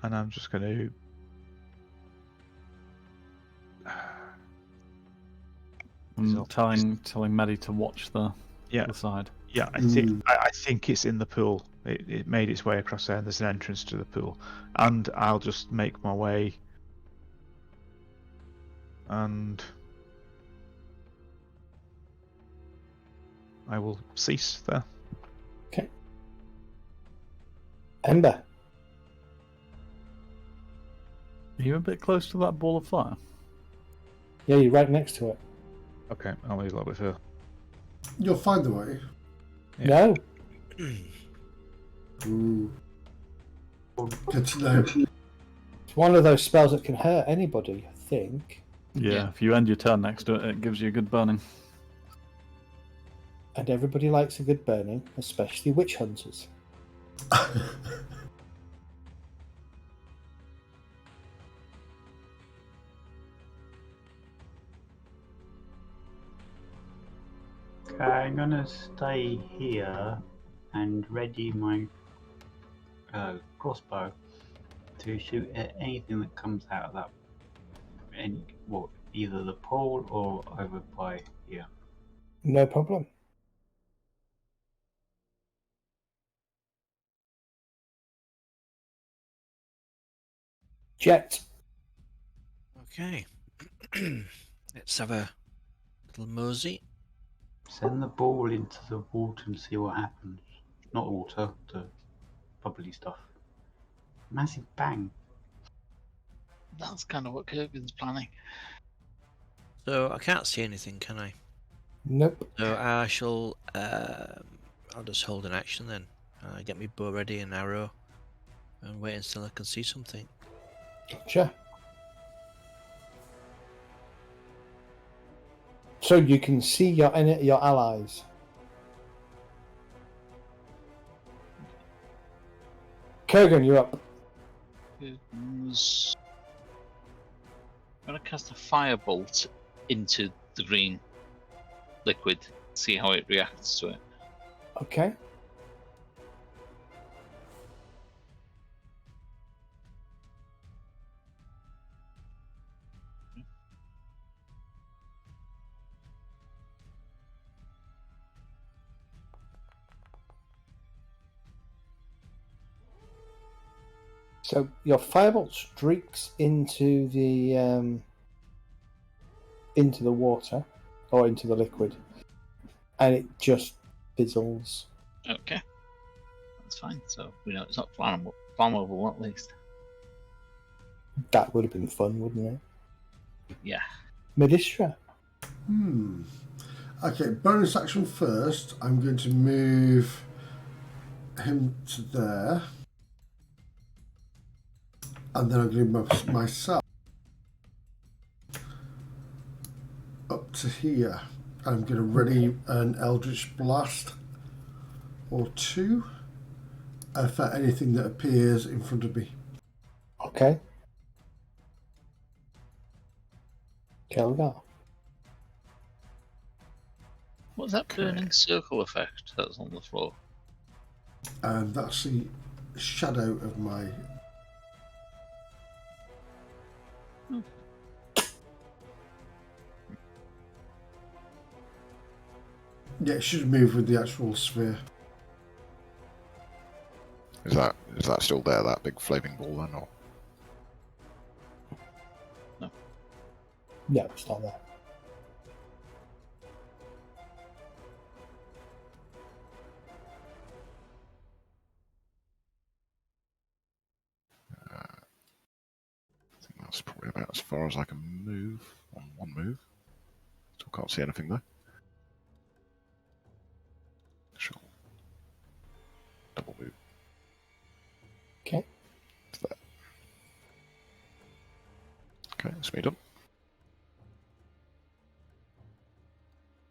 And I'm just going to... I'm telling Maddie to watch the side. Yeah, I think it's in the pool. It made its way across there, and there's an entrance to the pool. And I'll just make my way, and I will cease there. Okay. Ember. Are you a bit close to that ball of fire? Yeah, you're right next to it. Okay, I'll leave a little bit further. You'll find the way. No. Ooh. Good to know. It's one of those spells that can hurt anybody, I think. Yeah, if you end your turn next to it, it gives you a good burning. And everybody likes a good burning, especially witch hunters. Okay, I'm gonna stay here and ready my crossbow to shoot at anything that comes out of that, either the pool or over by here. No problem. Jet. Okay. Let's have a little mosey. Send the ball into the water and see what happens. Not water, the bubbly stuff. Massive bang. That's kind of what Kurgan's planning. So I can't see anything, can I? Nope. So I shall. I'll just hold an action then. Get my bow ready and arrow, and wait until I can see something. Gotcha. So you can see your allies. Kurgan, you're up. Kurgan's... I'm going to cast a firebolt into the green liquid, see how it reacts to it. Okay. So your firebolt streaks into the water or into the liquid, and it just fizzles. Okay. That's fine, so we know it's not flammable at least. That would have been fun, wouldn't it? Yeah. Medistra. Okay, bonus action first. I'm going to move him to there. And then I'm going to move myself up to here. I'm going to ready an Eldritch Blast or two for anything that appears in front of me. Okay. Kelgar. What's that burning circle effect that's on the floor? And that's the shadow of my... Yeah, it should move with the actual sphere. Is that still there, that big flaming ball then, or? No. No, it's not there. I think that's probably about as far as I can move on one move. Still can't see anything there. Sure. Double move. Okay. To there. Okay, that's me done.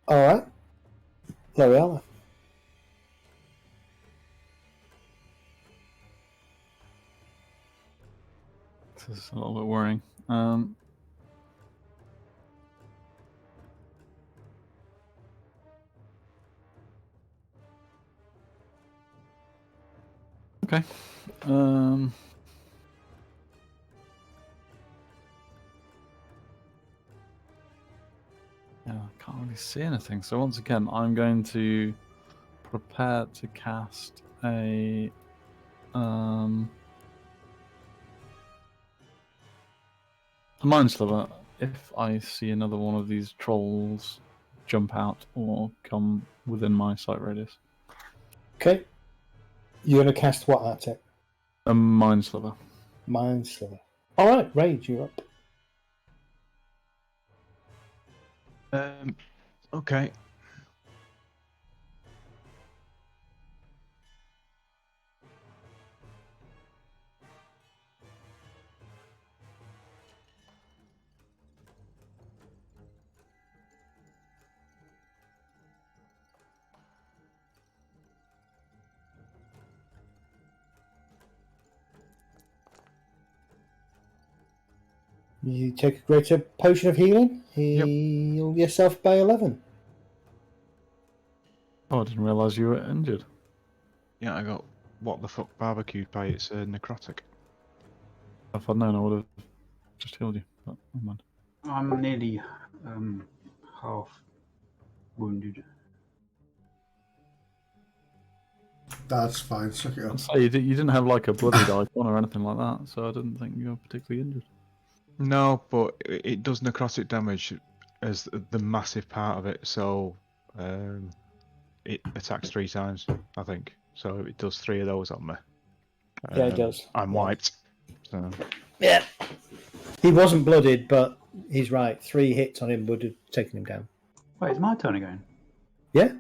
All right. Lorella. This is a little bit worrying. Okay. Yeah, I can't really see anything. So once again, I'm going to prepare to cast a Mind Sliver if I see another one of these trolls jump out or come within my sight radius. Okay. You're going to cast what at it? A Mind Sliver. Mind Sliver. Alright, Rage, you're up. Okay. You take a greater potion of healing. Heal yourself by 11. Oh, I didn't realise you were injured. Yeah, I got what the fuck barbecued by its necrotic. If I'd known, I would have just healed you, but never mind. I'm nearly half wounded. That's fine. Suck it up. I'd say you didn't have like a bloodied icon or anything like that, so I didn't think you were particularly injured. No, but it does necrotic damage as the massive part of it, so it attacks 3 times, I think. So it does 3 of those on me. Yeah, it does. I'm wiped. So. Yeah. He wasn't blooded, but he's right. 3 hits on him would have taken him down. Wait, it's my turn again? Yeah.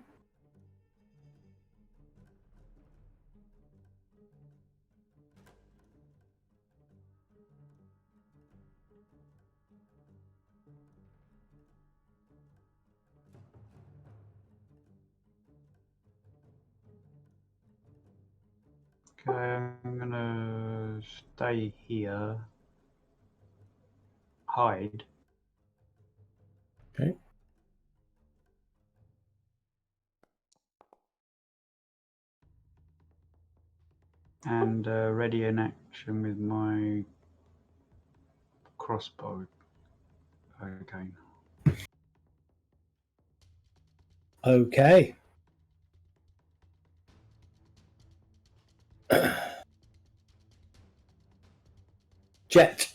Okay, I'm gonna stay here. Hide. Okay. And ready in action with my crossbow again. Okay. Jet.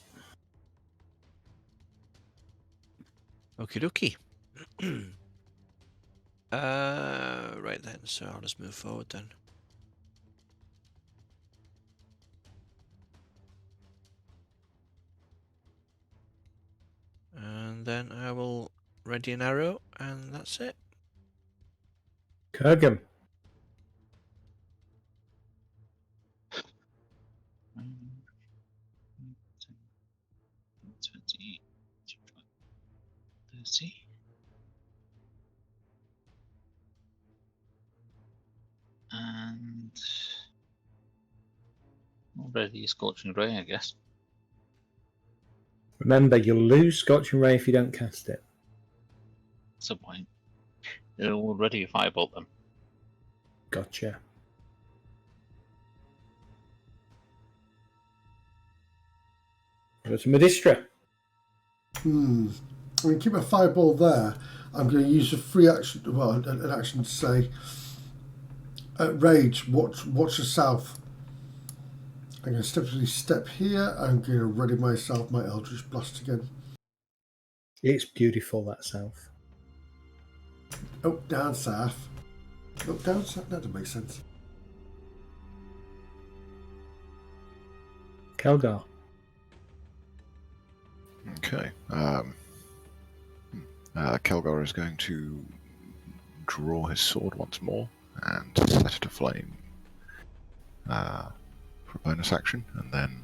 Okie dokie. Right then, so I'll just move forward then. And then I will ready an arrow, and that's it. Kurgan. 20, 30. And already Scorching Ray, I guess. Remember, you'll lose Scorching Ray if you don't cast it. At some point. They're already a firebolt them. Gotcha. Go to Medistra. I mean, keep a fireball there. I'm going to use a free action, well, an action to say, Rage, watch yourself. I'm going to step here. I'm going to ready myself my Eldritch Blast again. It's beautiful, that south. Up, down, south. Up, down, south. That doesn't make sense. Kelgar. Okay. Kelgar is going to draw his sword once more and set it aflame for a bonus action, and then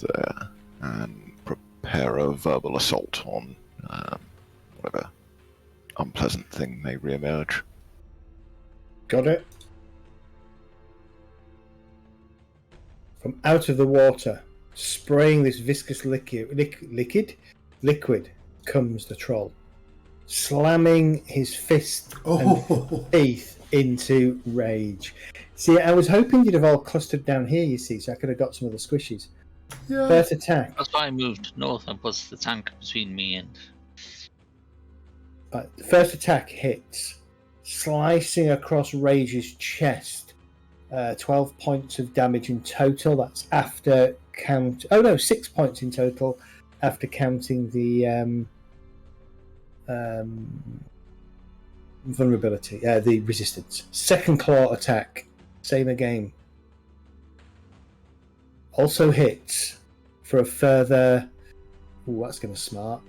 there and prepare a verbal assault on whatever unpleasant thing may re-emerge. Got it. From out of the water, spraying this viscous liquid, comes the troll, slamming his fist and teeth into Rage. See, I was hoping you'd have all clustered down here, you see, so I could have got some of the squishies. Yeah. First attack. That's why I moved north and put the tank between me and... Right, the first attack hits, slicing across Rage's chest. 12 points of damage in total. That's after count. Oh no, 6 points in total after counting the vulnerability, the resistance. Second claw attack, same again. Also hits for a further. Ooh, that's going to smart.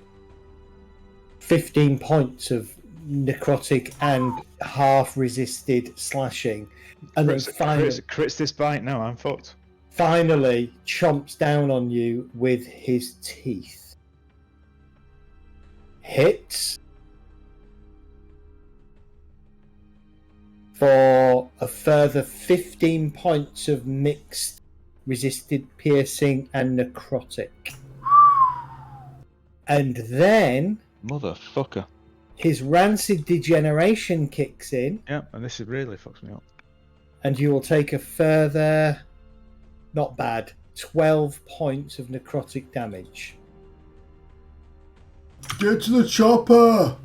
15 points of necrotic and half-resisted slashing, and then finally crits this bite. No, I'm fucked. Finally, chomps down on you with his teeth. Hits for a further 15 points of mixed, resisted, piercing, and necrotic. And then motherfucker, his rancid degeneration kicks in. Yeah, and this really fucks me up. And you will take a further, not bad, 12 points of necrotic damage. Get to the chopper!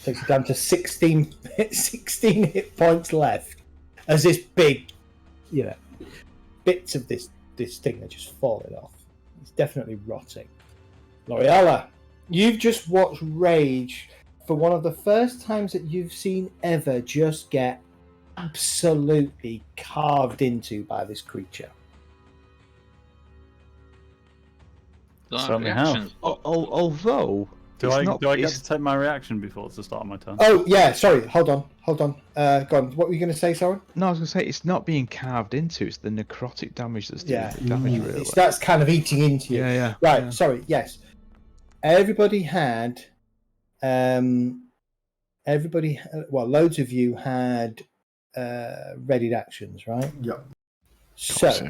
Takes it down to 16 hit points left. As this big, bits of this thing are just falling off. It's definitely rotting. L'Oreala, you've just watched Rage for one of the first times that you've seen ever just get absolutely carved into by this creature. Certainly have. Although, do I get to take my reaction before it's the start of my turn? Oh yeah, sorry. Hold on. Go on. What were you going to say, sorry? No, I was going to say it's not being carved into; it's the necrotic damage that's doing the damage. Really, that's kind of eating into you. Yeah. Right. Yeah. Sorry. Yes. Everybody had. Loads of you had readied actions, right? Yep. So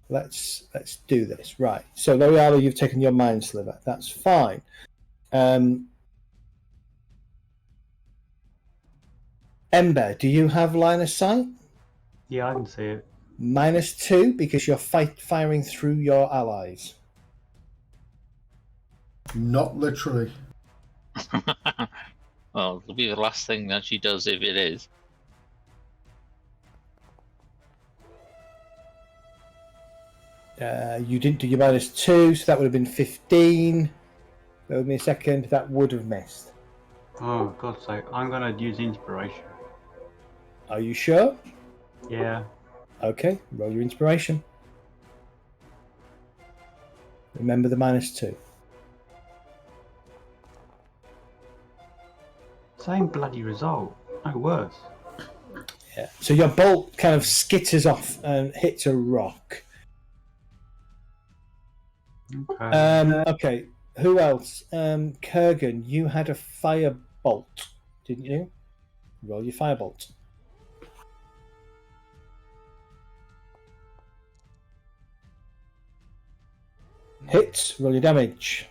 let's do this. Right. So L'Oreala, you've taken your mind sliver. That's fine. Ember, do you have line of sight? Yeah, I can see it. -2 because you're firing through your allies. Not literally. Well, it'll be the last thing that she does if it is. You didn't do your -2, so that would have been 15. Bear with me a second. That would have missed. Oh, God's sake. I'm going to use inspiration. Are you sure? Yeah. Okay, roll your inspiration. Remember the -2. Same bloody result. No worse. Yeah. So your bolt kind of skitters off and hits a rock. Okay. Okay. Who else? Kurgan, you had a firebolt, didn't you? Roll your firebolt. Hits. Roll your damage.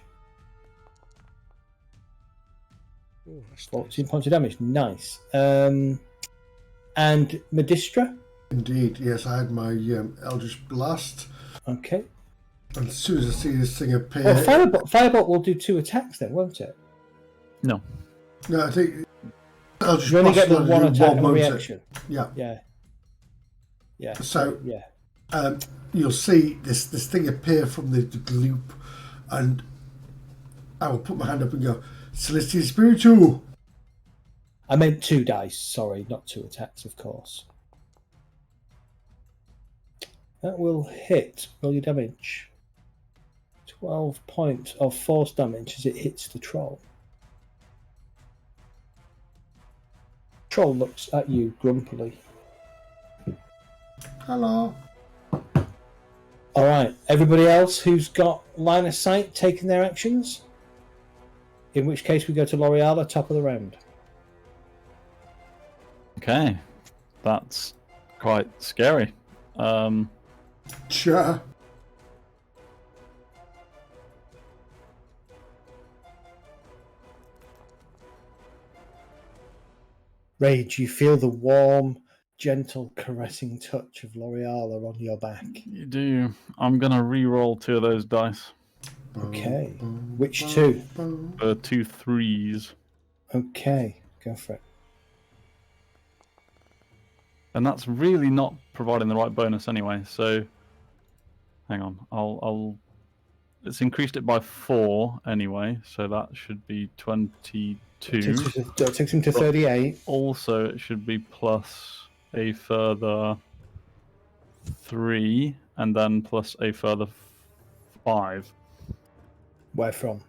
Ooh, that's 14 points of damage. Nice. And Medistra? Indeed, yes, I had my Eldritch Blast. Okay. And as soon as I see this thing appear... Well, firebolt will do 2 attacks then, won't it? No. No, I think... Eldritch You only Blast get the will one do attack and won't it? reaction. Yeah. Yeah. So, yeah. You'll see this thing appear from the gloop, and I will put my hand up and go, Celestial Spiritual! I meant 2 dice, sorry, not 2 attacks, of course. That will hit. Roll your damage. 12 points of force damage as it hits the troll. Troll looks at you grumpily. Hello. Alright, everybody else who's got line of sight taking their actions? In which case we go to L'Oreala, top of the round. Okay. That's quite scary. Sure. Rage, you feel the warm, gentle, caressing touch of L'Oreala on your back. You do. I'm going to re-roll 2 of those dice. Okay. Which 2? 2 3s. Okay, go for it. And that's really not providing the right bonus anyway. So, hang on. I'll. It's increased it by 4 anyway, so that should be 22. That takes him to 38. Also, it should be plus a further 3, and then plus a further 5. Where from?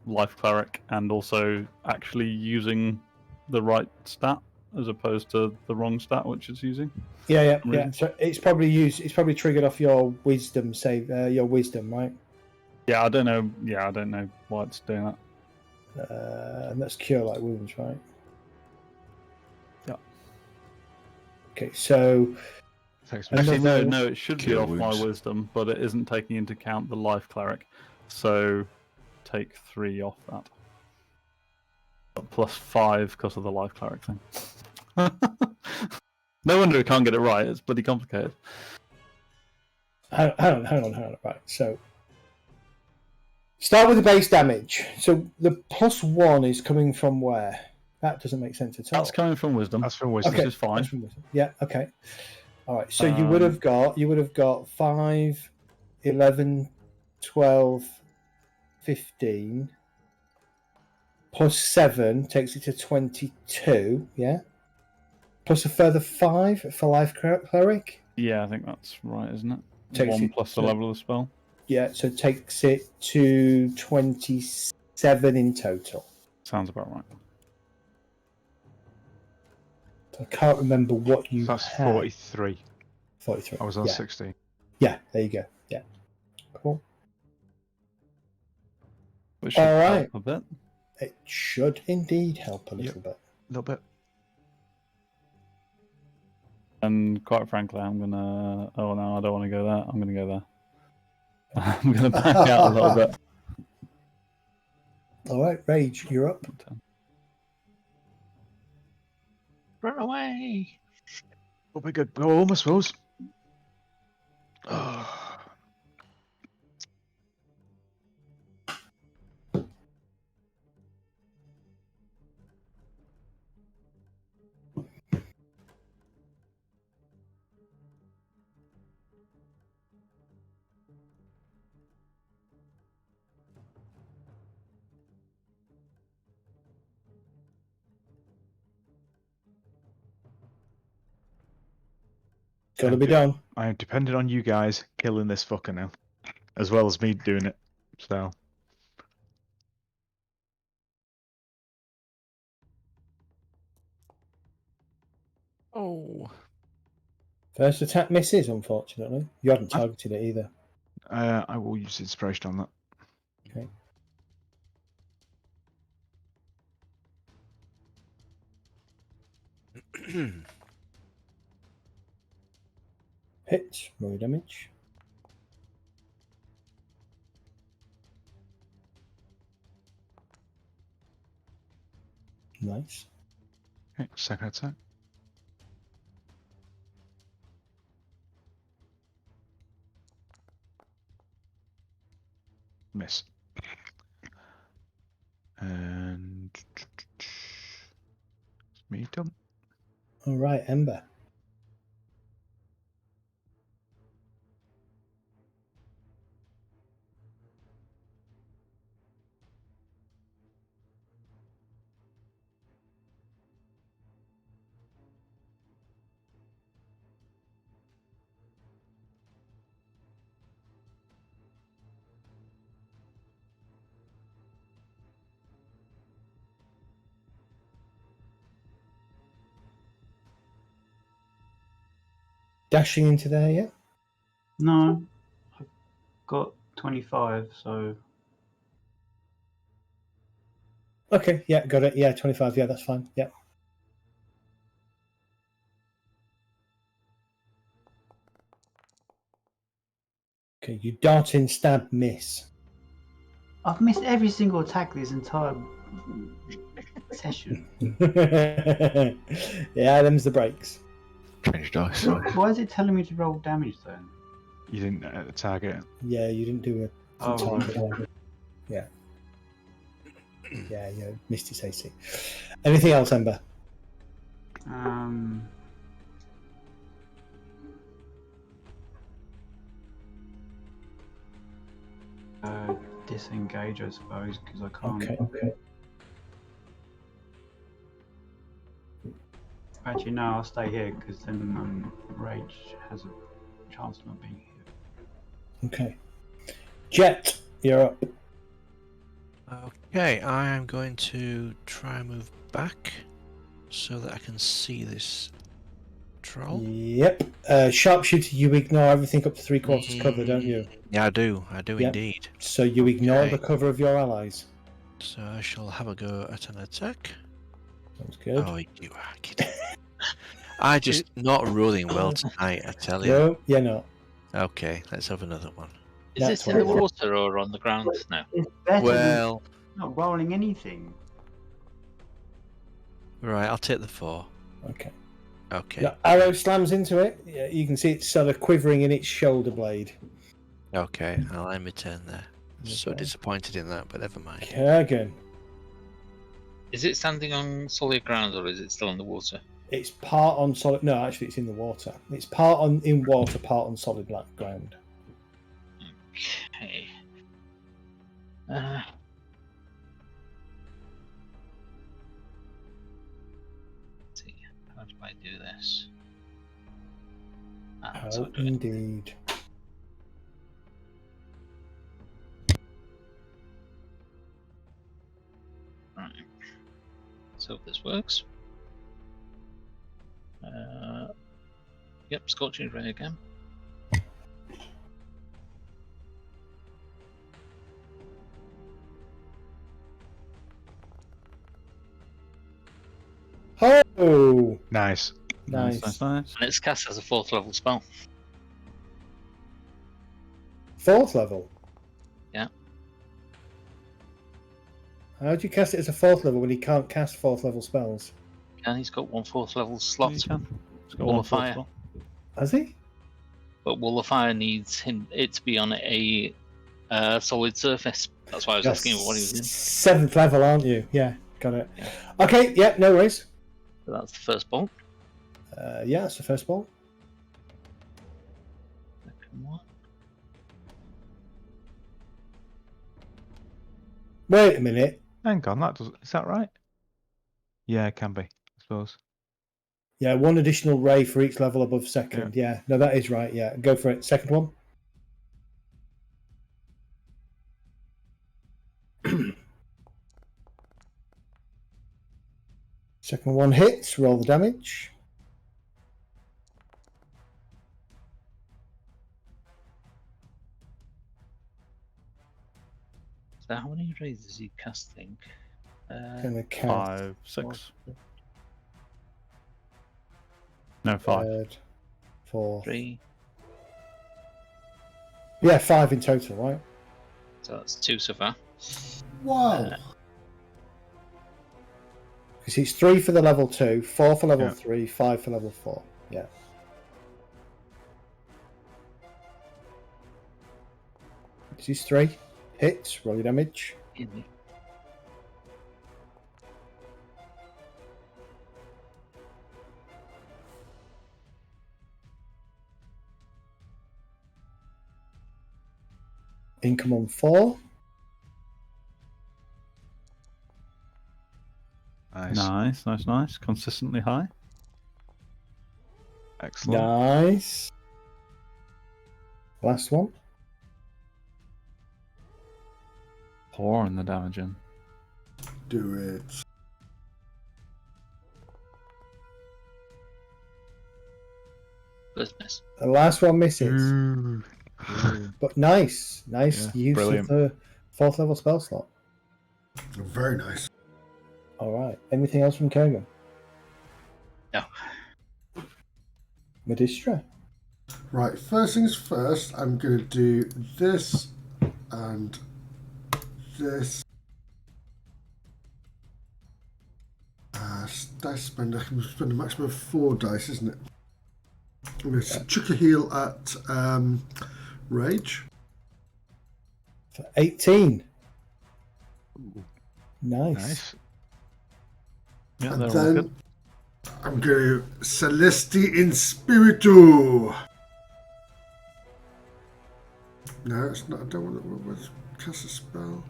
Life cleric, and also actually using the right stat as opposed to the wrong stat which it's using. Yeah. So it's probably triggered off your wisdom save, your wisdom, right? Yeah, I don't know. Yeah, I don't know why it's doing that. And that's cure light wounds, right? Yeah. Okay, so actually no, it should be off wounds. my wisdom, but it isn't taking into account the life cleric. So take 3 off that. Plus 5 because of the life cleric thing. No wonder it can't get it right. It's bloody complicated. Hang on. Right, so start with the base damage. So the +1 is coming from where? That doesn't make sense at all. That's coming from wisdom. That's from wisdom. Okay, Which is fine. that's from wisdom. Yeah. Okay. All right. So you would have got 5, 11, 12, 15 plus 7 takes it to 22. Yeah. Plus a further 5 for life cleric. Yeah, I think that's right, isn't it? Takes 1 it plus the to- level of the spell. Yeah. So it takes it to 27 in total. Sounds about right. I can't remember what you That's had. 43. 43. I was on yeah. 16. Yeah, there you go. Yeah. Cool. Which should All right. help a bit. It should indeed help a little Yep. bit. A little bit. And quite frankly, I'm gonna. Oh no, I don't want to go there. I'm gonna go there. I'm gonna back out a little bit. All right, Rage, you're up. Run away! But we could go home, I suppose. Gotta be done. I am dependent on you guys killing this fucker now, as well as me doing it. So Oh. First attack misses, unfortunately. You hadn't targeted it either. I will use inspiration on that. Okay. Hit, roll damage. Nice. Okay, second attack. Miss. And me done. All right, Ember. Dashing into there yet? No, I've got 25, so Okay, yeah, got it. Yeah, 25. Yeah, that's fine. Yeah. Okay, you dart in, stab, miss. I've missed every single attack this entire session. Yeah, them's the breaks. Change dice. Why is it telling me to roll damage then? You didn't target it. Yeah, you didn't do a Oh, target. Yeah. Yeah, missed his AC. Anything else, Ember? Disengage, I suppose, because I can't. Okay. Actually, no, I'll stay here because then Rage has a chance of not being here. Okay. Jet, you're up. Okay, I am going to try and move back so that I can see this troll. Yep. Sharpshooter, you ignore everything up to 3/4 cover, don't you? Yeah, I do. I do Yep. indeed. So you ignore Okay. the cover of your allies. So I shall have a go at an attack. Sounds good. Oh, you are kidding. I just not rolling well tonight, I tell you. No, you're not. Okay, let's have another one. Is this in the water or on the ground now? It's better Well, than not rolling anything. right, I'll take the 4. Okay. Okay. The arrow slams into it. Yeah, you can see it's sort of quivering in its shoulder blade. Okay, I'll end my turn there. So Okay. disappointed in that, but never mind. Kurgan. Is it standing on solid ground or is it still in the water? It's part on solid. No, actually, it's in the water. It's part in water, part on solid black ground. Okay. Let's see, how do I do this? That's how I Oh, do it. indeed. Right. Let's hope this works. Yep, Scorching Ray again. Oh, Nice. nice. And it's cast as a 4th level spell. 4th level. Yeah. How do you cast it as a 4th level when he can't cast 4th level spells? And he's got 1 4th level slot. You can. It's got Wall one of Fire. slot. Has he? But Wall of Fire needs it to be on a solid surface. That's why I was You're asking what he was in. 7th level, aren't you? Yeah, got it. Yeah. Okay, yeah, no worries. So that's the first bolt. Yeah, that's the first ball. Second one. Wait a minute. Hang on, is that right? Yeah, it can be, I suppose. Yeah, 1 additional ray for each level above second. Yeah, no, that is right. Yeah, go for it. Second one. Second one hits. Roll the damage. So how many rays is he casting? Gonna count. 5, 6. No, 5. Third, 4. 3. Yeah, 5 in total, right? So that's 2 so far. Wow. Because it's 3 for the level 2, 4 for level Yeah. 3, 5 for level 4. Yeah. This is 3 hits. Roll your damage. In Income on 4. Nice. Nice. Consistently high. Excellent. Nice. Last one. Pouring the damage in. Do it. business. The last one misses. Ooh. But nice. Nice Yeah, use brilliant. of the 4th level spell slot. Very nice. Alright. Anything else from Kogan? No. Medistra? Right, first things first, I'm going to do this and this. Dice spend, I can spend a maximum of 4 dice, isn't it? I'm going to chuck a heal at Rage. For 18. Nice. Yeah, And they're all then good. I'm going to Celesti in Spiritu. No, it's not. I don't want to cast a spell.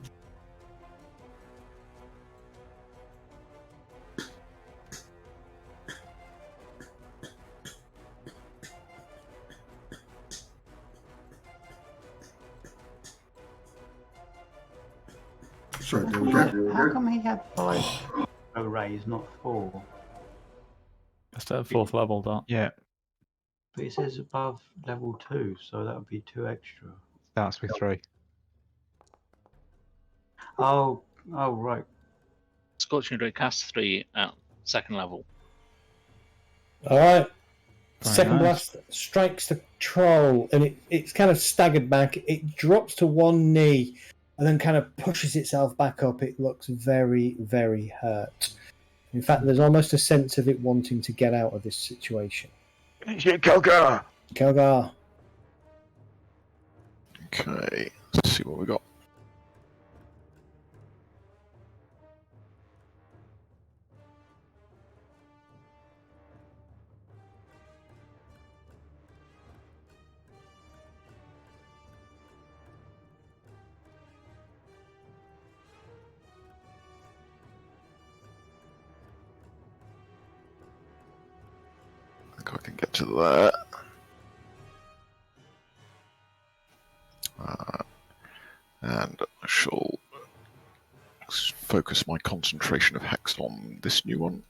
Sorry, there we go. How come he had 5 arrays, not 4? Just at 4th level, Dart. Yeah, But it says above level 2, so that would be 2 extra. starts with 3. Oh, right. Scorching Ray casts 3 at 2nd level. All right. Very Second nice. blast strikes the troll, and it's kind of staggered back. It drops to one knee, and then kind of pushes itself back up. It looks very, very hurt. In fact, there's almost a sense of it wanting to get out of this situation. Kelgar! Kelgar. Okay, let's see what we got. I think I can get to there. And I shall focus my concentration of Hex on this new one,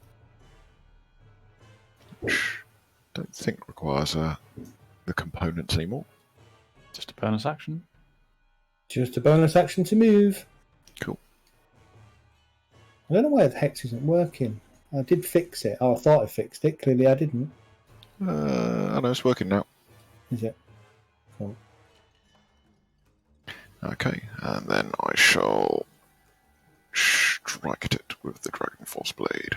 which I don't think requires the components anymore. Just a bonus action. Just a bonus action to move. Cool. I don't know why the hex isn't working. I did fix it. Oh, I thought I fixed it. Clearly I didn't. I know it's working now. Is it? Cool. Okay, and then I shall strike at it with the Dragon Force Blade.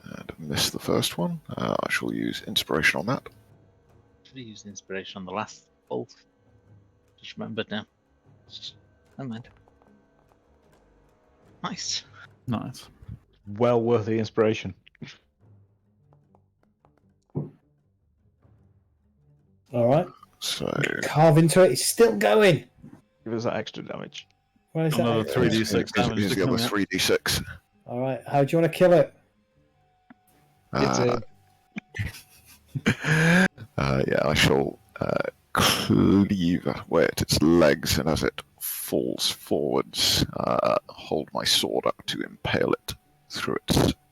And miss the first one. I shall use Inspiration on that. Should have used inspiration on the last bolt. Just remembered now. Never mind. Nice. Nice. Well worth the inspiration. All right. So Carve into it. It's still going. Give us that extra damage. What is Another that? 3d6 damage. here's to the other come out. 3d6. All right. How do you want to kill it? Yeah, I shall cleave away at its legs, and as it falls forwards, hold my sword up to impale it through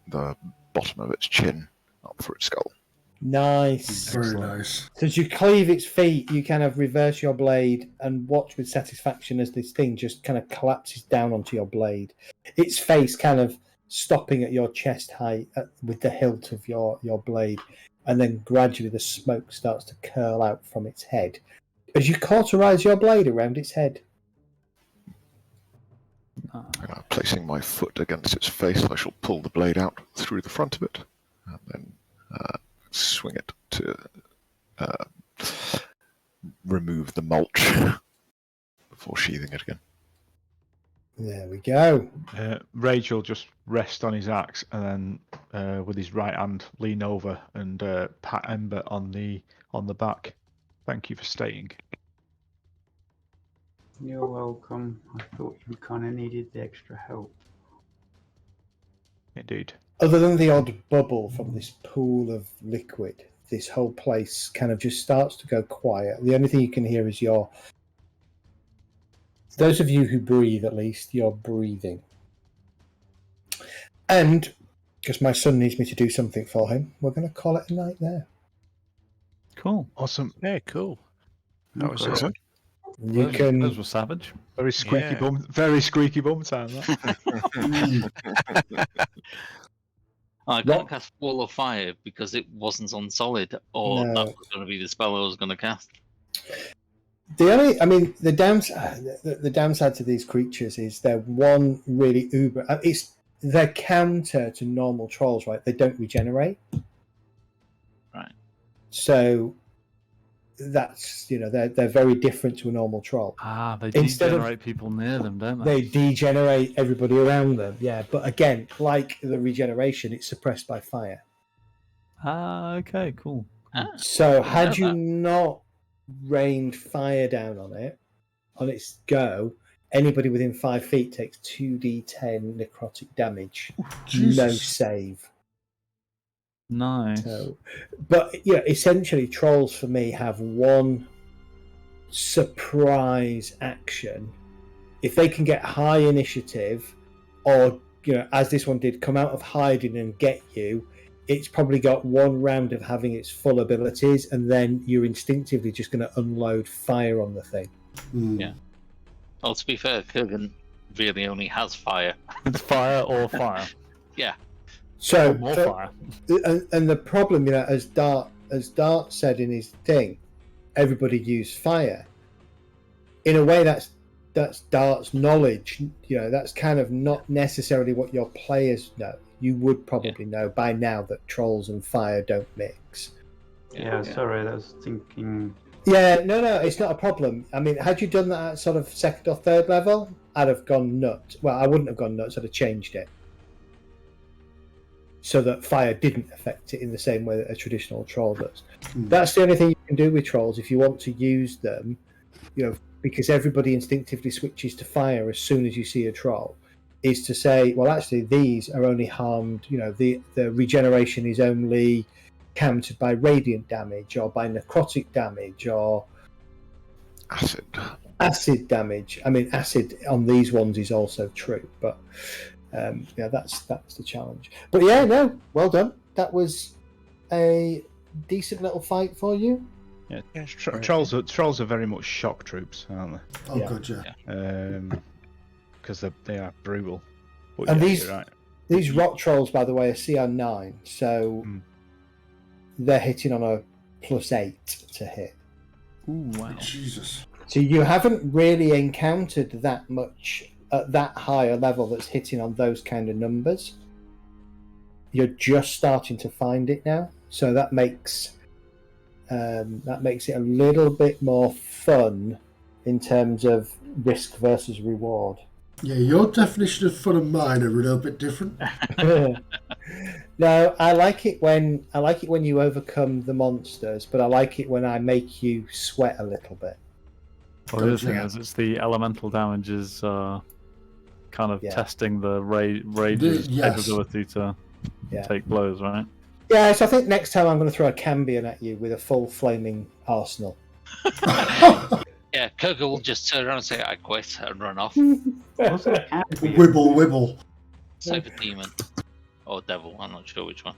the bottom of its chin, up through its skull. Nice. Very nice. So as you cleave its feet, you kind of reverse your blade and watch with satisfaction as this thing just kind of collapses down onto your blade. Its face kind of stopping at your chest height with the hilt of your blade, and then gradually the smoke starts to curl out from its head as you cauterize your blade around its head. Placing my foot against its face, I shall pull the blade out through the front of it, and then swing it to remove the mulch before sheathing it again. There we go. Rage will just rest on his axe and then with his right hand lean over and pat Ember on the back. Thank you for staying. You're welcome. I thought you kind of needed the extra help. Indeed. Other than the odd bubble from this pool of liquid, this whole place kind of just starts to go quiet. The only thing you can hear is those of you who breathe, at least, you're breathing. And, because my son needs me to do something for him, we're going to call it a night there. Cool. Awesome. Yeah, cool. That was Okay. You can... Those were savage. Very squeaky Yeah. very squeaky bum time. That. I can't cast Wall of Fire because it wasn't on solid, or No. that was going to be the spell I was going to cast. The downside to these creatures is they're one really uber. They're counter to normal trolls, right? They don't regenerate. Right. So that's they're very different to a normal troll. They Instead of- degenerate people near them, don't they? They degenerate everybody around them. Yeah, but again, like the regeneration, it's suppressed by fire. Okay, cool. So I had know you that. not rained fire down on its go, anybody within 5 feet takes 2d10 necrotic damage. No Jesus. save. Nice. So, but essentially, trolls for me have one surprise action. If they can get high initiative, or as this one did, come out of hiding and get you, it's probably got one round of having its full abilities, and then you're instinctively just going to unload fire on the thing. Yeah. Well, to be fair, Kurgan really only has fire. It's fire or fire. Yeah. So Or more fire. And the problem, as Dart said in his thing, everybody used fire. In a way, that's Dart's knowledge. That's kind of not necessarily what your players know. You would probably know by now that trolls and fire don't mix. Yeah, sorry, I was thinking. Yeah, no, it's not a problem. I mean, had you done that at sort of second or third level, I'd have gone nuts. Well, I wouldn't have gone nuts. I'd have changed it so that fire didn't affect it in the same way that a traditional troll does. That's the only thing you can do with trolls if you want to use them, because everybody instinctively switches to fire as soon as you see a troll, is to say, well, actually, these are only harmed, the regeneration is only countered by radiant damage or by necrotic damage or acid damage. I mean, acid on these ones is also true, but that's the challenge. But well done. That was a decent little fight for you. Yeah, trolls are very much shock troops, aren't they? Oh, good, yeah. Because they are brutal. But And you're right. these rock trolls, by the way, are CR9, so they're hitting on a +8 to hit. Ooh, wow. Jesus. So you haven't really encountered that much at that higher level that's hitting on those kind of numbers. You're just starting to find it now, so that makes it a little bit more fun in terms of risk versus reward. Yeah, your definition of fun and mine are a little bit different. No, I like it when you overcome the monsters, but I like it when I make you sweat a little bit. Well, the other thing is, it's the elemental damages kind of testing the rage's capability to take blows, right? Yeah, so I think next time I'm going to throw a Cambion at you with a full flaming arsenal. Yeah, Kurgan will just turn around and say, I quit, and run off. Wibble. Cyber demon. Or devil, I'm not sure which one.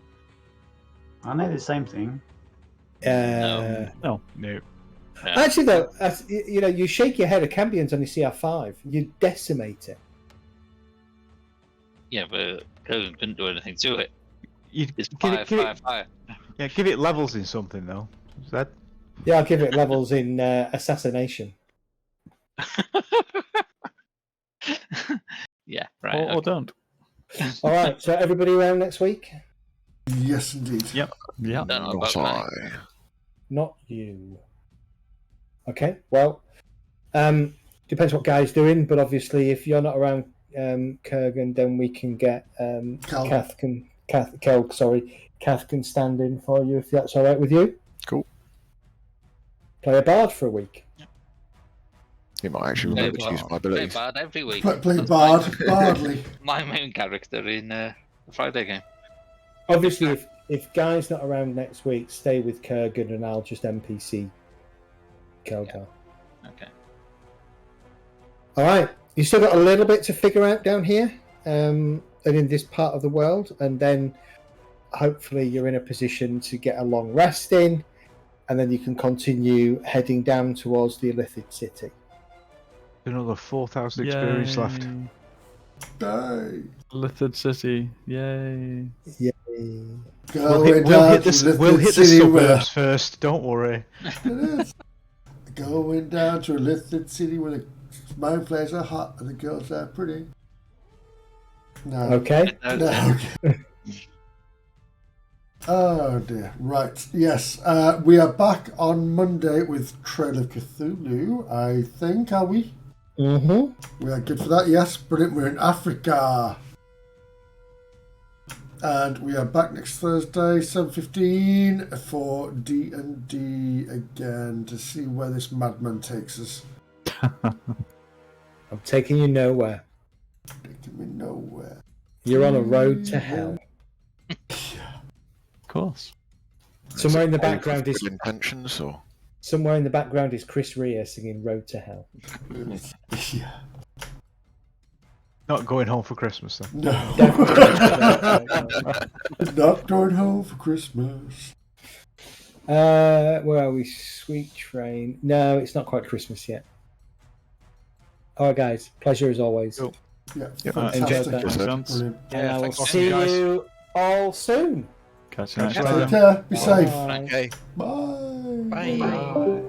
Aren't they the same thing? No. Actually, though, you shake your head at Cambion's on your CR5, you decimate it. Yeah, but Kurgan couldn't do anything to it. It's fire. Yeah, give it levels in something though. Is that? Yeah, I'll give it levels in assassination. Yeah, right. Or don't. All right, so everybody around next week? Yes, indeed. Yep. Don't know about me. Not you. Okay, well, depends what Guy's doing, but obviously if you're not around Kurgan, then we can get Kath can stand in for you if that's all right with you. Cool. Play a bard for a week. He might actually remember to use my abilities. Play Bard every week. Play Bardly. My main character in the Friday game. Obviously, if Guy's not around next week, stay with Kurgan and I'll just NPC Kelgar. Yeah. Okay. All right, you still got a little bit to figure out down here, and in this part of the world, and then hopefully you're in a position to get a long rest in, and then you can continue heading down towards the Illithid city. Another 4,000 experience left. Die. Illithid city, yay! Yay! We'll hit the suburbs first. Don't worry. It is. Going down to a Illithid city where the mind flares are hot and the girls are pretty. No. Okay. No. Oh dear. Right. Yes. We are back on Monday with Trail of Cthulhu, I think, are we? Mm-hmm. We are good for that, yes. Brilliant. We're in Africa. And we are back next Thursday, 7:15, for D&D again, to see where this madman takes us. I'm taking you nowhere. Taking me nowhere. You're on a road to hell. Of course. Somewhere in the background is good intentions, or somewhere in the background is Chris Rea singing "Road to Hell." Yeah. Not going home for Christmas then. No. No. Not going home for Christmas. Where are we? Sweet Train. No, it's not quite Christmas yet. All right, guys. Pleasure as always. Cool. Yeah, Yeah, enjoyed fantastic. that. Brilliant. And I will thanks, see guys. you all soon. Catch you next Take time. care. Be safe. Bye. Okay. Bye. Bye. Bye.